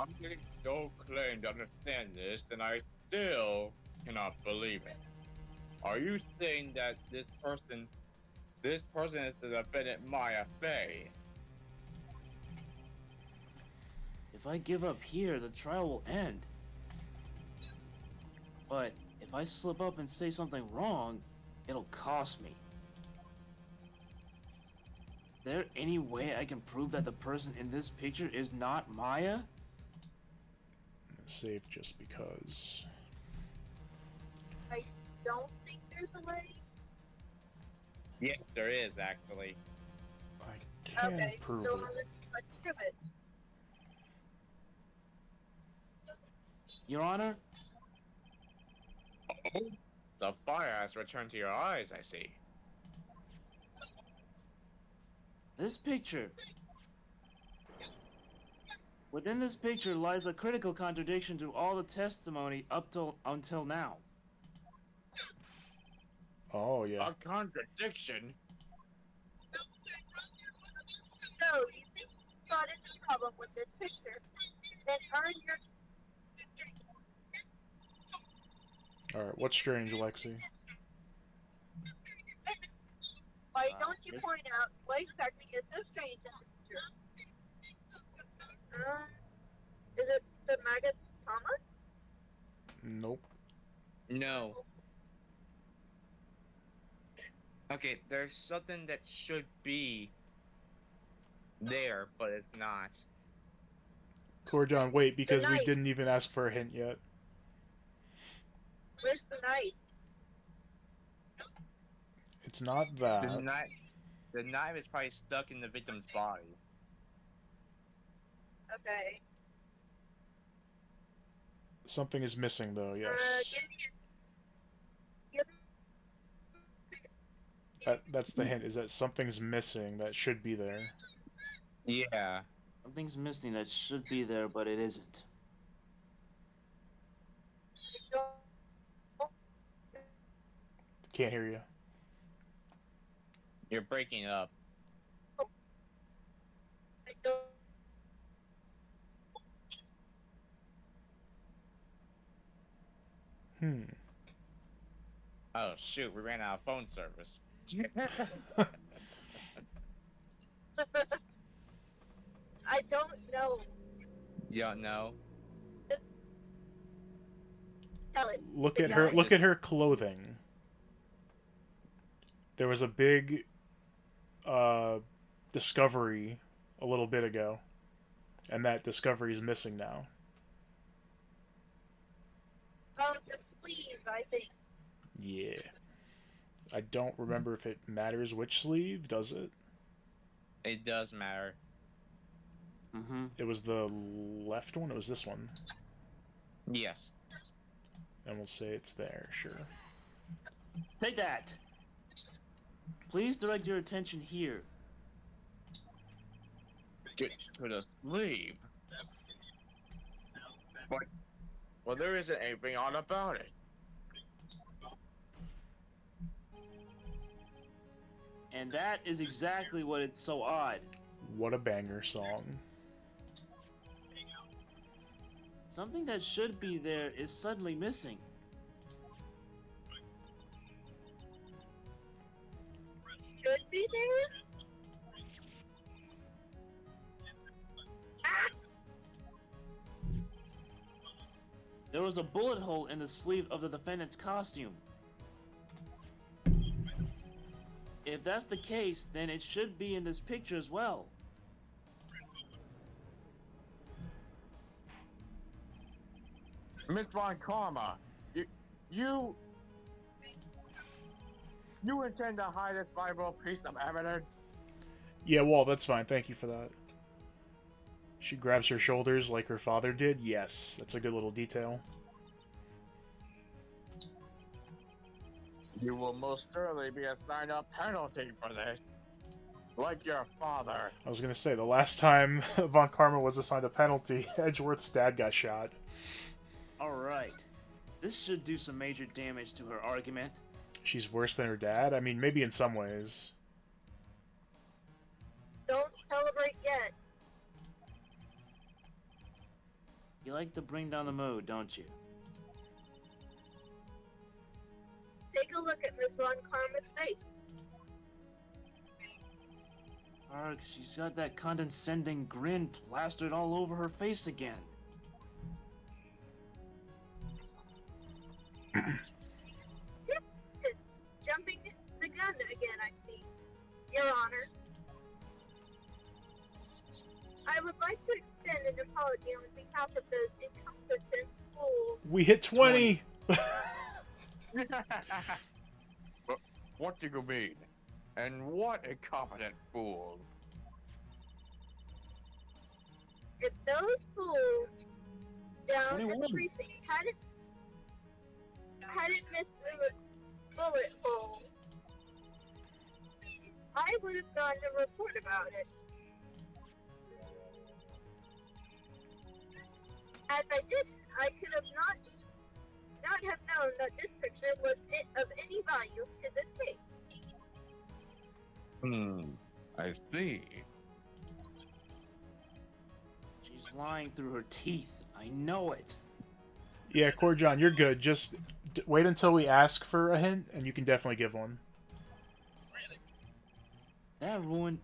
I'm getting so claim to understand this, and I still cannot believe it. Are you saying that this person is the defendant Maya Fey? If I give up here, the trial will end. But if I slip up and say something wrong, it'll cost me. there any way I can prove that the person in this picture is not Maya? Save just because. I don't think there's a way. Yes, there is actually. I can Okay, prove so it. let's do it. Your Honor, The fire has returned to your eyes, I see. this picture. Within this picture lies a critical contradiction to all the testimony until now. Oh, yeah. A contradiction? So, you think you got into problem with this picture? Then earn your... Alright, what's strange, Lexi? Why don't you point out what exactly is so strange in the picture? Is it the Magatama? Nope. No. Okay, there's something that should be there, but it's not. Cordon, wait, because we knife. didn't even ask for a hint yet. Where's the knife? It's not that. The knife is probably stuck in the victim's body. Okay. Something is missing, though, yes. Give me That's the hint, is that something's missing that should be there. Yeah. Something's missing that should be there, but it isn't. Can't hear you. You're breaking up. Oh shoot, we ran out of phone service. I don't know. You don't know? Just tell it. Look at her clothing. There was a big discovery a little bit ago, and that discovery is missing now. Oh, the sleeve, I think. Yeah. I don't remember if it matters which sleeve, does it? It does matter. Mm-hmm. It was the left one, it was this one. Yes. And we'll say it's there, sure. Take that! Please direct your attention here. To the sleeve. But, well, there isn't anything odd about it. And that is exactly what it's so odd. What a banger song. Something that should be there is suddenly missing. Should be there? Ah! There was a bullet hole in the sleeve of the defendant's costume. If that's the case, then it should be in this picture as well. Miss Von Karma, you intend to hide this valuable piece of evidence? Yeah, Walt, that's fine. Thank you for that. She grabs her shoulders like her father did. Yes, that's a good little detail. You will most certainly be assigned a penalty for this. Like your father. I was going to say, the last time Von Karma was assigned a penalty, Edgeworth's dad got shot. Alright. This should do some major damage to her argument. She's worse than her dad? I mean, maybe in some ways. Don't celebrate yet. You like to bring down the mood, don't you? Take a look at Miss Von Karma's face. Arg, she's got that condescending grin plastered all over her face again. Yes, jumping the gun again, I see. Your Honor. I would like to extend an apology on behalf of those incompetent fools. We hit 20! What do you mean? And what incompetent fool? If those fools down in the 21. precinct hadn't missed the bullet hole, I would have done a report about it. As I didn't, I could have not have known that this picture was of any value to this case. I see. She's lying through her teeth. I know it. Yeah, Corjon, you're good. Just wait until we ask for a hint, and you can definitely give one. That woman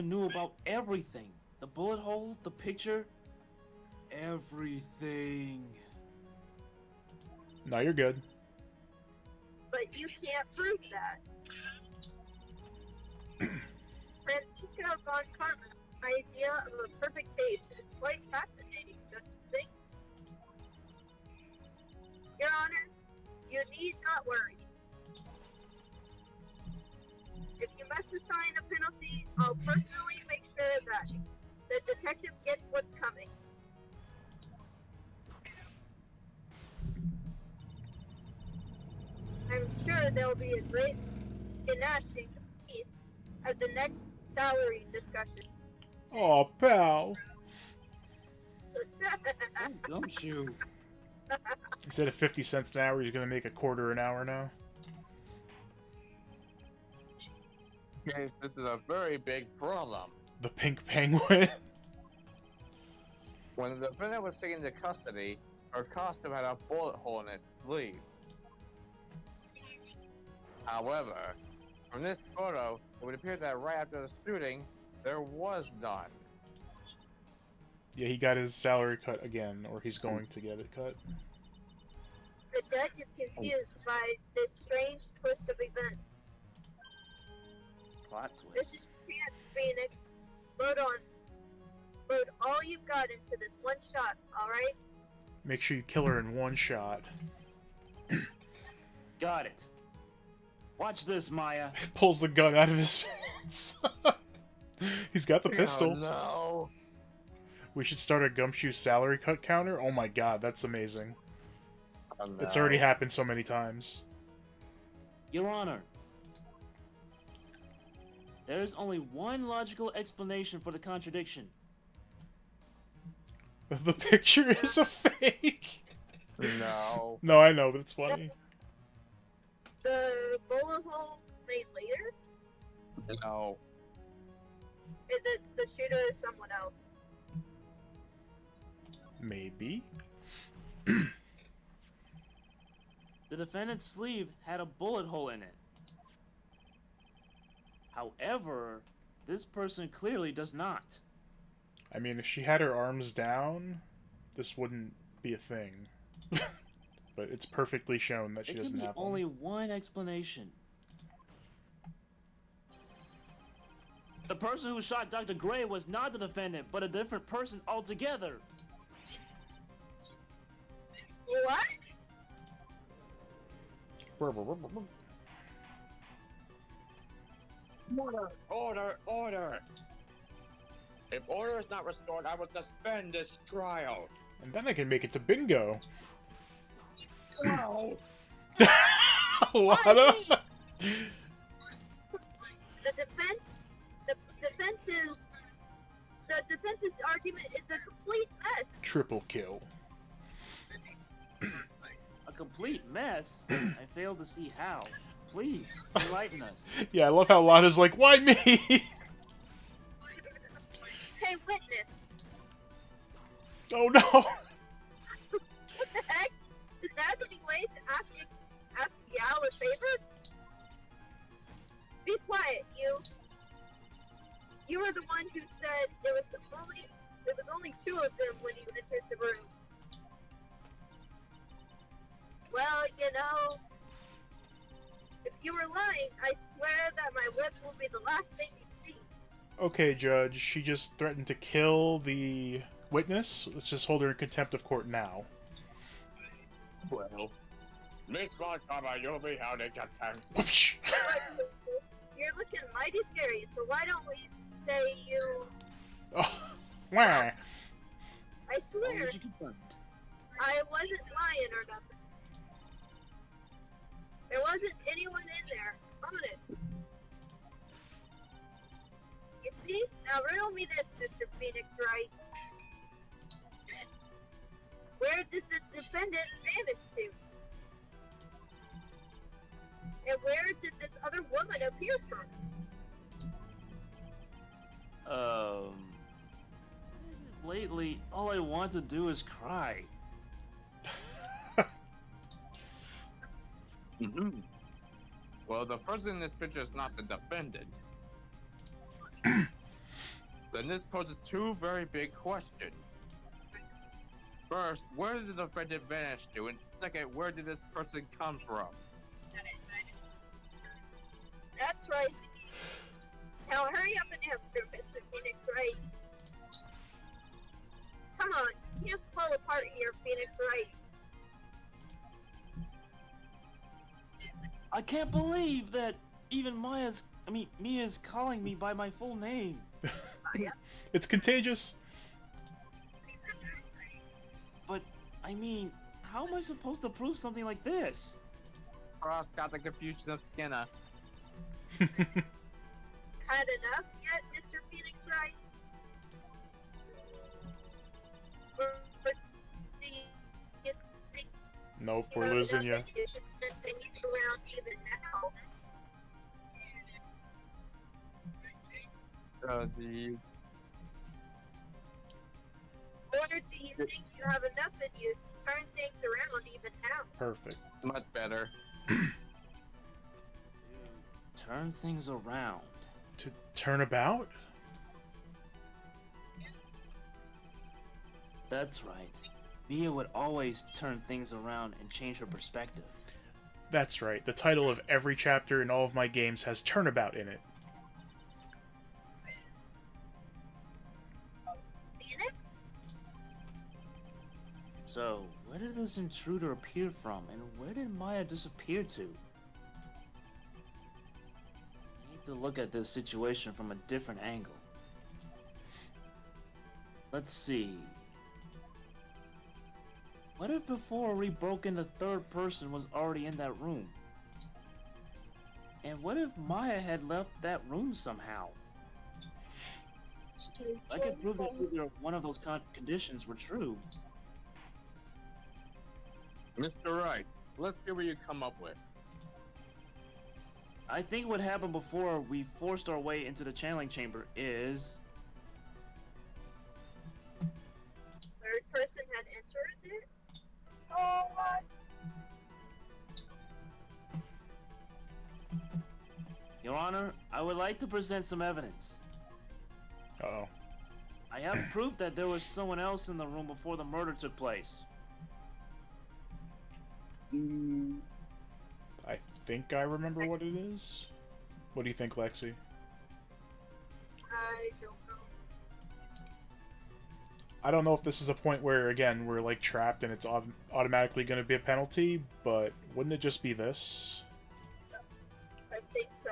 knew about everything. The bullet hole, the picture, everything. No, you're good. But you can't prove that. Francisco von Carmen's idea of a perfect case is quite fascinating, don't you think? Your Honor, you need not worry. If you must assign a penalty, I'll personally make sure that the detective gets what's coming. I'm sure there'll be a great gnashing of teeth at the next salary discussion. Aw, pal. Gumshoe. Instead of 50 cents an hour, he's gonna make a quarter an hour now. Yes, this is a very big problem. The pink penguin. When the defendant was taken into custody, her costume had a bullet hole in its sleeve. However, from this photo, it would appear that right after the shooting, there was none. Yeah, he got his salary cut again, or he's going to get it cut. The judge is confused by this strange twist of events. Plot This twist. is Phoenix. Load all you've got into this one shot, alright? Make sure you kill her in one shot. Got it. Watch this, Maya. Pulls the gun out of his pants. He's got the pistol. Oh, no. We should start a Gumshoe salary cut counter. Oh my god, that's amazing. Oh, no. It's already happened so many times. Your Honor. There is only one logical explanation for the contradiction. The picture is a fake. No. No, I know, but it's funny. The bullet hole made later? No. Is it the shooter or someone else? Maybe. The defendant's sleeve had a bullet hole in it. However, this person clearly does not. I mean, if she had her arms down, this wouldn't be a thing. But it's perfectly shown that she There doesn't can be have only one. one explanation. The person who shot Dr. Gray was not the defendant, but a different person altogether. What? Order! Order! If order is not restored, I will suspend this trial. And then I can make it to bingo. No! Lana? The defense's argument is a complete mess. Triple kill. A complete mess? I fail to see how. Please, enlighten us. Yeah, I love how Lana's like, why me? Hey, witness. Oh no! What the heck? Is that any way to ask Yao a favor? Be quiet, you. You were the one who said there was only two of them when you entered the room. Well, you know, if you were lying, I swear that my whip will be the last thing you see. Okay, Judge, she just threatened to kill the witness. Let's just hold her in contempt of court now. Well, Miss Montgomery, you'll be held in contempt. Whoopsh. You're looking mighty scary, so why don't we say you... Oh, wah. I Why swear, would you confirm? I wasn't lying or nothing. There wasn't anyone in there. Honest. You see? Now riddle me this, Mr. Phoenix Wright. Where did the defendant vanish to? And where did this other woman appear from? Lately, all I want to do is cry. Well, the person in this picture is not the defendant. Then this poses two very big questions. First, where did the defendant vanish to? And second, where did this person come from? That's right. Now hurry up and answer, Mr. Phoenix Wright. Come on, you can't fall apart here, Phoenix Wright. I can't believe that even Mia's calling me by my full name. It's contagious. But, I mean, how am I supposed to prove something like this? Cross got the confusion of Skinner. Had enough yet, Mr. Phoenix Wright? Or do you think Nope, we're losing you. you should turn things around even now? Or do you think you have enough in you to turn things around even now? Perfect. Much better. Turn things around. To turn about? That's right. Mia would always turn things around and change her perspective. That's right. The title of every chapter in all of my games has Turnabout in it. Phoenix? So, where did this intruder appear from, and where did Maya disappear to? I need to look at this situation from a different angle. Let's see. What if before we broke in, the third person was already in that room? And what if Maya had left that room somehow? I could prove that either one of those conditions were true. Mr. Wright, let's see what you come up with. I think what happened before we forced our way into the channeling chamber is... Third person had entered there? Oh, what? Your Honor, I would like to present some evidence. Uh-oh. I have proof that there was someone else in the room before the murder took place. I think I remember what it is. What do you think, Lexi? I don't know. I don't know if this is a point where, again, we're like trapped and it's automatically going to be a penalty, but wouldn't it just be this? I think so.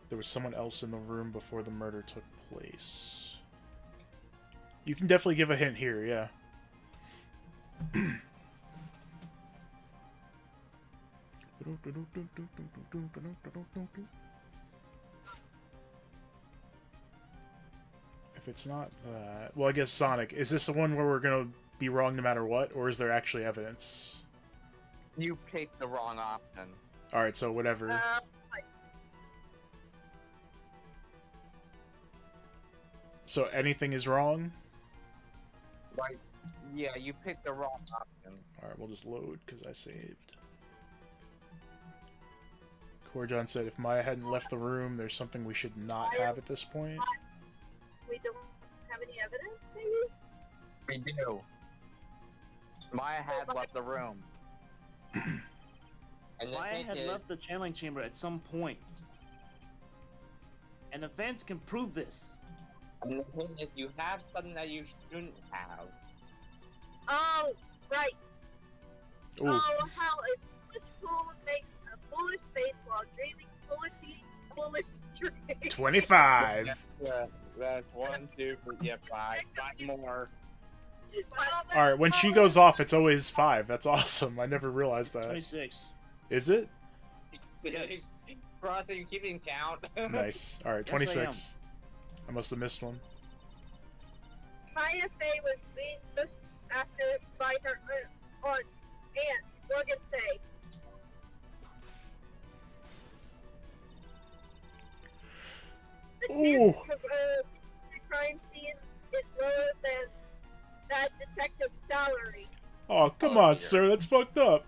There was someone else in the room before the murder took place. You can definitely give a hint here, yeah. If it's not that... Well, I guess Sonic. Is this the one where we're going to be wrong no matter what, or is there actually evidence? You picked the wrong option. Alright, so whatever. So anything is wrong? Right. Yeah, you picked the wrong option. Alright, we'll just load, because I saved. Corjon said if Maya hadn't left the room, there's something we should not have at this point. We don't have any evidence, maybe? We do. Maya had left the room. And Maya had left the channeling chamber at some point. And the fans can prove this. And the thing is, you have something that you shouldn't have. Oh, right. Ooh. Oh, how a foolish fool makes a foolish face while dreaming foolish dreams. 25. Yeah, that's 1, 2, 3, yeah, 5 more. All right, when she goes off, it's always 5. That's awesome. I never realized that. 26. Is it? Yes. Frost, are you keeping count? Nice. All right, Yes, I 26. I must have missed one. Maya Fey was being looked after by her aunt, Morgan Fey. The chance of the crime scene is lower than that detective's salary. Oh, come on, sir. That's fucked up.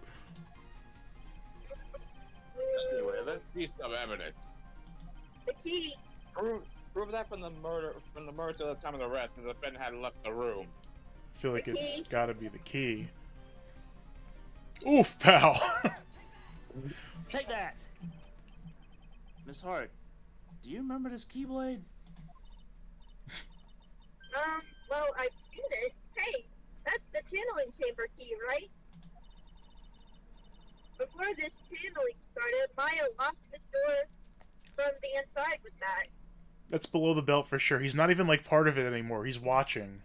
Anyway, let's see some evidence. The key. Prove that from the murder to the time of the arrest, the defendant had left the room. I feel like it's gotta be the key. Oof, pal. Take that! Miss Hart, do you remember this keyblade? Well, I've seen it. Hey, that's the channeling chamber key, right? Before this channeling started, Maya locked the door from the inside with that. That's below the belt for sure. He's not even like part of it anymore. He's watching.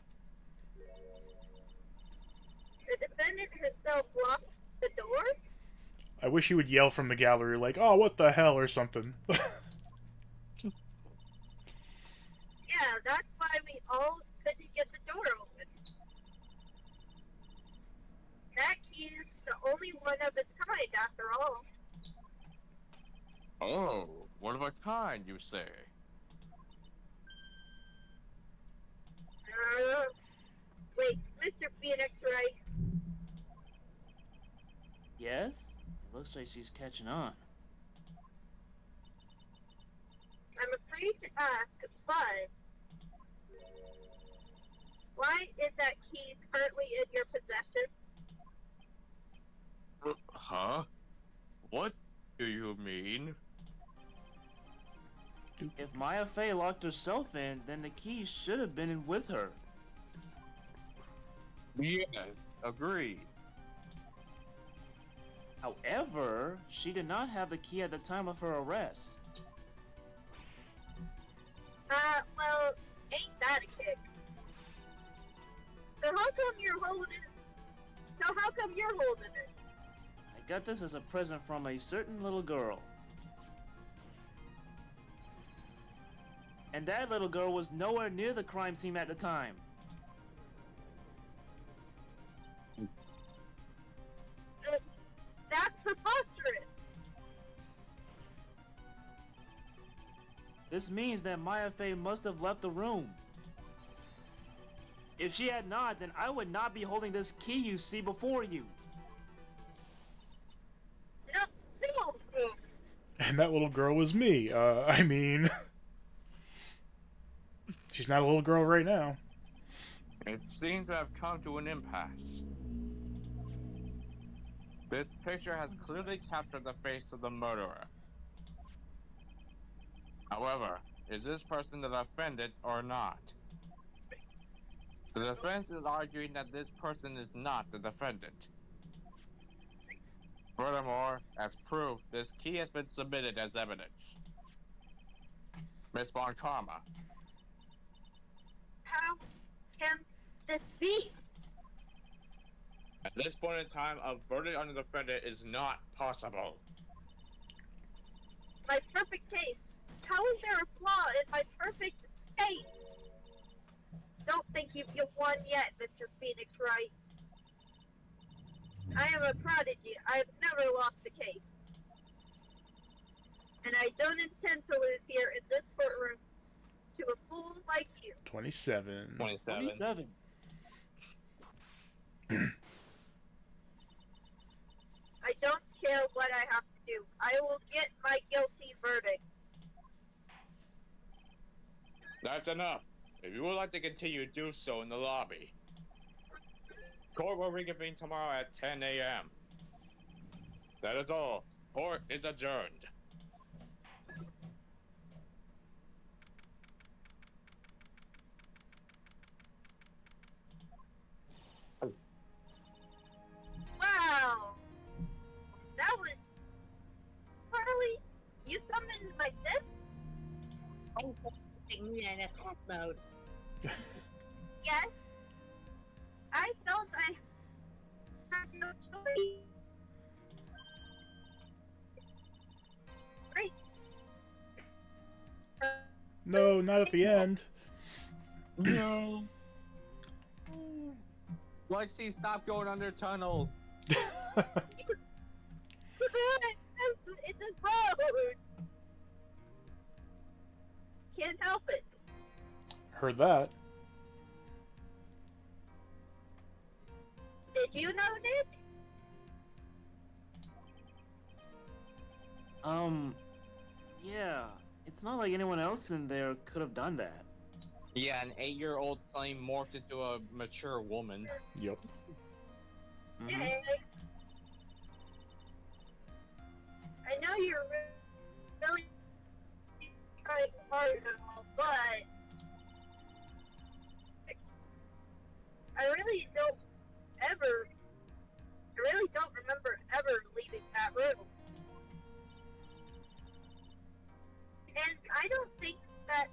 The defendant herself locked the door? I wish he would yell from the gallery like, "Oh, what the hell," or something. Yeah, that's why we all couldn't get the door open. That key is the only one of its kind, after all. Oh, one of a kind, you say? Wait, Mr. Phoenix, right? Yes? It looks like she's catching on. I'm afraid to ask, but why is that key currently in your possession? Huh? What do you mean? If Maya Fey locked herself in, then the key should have been in with her. Yes, agreed. However, she did not have the key at the time of her arrest. Well, ain't that a kick? So how come you're holding it? I got this as a present from a certain little girl. And that little girl was nowhere near the crime scene at the time. That's preposterous. This means that Maya Fey must have left the room. If she had not, then I would not be holding this key you see before you. No. And that little girl was me. I mean... She's not a little girl right now. It seems to have come to an impasse. This picture has clearly captured the face of the murderer. However, is this person the defendant or not? The defense is arguing that this person is not the defendant. Furthermore, as proof, this key has been submitted as evidence. Miss Von Karma. How can this be? At this point in time, a verdict on the defendant is not possible. My perfect case. How is there a flaw in my perfect case? Don't think you've won yet, Mr. Phoenix Wright. I am a prodigy. I've never lost a case. And I don't intend to lose here in this courtroom to a fool like you. 27. 27. I don't care what I have to do. I will get my guilty verdict. That's enough. If you would like to continue, do so in the lobby. Court will reconvene tomorrow at 10 a.m. That is all. Court is adjourned. attack mode. Yes. I felt I had no choice. Great. No, not at the end. No. Lexi, stop going under tunnel. It's a road. Can't help it. Heard that. Did you know, Nick? Yeah. It's not like anyone else in there could have done that. Yeah, an 8-year-old flame morphed into a mature woman. Yep. Mhm. Nick. I know you're really trying hard and all, but I really don't remember ever leaving that room. And I don't think that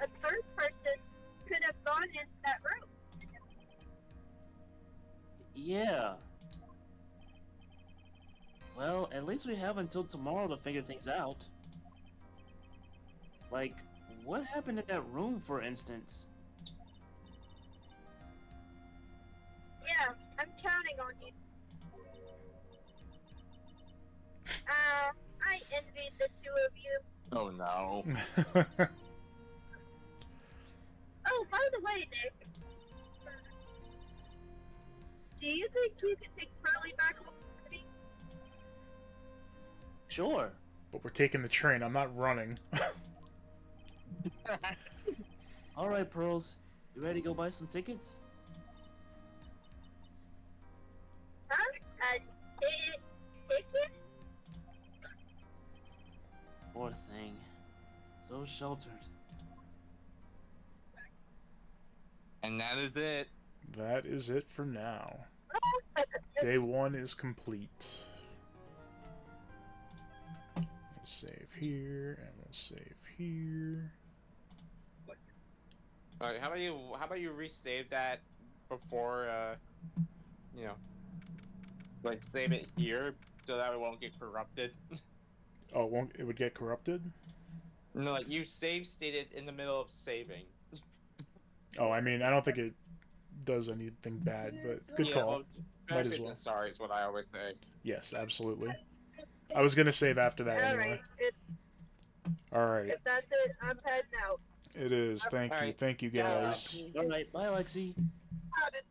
a third person could have gone into that room. Yeah. Well, at least we have until tomorrow to figure things out. Like, what happened in that room, for instance? Yeah, I'm counting on you. I envied the two of you. Oh no. Oh, by the way, Nick. Do you think you could take Curly back home with me? Sure. But we're taking the train. I'm not running. Alright, Pearls. You ready to go buy some tickets? Huh? Ticket? Poor thing. So sheltered. And that is it. That is it for now. Day 1 is complete. We'll save here, and we'll save here. Alright, how about you resave that before you know, like save it here so that it won't get corrupted. Oh, it would get corrupted? No, like you save stated in the middle of saving. Oh, I mean, I don't think it does anything bad, but good call. Well, Might as well. Sorry is what I always say. Yes, absolutely. I was gonna save after that Alright, anyway. Alright, if that's it, I'm heading out. it is. Thank you. Alright. Thank you, guys. Alright, bye, Lexi. Got it.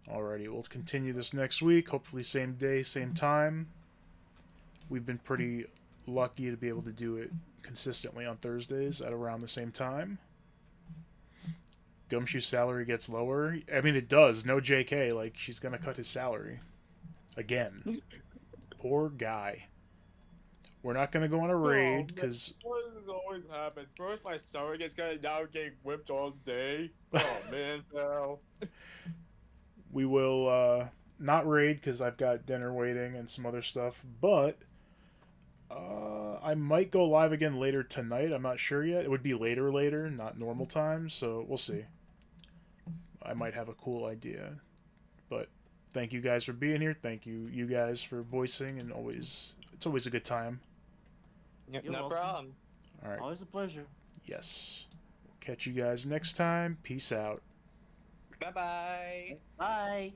Alrighty, we'll continue this next week. Hopefully same day, same time. We've been pretty lucky to be able to do it consistently on Thursdays at around the same time. Gumshoe's salary gets lower. I mean, it does. No JK. Like, she's going to cut his salary. Again. Poor guy. We're not going to go on a raid, because... What has always happened? First my salary gets cut, now getting whipped all day. Oh man, pal. We will not raid, because I've got dinner waiting and some other stuff, but... I might go live again later tonight. I'm not sure yet. It would be later, not normal time, so we'll see. I might have a cool idea. But thank you guys for being here. Thank you guys for voicing, and it's always a good time. Yep, You're no welcome. problem. All right. Always a pleasure. Yes. Catch you guys next time. Peace out. Bye bye. Bye.